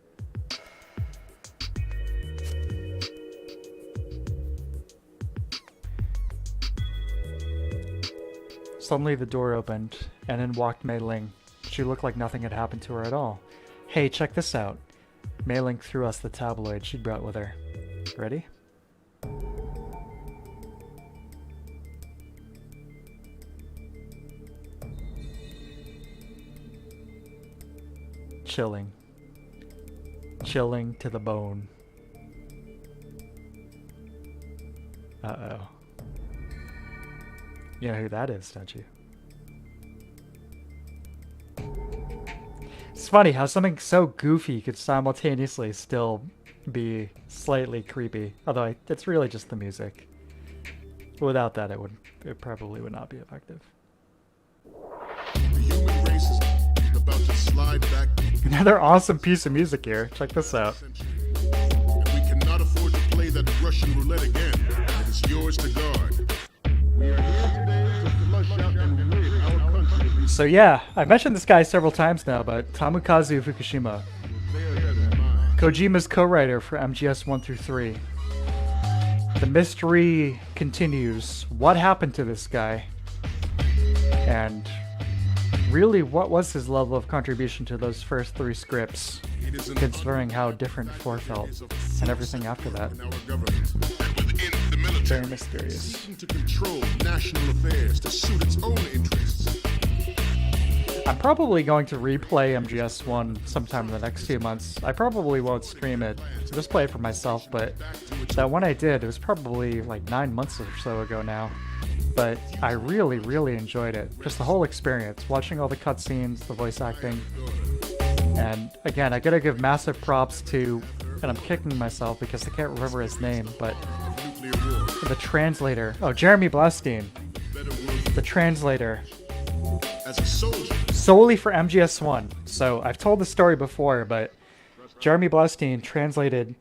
Suddenly the door opened, and in walked Mei Ling. She looked like nothing had happened to her at all. Hey, check this out. Mei Ling threw us the tabloid she'd brought with her. Ready? Chilling. Chilling to the bone. Uh-oh. You know who that is, don't you? It's funny how something so goofy could simultaneously still be slightly creepy. Although it's really just the music. Without that, it probably would not be effective. The human race is about to slide back. Another awesome piece of music here. Check this out. And we cannot afford to play that Russian roulette again. It is yours to guard. We are here today to flush out and rid our country. So yeah, I've mentioned this guy several times now, but Tomokazu Fukushima. Kojima's co-writer for MGS 1 through 3. The mystery continues. What happened to this guy? And really, what was his level of contribution to those first 3 scripts, considering how different 4 felt, and everything after that? Very mysterious. To control national affairs to suit its own interests. I'm probably going to replay MGS1 sometime in the next few months. I probably won't stream it, just play it for myself, but that one I did, it was probably like 9 months or so ago now. But I really, really enjoyed it. Just the whole experience, watching all the cutscenes, the voice acting. And again, I gotta give massive props to, and I'm kicking myself because I can't remember his name, but the translator. Oh, Jeremy Blaustein. The translator. As a soldier. Solely for MGS1. So I've told the story before, but Jeremy Blaustein translated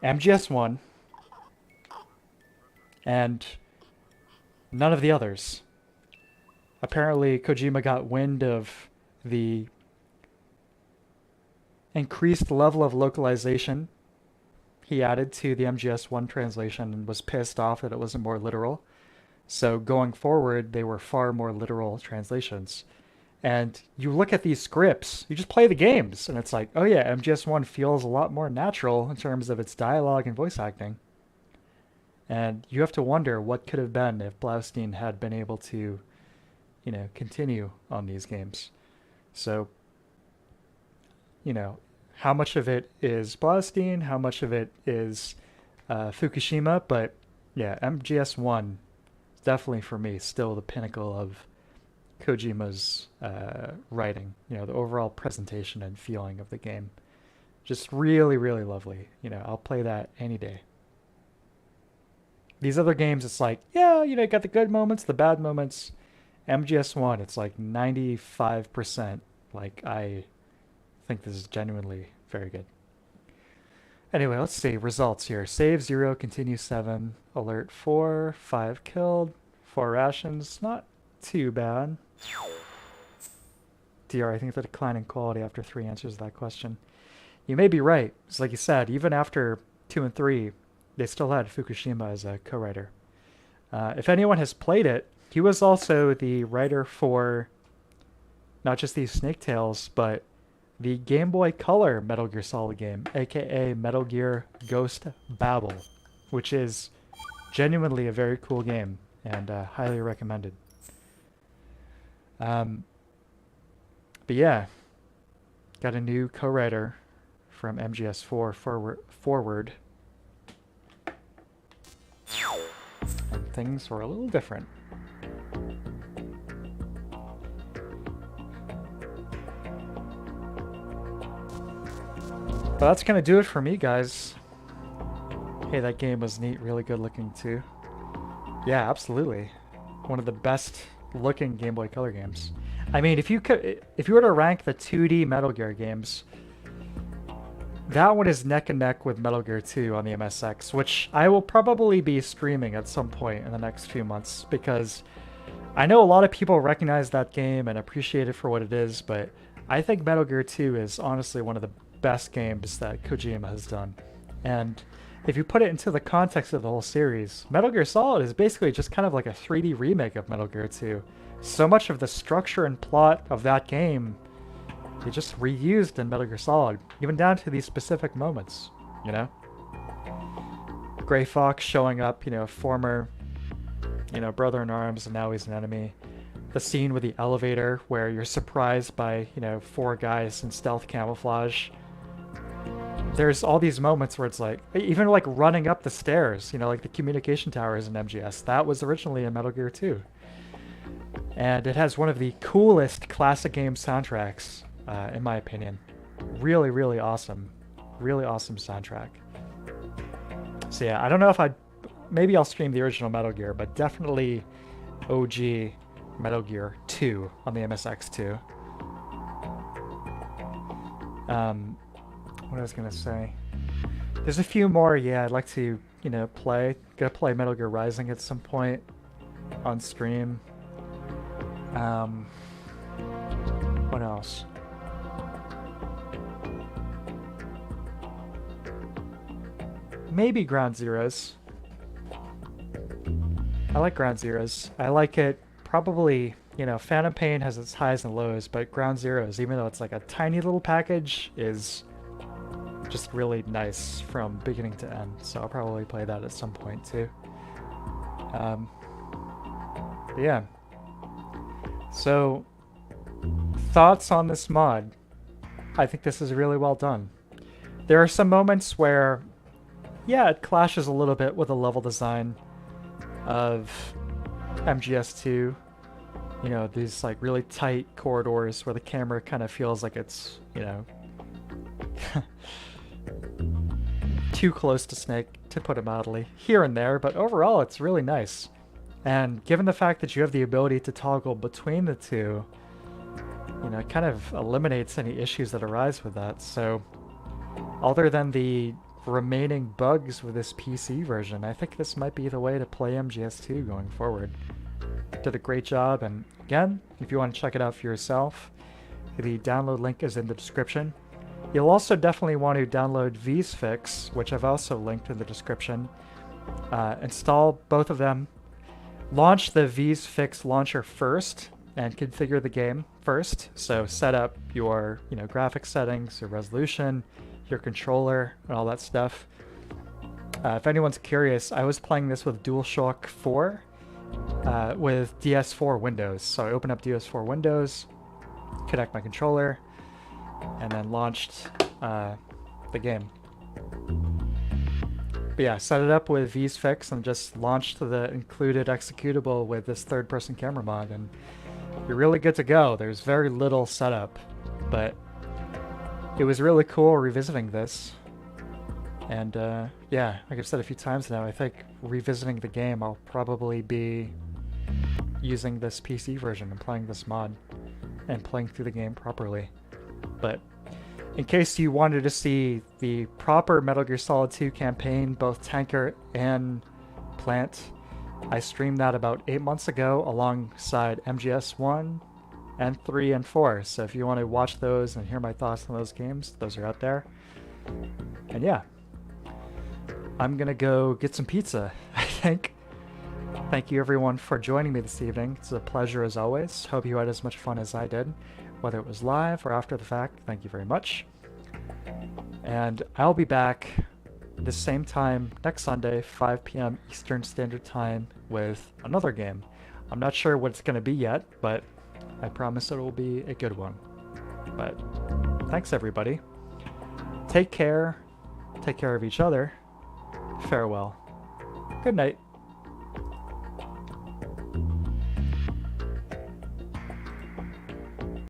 MGS1 and none of the others. Apparently, Kojima got wind of the increased level of localization he added to the MGS1 translation and was pissed off that it wasn't more literal. So going forward, they were far more literal translations. And you look at these scripts, you just play the games, and it's like, oh yeah, MGS1 feels a lot more natural in terms of its dialogue and voice acting. And you have to wonder what could have been if Blaustein had been able to, you know, continue on these games. So, you know, how much of it is Blaustein, how much of it is Fukushima, but yeah, MGS1 is definitely for me still the pinnacle of Kojima's writing. You know, the overall presentation and feeling of the game. Just really, really lovely. You know, I'll play that any day. These other games, it's like, yeah, you know, you got the good moments, the bad moments. MGS1, it's like 95%. Like, I think this is genuinely very good. Anyway, let's see. Results here. Save 0, continue 7, alert 4, 5 killed, 4 rations. Not too bad. DR, I think the decline in quality after 3 answers that question. You may be right. It's like you said, even after 2 and 3, they still had Fukushima as a co-writer. If anyone has played it, he was also the writer for not just these Snake Tales, but the Game Boy Color Metal Gear Solid game, aka Metal Gear Ghost Babel, which is genuinely a very cool game and highly recommended. But yeah, got a new co-writer from MGS4 forward. And things were a little different. But that's gonna do it for me, guys. Hey, that game was neat, really good looking too. Yeah, absolutely. One of the best looking Game Boy Color games. I mean, if you were to rank the 2D Metal Gear games, that one is neck and neck with Metal Gear 2 on the MSX, which I will probably be streaming at some point in the next few months, because I know a lot of people recognize that game and appreciate it for what it is, but I think Metal Gear 2 is honestly one of the best games that Kojima has done. And if you put it into the context of the whole series, Metal Gear Solid is basically just kind of like a 3D remake of Metal Gear 2. So much of the structure and plot of that game, they just reused in Metal Gear Solid, even down to these specific moments, you know? Gray Fox showing up, you know, former, you know, brother-in-arms, and now he's an enemy. The scene with the elevator where you're surprised by, you know, 4 guys in stealth camouflage. There's all these moments where it's like, even like running up the stairs, you know, like the communication towers in MGS, that was originally in Metal Gear 2. And it has one of the coolest classic game soundtracks in my opinion. Really, really awesome. Really awesome soundtrack. So yeah, I don't know if maybe I'll stream the original Metal Gear, but definitely OG Metal Gear 2 on the MSX2. What I was gonna say. There's a few more, yeah, I'd like to, play. Gonna play Metal Gear Rising at some point on stream. What else? Maybe Ground Zeroes. I like Ground Zeroes. I like it probably, Phantom Pain has its highs and lows, but Ground Zeroes, even though it's like a tiny little package, is just really nice from beginning to end. So I'll probably play that at some point too. Yeah. So, thoughts on this mod? I think this is really well done. There are some moments where, yeah, it clashes a little bit with the level design of MGS2. These like really tight corridors where the camera kind of feels like it's, too close to Snake, to put it mildly, here and there, but overall it's really nice. And given the fact that you have the ability to toggle between the two, it kind of eliminates any issues that arise with that. So, other than the remaining bugs with this PC version, I think this might be the way to play MGS2 going forward. Did a great job, and again, if you want to check it out for yourself, the download link is in the description. You'll also definitely want to download V's Fix, which I've also linked in the description. Install both of them. Launch the V's Fix launcher first and configure the game first. So set up your, graphics settings, your resolution, your controller, and all that stuff. If anyone's curious, I was playing this with DualShock 4 with DS4 Windows. So I opened up DS4 Windows, connect my controller, and then launched the game. But yeah, set it up with V's Fix and just launched the included executable with this third-person camera mod, and you're really good to go. There's very little setup, but it was really cool revisiting this. And yeah, like I've said a few times now, I think revisiting the game, I'll probably be using this PC version and playing this mod and playing through the game properly. But in case you wanted to see the proper Metal Gear Solid 2 campaign, both Tanker and Plant, I streamed that about 8 months ago alongside MGS 1 and 3 and 4. So if you want to watch those and hear my thoughts on those games, those are out there. And yeah, I'm gonna go get some pizza, I think. Thank you everyone for joining me this evening. It's a pleasure as always. Hope you had as much fun as I did. Whether it was live or after the fact, thank you very much. And I'll be back this same time next Sunday, 5 p.m. Eastern Standard Time, with another game. I'm not sure what it's going to be yet, but I promise it will be a good one. But thanks everybody. Take care of each other. Farewell. Good night.